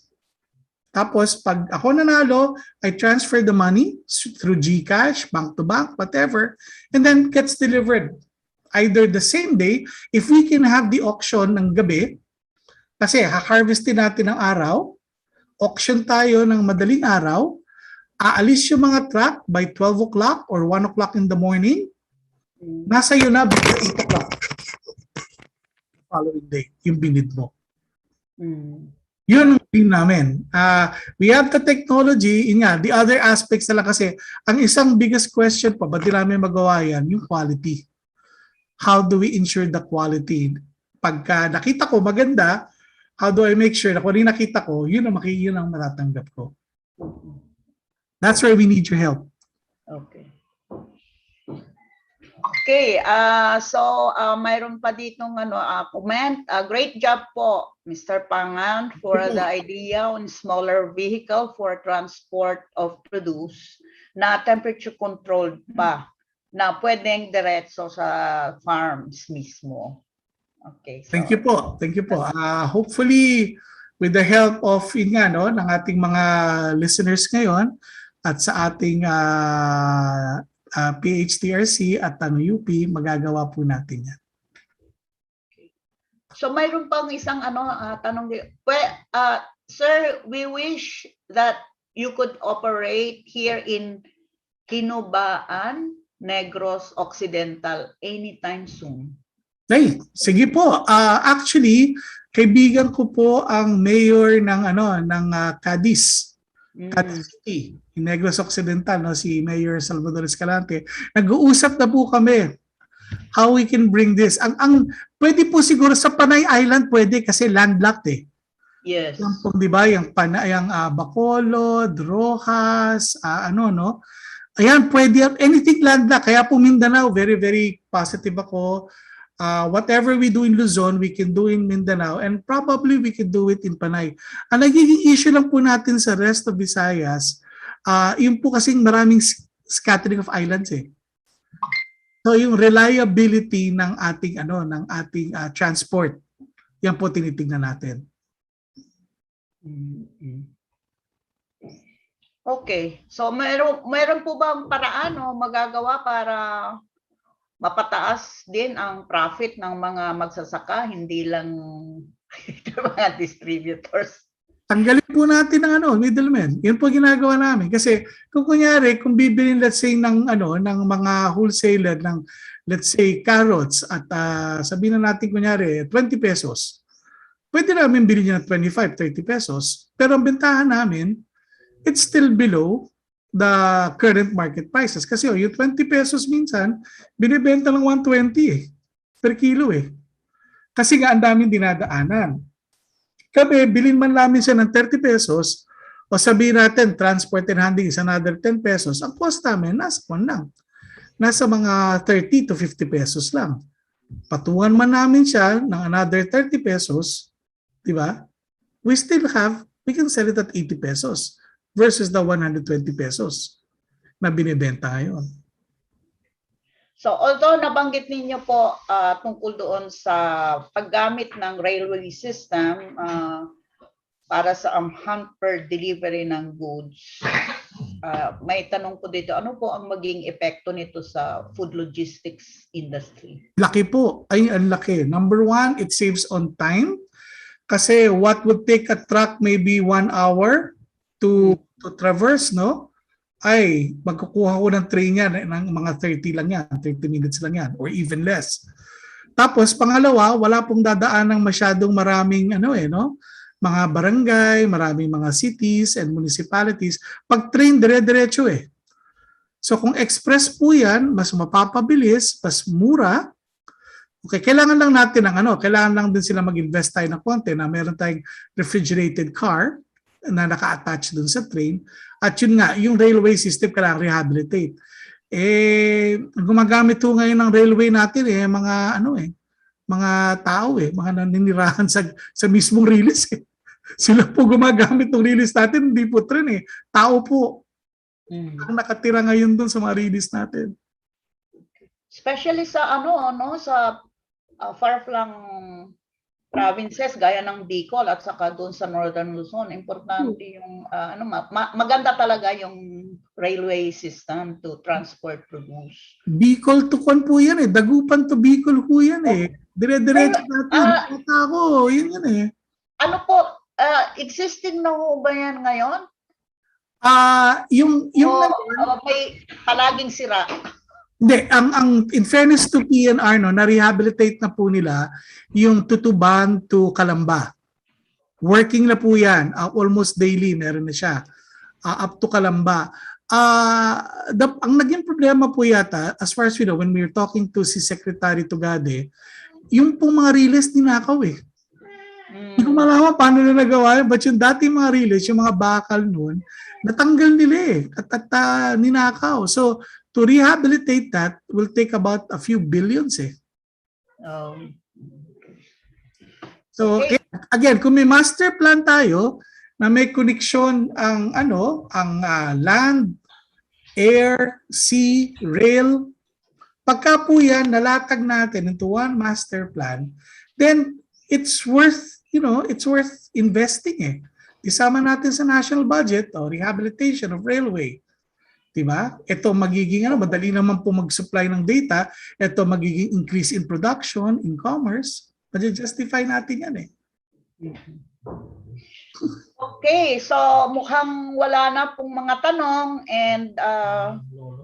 Tapos pag ako nanalo, I transfer the money through GCash, bank to bank, whatever, and then gets delivered either the same day if we can have the auction ng gabi. Kasi ha-harvestin natin ng araw, auction tayo ng madaling araw, aalis yung mga truck by 12 o'clock or 1 o'clock in the morning, nasa iyo na by 8 o'clock. Following day, yung binid mo. Yun ang team namin. We have the technology, the other aspects na lang kasi, ang isang biggest question pa, ba't di namin magawa yan? Yung quality. How do we ensure the quality? Pagka nakita ko maganda, how do I make sure na kung ano yung nakita ko, yun ang matatanggap ko. That's where we need your help. Okay. Okay, so mayroon pa ditong comment. Great job po, Mr. Pangan, for the idea on smaller vehicle for transport of produce na temperature controlled pa, na pwedeng diretso sa farms mismo. Okay. So, Thank you po. Thank you po. Hopefully, with the help of ng ating mga listeners ngayon at sa ating PHTRC at UP, magagawa po natin yan. So mayroon pang isang tanong. Sir, we wish that you could operate here in Kinubaan, Negros Occidental anytime soon. Ay, sige po. Actually, kaibigan ko po ang mayor ng Cadiz. Cadiz City, in Negros Occidental, si Mayor Salvador Escalante. Nag-uusap na po kami how we can bring this. Ang pwede po siguro sa Panay Island pwede kasi landlocked eh. Yes. Yung po, di ba, yung Bacolod, Rojas, Ayan, pwede anything landlocked. Kaya po Mindanao, very very positive ako. Whatever we do in Luzon, we can do in Mindanao, and probably we can do it in Panay. Ang nagiging issue lang po natin sa rest of Visayas, yung po kasing maraming scattering of islands eh. So yung reliability ng ating transport, yan po tinitingnan natin. Okay. So meron po bang paraan o magagawa para mapataas din ang profit ng mga magsasaka, hindi lang mga distributors? Tanggalin po natin ang middleman. Yun po ginagawa namin kasi kung kunyari kung bibilin let's say ng ng mga wholesaler ng let's say carrots at sabihin na natin kunyari 20 pesos. Pwede namin bilhin niya ng 25, 30 pesos. Pero ang bentahan namin, it's still below the current market prices. Kasi yung 20 pesos minsan, binibenta ng 120 per kilo Kasi nga ang daming dinadaanan. Kami, bilhin man namin siya ng 30 pesos o sabihin natin, transport and handling is another 10 pesos. Ang cost namin, nasa mga 30 to 50 pesos lang. Patungan man namin siya ng another 30 pesos, di ba? We can sell it at 80 pesos versus the 120 pesos na binibenta ngayon. So although nabanggit ninyo po tungkol doon sa paggamit ng railway system para sa hamper delivery ng goods, may tanong po dito, ano po ang maging epekto nito sa food logistics industry? Laki po. Ay, ang laki. Number one, it saves on time. Kasi what would take a truck maybe 1 hour to traverse, no? Ay, magkukuha ko ng train yan ng mga 30 lang yan, 30 minutes lang yan, or even less. Tapos, pangalawa, wala pong dadaan ng masyadong maraming mga barangay, maraming mga cities and municipalities. Pag train, dire-diretso So kung express po yan, mas mapapabilis, mas mura. Okay, kailangan lang natin kailangan lang din sila mag-invest tayo ng konti na meron tayong refrigerated car na naka-attach dun sa train. At yun nga, yung railway system kailangan rehabilitate. Gumagamit po ngayon ng railway natin mga tao mga naninirahan sa mismong release Sila po gumagamit ng release natin, hindi po train tao po. Ang nakatira ngayon dun sa mga release natin. Especially sa sa far-flung provinces gaya ng Bicol at saka doon sa Northern Luzon, importante yung maganda talaga yung railway system to transport produce. Bicol to Kwan po yan Dagupan to Bicol po yan Dire-diretso natin. Yun yan Ano po, existing na ho ba yan ngayon? Yung may palaging sira. Hindi, in fairness to PNR, na-rehabilitate na po nila yung Tutuban to Calamba. Working na po yan. Almost daily, meron na siya. Up to Calamba. Ang naging problema po yata, as far as we know, when we were talking to si Secretary Tugade, yung pong mga release ninakaw Hindi ko malaman paano na nagawa yun, but yung dating mga release, yung mga bakal noon, natanggal nila at ninakaw. So, to rehabilitate that will take about a few billions So again, kung may master plan tayo na may connection ang land, air, sea, rail, pagka po yan nalatag natin into one master plan, then it's worth investing Isama natin sa national budget o rehabilitation of railway. Diba? Ito magiging madali naman po mag-supply ng data. Ito magiging increase in production, in commerce. Madi-justify natin yan Okay, so mukhang wala na pong mga tanong and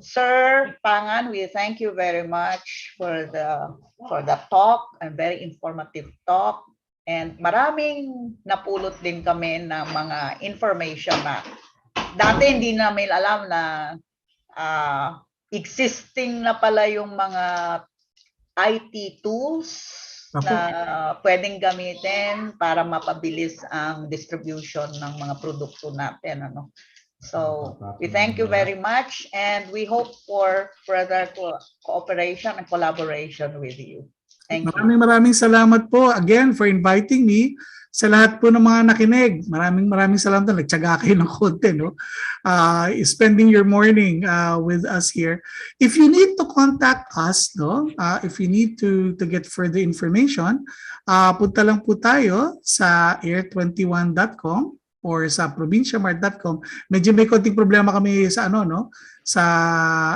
Sir Pangan, we thank you very much for the talk, and very informative talk, and maraming napulot din kami ng mga information na dati hindi namin alam na existing na pala yung mga IT tools na pwedeng gamitin para mapabilis ang distribution ng mga produkto natin. So we thank you very much and we hope for further cooperation and collaboration with you. Thank you. Maraming salamat po again for inviting me. Sa lahat po ng mga nakinig, maraming salamat. Nagtiyaga kayo ng konti, spending your morning with us here. If you need to contact us, if you need to get further information, punta lang po tayo sa air21.com or sa provinciamart.com. Medyo may konting problema kami sa ano, no? Sa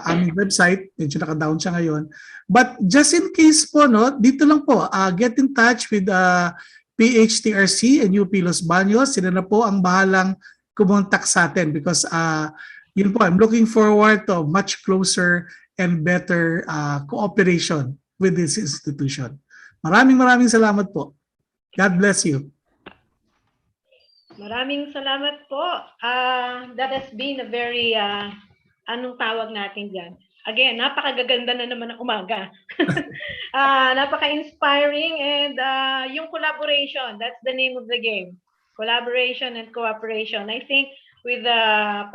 aming website. Medyo naka-down siya ngayon. But just in case po, no, dito lang po, get in touch with PHTRC and UP Los Baños. Sila na po ang bahalang kumontak sa atin because yun po, I'm looking forward to much closer and better cooperation with this institution. Maraming salamat po. God bless you. Maraming salamat po. That has been a very, anong tawag natin dyan? Again, napakagaganda na naman ng umaga. Napaka-inspiring and yung collaboration, that's the name of the game. Collaboration and cooperation. I think with the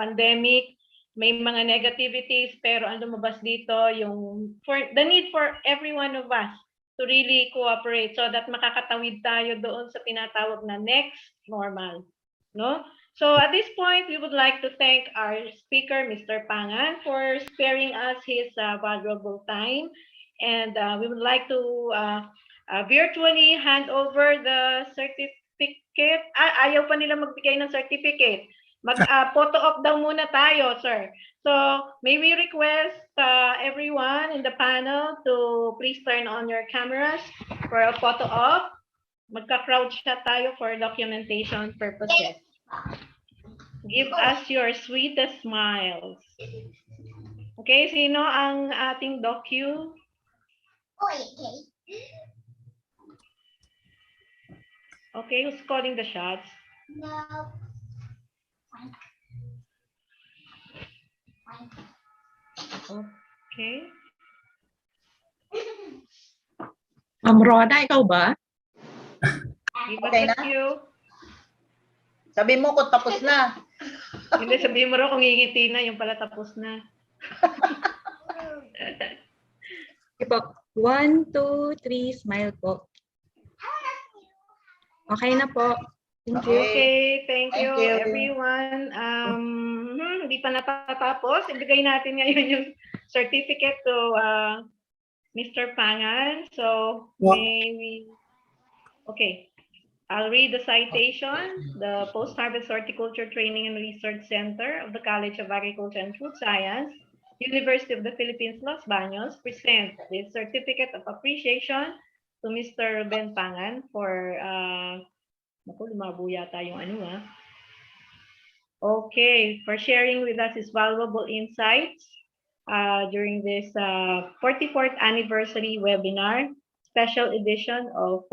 pandemic, may mga negativities pero ang lumabas dito yung the need for every one of us to really cooperate so that makakatawid tayo doon sa tinatawag na next normal, no? So at this point, we would like to thank our speaker, Mr. Pangan, for sparing us his valuable time, and we would like to virtually hand over the certificate. Ayaw pa nila magbigay ng certificate. Mag-photo op daw muna tayo, sir. So may we request everyone in the panel to please turn on your cameras for a photo op. Magka-crowd shot tayo for documentation purposes. Give us your sweetest smiles. Okay, sino ang ating docu? Okay, who's calling the shots? Okay. Rhoda, ikaw ba? Give us Okay a na? cue. Sabi mo kung tapos na. Hindi, sabihin mo rin kung ngingiti na, yung pala tapos na. Okay po. 1, 2, 3, smile po. Okay na po. Thank you. Okay, thank you, Thank you. everyone. Hindi pa natatapos. Ibigay natin ngayon yung certificate to Mr. Pangan. So, may we... Okay. I'll read the citation. The Post-Harvest Horticulture Training and Research Center of the College of Agriculture and Food Science, University of the Philippines, Los Baños, present the Certificate of Appreciation to Mr. Ruben Pangan for, lumabo yata yung ano Okay, for sharing with us his valuable insights during this 44th anniversary webinar, special edition of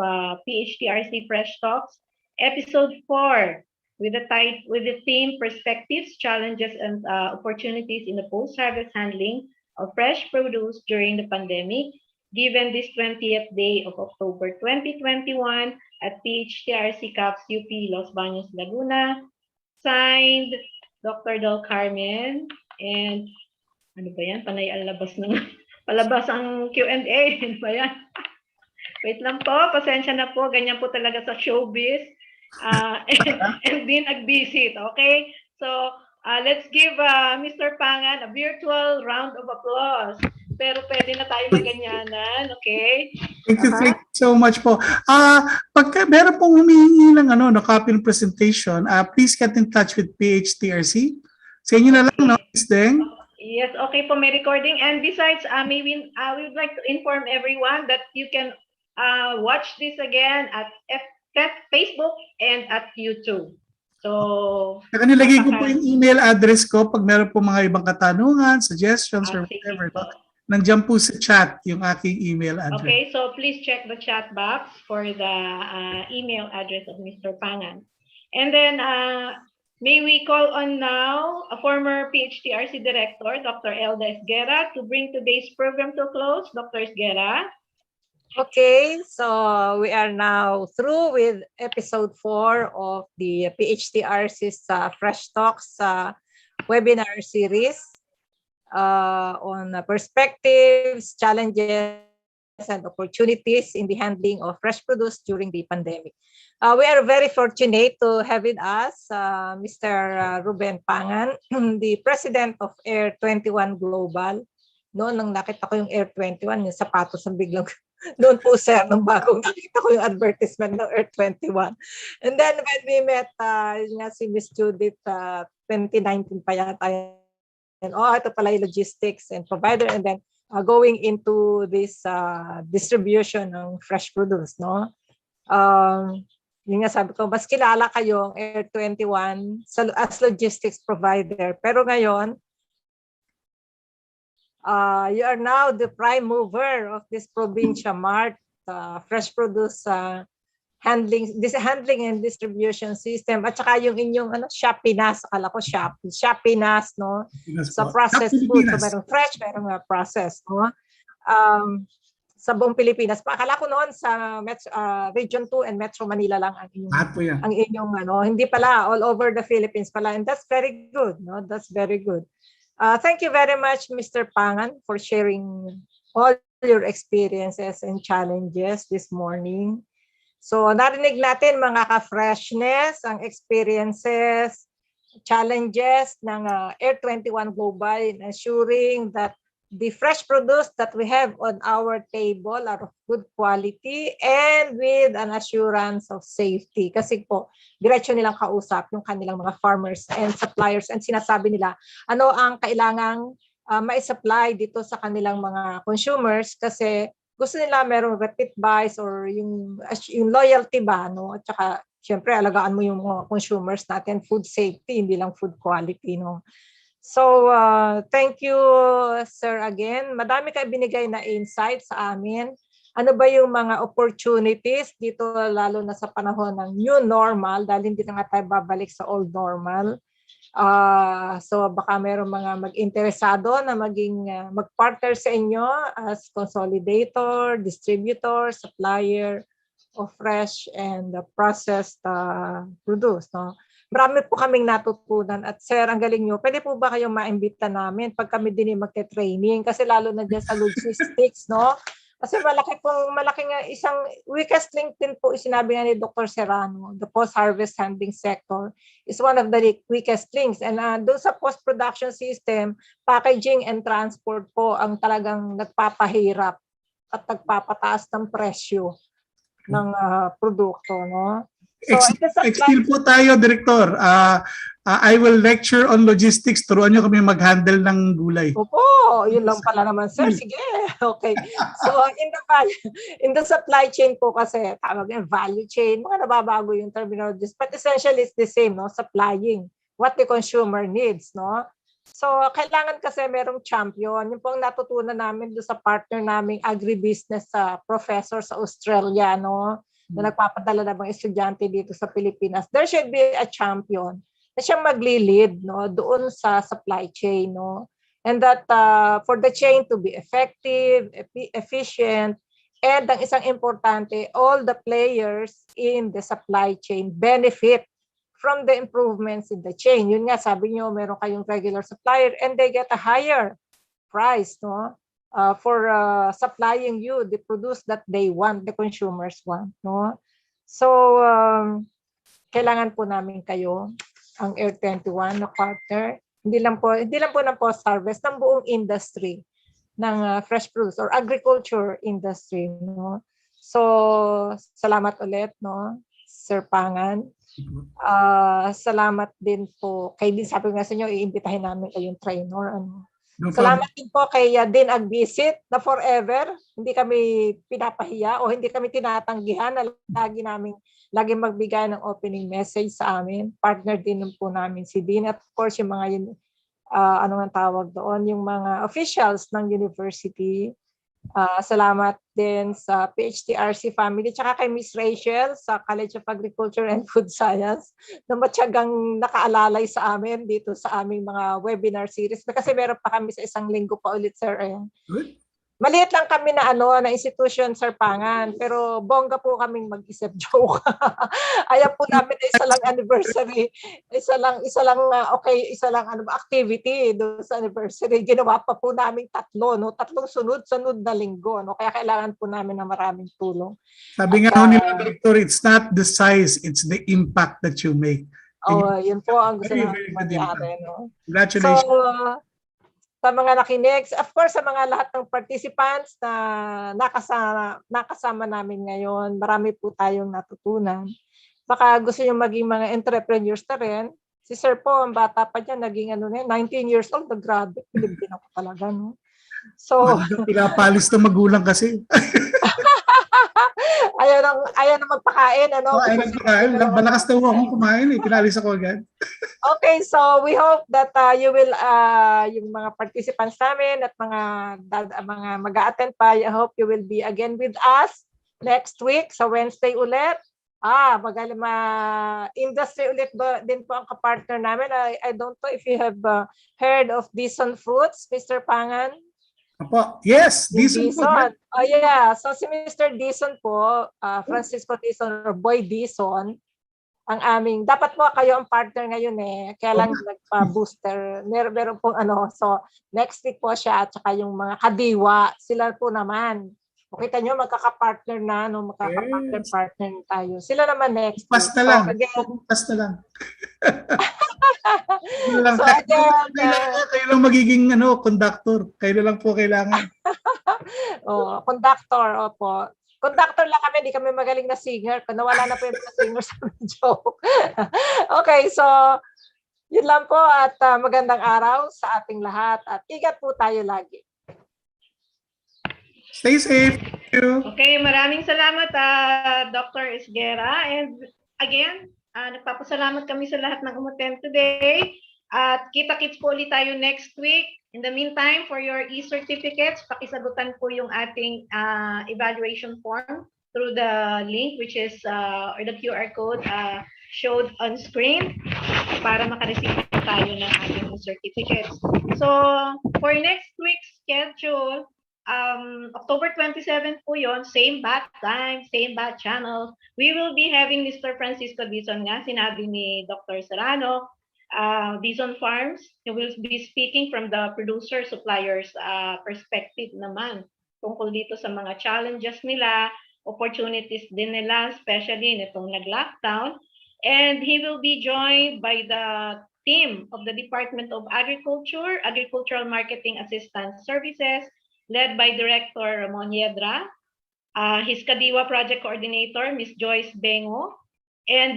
PHTRC Fresh Talks, episode 4, with the theme Perspectives, Challenges, and Opportunities in the Post-Harvest Handling of Fresh Produce During the Pandemic, given this 20th day of October 2021 at PHTRC CAPS UP Los Baños, Laguna, signed Dr. Del Carmen, and ano ba yan? Panay alabas ng palabas ang Q&A. Ano ba yan? Wait lang po, pasensya na po, ganyan po talaga sa showbiz. And din nag-visit, okay? So, let's give Mr. Pangan a virtual round of applause. Pero pwede na tayo maganyanan, okay? Thank you so much po. Pagka meron pong humihingi ng copy ng presentation, please get in touch with PHTRC. Sa inyo na lang, no, Ms. Deng? Yes, okay po, may recording. And besides, maybe we would like to inform everyone that you can watch this again at Facebook and at YouTube. So, Saka nilagay ko po yung email address ko pag meron po mga ibang katanungan, suggestions, or whatever. Nandiyan po sa chat yung aking email address. Okay, so please check the chat box for the email address of Mr. Pangan. And then, may we call on now a former PHTRC Director, Dr. Elda Esguera, to bring today's program to a close. Dr. Esguera. Okay, so we are now through with episode 4 of the PHTRC's Fresh Talks webinar series on perspectives, challenges, and opportunities in the handling of fresh produce during the pandemic. We are very fortunate to have with us Mr. Ruben Pangan, the President of Air 21 Global, No, nang nakita ko yung Air 21, yung sapatos ang biglang noon po sir, nung bagong nakita ko yung advertisement ng Air 21. And then when we met, yun nga si Miss Judith, 2019 pa yata yun. Oh, ito pala yung logistics and provider, and then going into this distribution ng fresh produce, no? Yun nga sabi ko, mas kilala kayo ang Air 21 as logistics provider. Pero ngayon, you are now the prime mover of this Provincia Mart fresh produce handling and distribution system, at saka yung inyong Shopeenas, akala ko Shopeenas, no? Sa processed food, so merong fresh, merong processed, no? Sa buong Pilipinas. Akala ko noon sa Region 2 and Metro Manila lang ang inyong hindi pala all over the Philippines pala, and that's very good, no? That's very good. Thank you very much, Mr. Pangan, for sharing all your experiences and challenges this morning. So narinig natin mga ka-freshness, ang experiences, challenges ng Air 21 Global in ensuring that the fresh produce that we have on our table are of good quality and with an assurance of safety. Kasi po, diretso nilang kausap yung kanilang mga farmers and suppliers, and sinasabi nila ano ang kailangang ma-supply dito sa kanilang mga consumers, kasi gusto nila merong repeat buys or yung loyalty ba, no? At saka syempre alagaan mo yung mga consumers natin, food safety, hindi lang food quality, no? So thank you sir again. Madami kayo binigay na insights sa amin. Ano ba yung mga opportunities dito, lalo na sa panahon ng new normal, dahil hindi na nga tayo babalik sa old normal. So baka mayroong mga mag-interesado na mag-partner sa inyo as consolidator, distributor, supplier of fresh and processed produce, no? Marami po kaming natutunan, at sir, ang galing nyo. Pwede po ba kayong maimbita namin pag kami din yung magte-training, kasi lalo na dyan sa logistics, no? Kasi malaking isang weakest link din po, sinabi nga ni Dr. Serrano, the post-harvest handling sector is one of the weakest links. And doon sa post-production system, packaging and transport po ang talagang nagpapahirap at nagpapataas ng presyo ng produkto, no? So, Extil po tayo, Director. I will lecture on logistics. Turuan nyo kami mag-handle ng gulay. Opo, yun lang pala naman, sir. Sige, okay. So, in the supply chain po kasi, tawag yung value chain, mga nababago yung terminologies, but essentially it's the same, no? Supplying what the consumer needs, no? So, kailangan kasi merong champion. Yung po ang natutunan namin doon sa partner naming agribusiness professor sa Australia, no? Na nagpapadala ng mga estudyante dito sa Pilipinas. There should be a champion na siyang magli-lead, no, doon sa supply chain, no? And that for the chain to be effective, efficient, and ang isang importante, all the players in the supply chain benefit from the improvements in the chain. Yun nga, sabi nyo, meron kayong regular supplier and they get a higher price, no? For supplying you the produce that they want, the consumers want, no? So kailangan po namin kayo, ang Air 21 na partner, hindi lang po ng post-harvest, ng buong industry ng fresh produce or agriculture industry, no? So salamat ulit, no, Sir Pangan. Salamat din po kay din, sabi nga sa inyo, iimbitahin namin kayong trainer, ano. No Salamat din po kay Din Agbisit na forever. Hindi kami pinapahiya o hindi kami tinatanggihan na lagi magbigay ng opening message sa amin. Partner din po namin si Din. At of course, yung mga ano nga tawag doon, yung mga officials ng university. Salamat din sa PHTRC family, tsaka kay Miss Rachel sa College of Agriculture and Food Science na matyagang nakaalalay sa amin dito sa aming mga webinar series. Kasi meron pa kami sa isang linggo pa ulit, sir. Good. Maliit lang kami na institution, Sir Pangan, pero bongga po kaming mag-isip joke. Ayaw po namin na isa lang anniversary, isa lang activity do sa anniversary. Ginawa pa po namin tatlo, no? Tatlong sunod-sunod na linggo, no? Kaya kailangan po namin ng maraming tulong. Sabi nga nila, Director, it's not the size, it's the impact that you make. Yun po ang gusto namin mangyari, no? Congratulations. So, sa mga nakinig. Of course, sa mga lahat ng participants na nakasama namin ngayon. Marami po tayong natutunan. Baka gusto nyo maging mga entrepreneurs na rin. Si Sir po, ang bata pa niya, naging 19 years old, nag-graduate. Bilib din ako talaga, no? So, Pinapalis ng magulang kasi. ayaw na magpakain, ano? Ay, nagpakain. Malakas daw akong kumain eh. Pinalis ako agad. Okay, so we hope that you will, yung mga participants namin at mga mag-a-attend pa, I hope you will be again with us next week, sa Wednesday ulit. Magaling industry ulit din po ang kapartner namin. I don't know if you have heard of Dison Fruits, Mr. Pangan. Apo, yes, Dison po. Oh yeah, so si Mr. Dison po, Francisco Dison or Boy Dison, ang aming, dapat po kayo ang partner ngayon kaya lang nagpa-booster. Meron pong so next week po siya at saka yung mga kadiwa, sila po naman. Kita nyo, magkaka-partner na, magkaka-partner tayo. Sila naman next week. Pas na lang. Pas na lang. So again, kayo lang magiging conductor. Kayo lang po kailangan. Conductor, opo. Conductor lang kami, hindi kami magaling na singer. Nawala na po yung mga singer sa joke. Okay, so yun lang po at magandang araw sa ating lahat at ingat po tayo lagi. Stay safe. Thank you. Okay, maraming salamat Dr. Esguera. And again, nagpapasalamat kami sa lahat ng umattend today. At kita-kits po ulit tayo next week. In the meantime, for your e-certificates, pakisagutan po yung ating evaluation form through the link which is or the QR code showed on screen para makareceive tayo ng ating certificates. So, for next week's schedule, October 27 po yon, same bat time, same bat channel. We will be having Mr. Francisco Dizon nga, sinabi ni Dr. Serrano, Dizon Farms. He will be speaking from the producer suppliers perspective naman tungkol dito sa mga challenges nila, opportunities din nila, especially nitong nag-lockdown. And he will be joined by the team of the Department of Agriculture, Agricultural Marketing Assistance Services, led by Director Ramon Yedra, his Kadiwa Project Coordinator, Ms. Joyce Bengo, and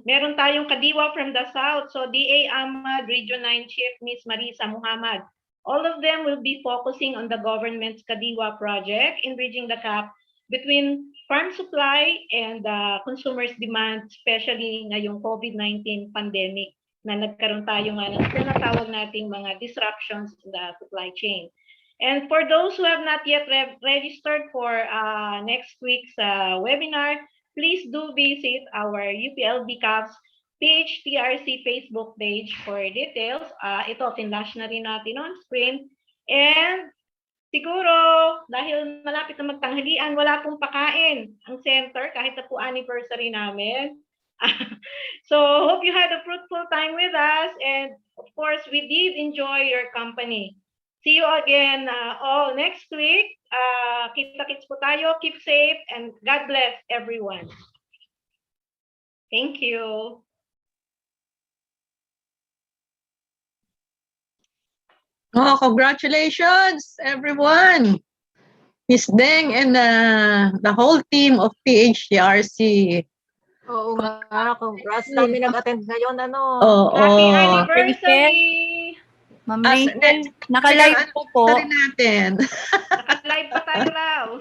meron tayong Kadiwa from the South, so DA Ahmad, Region 9 Chief, Ms. Marisa Muhammad. All of them will be focusing on the government's Kadiwa project in bridging the gap between farm supply and consumers' demand, especially ngayong COVID-19 pandemic na nagkaroon tayo nga ng tinatawag nating mga disruptions in the supply chain. And for those who have not yet registered for next week's webinar, please do visit our UPLB CAPS PHTRC Facebook page for details. Ito, pinlash na rin natin on screen. And siguro, dahil malapit na magtanghalian, wala pong pakain ang center kahit na po anniversary namin. So, hope you had a fruitful time with us. And of course, we did enjoy your company. See you again all next week. Kita-kits po tayo. Keep safe and God bless everyone. Thank you. Congratulations, everyone. Miss Deng and the whole team of PHTRC. Oo nga, congrats. Dami nag-attend ngayon, Happy anniversary! Ma'am Rachel, naka-live po. Natin. Naka-live pa tayo raw.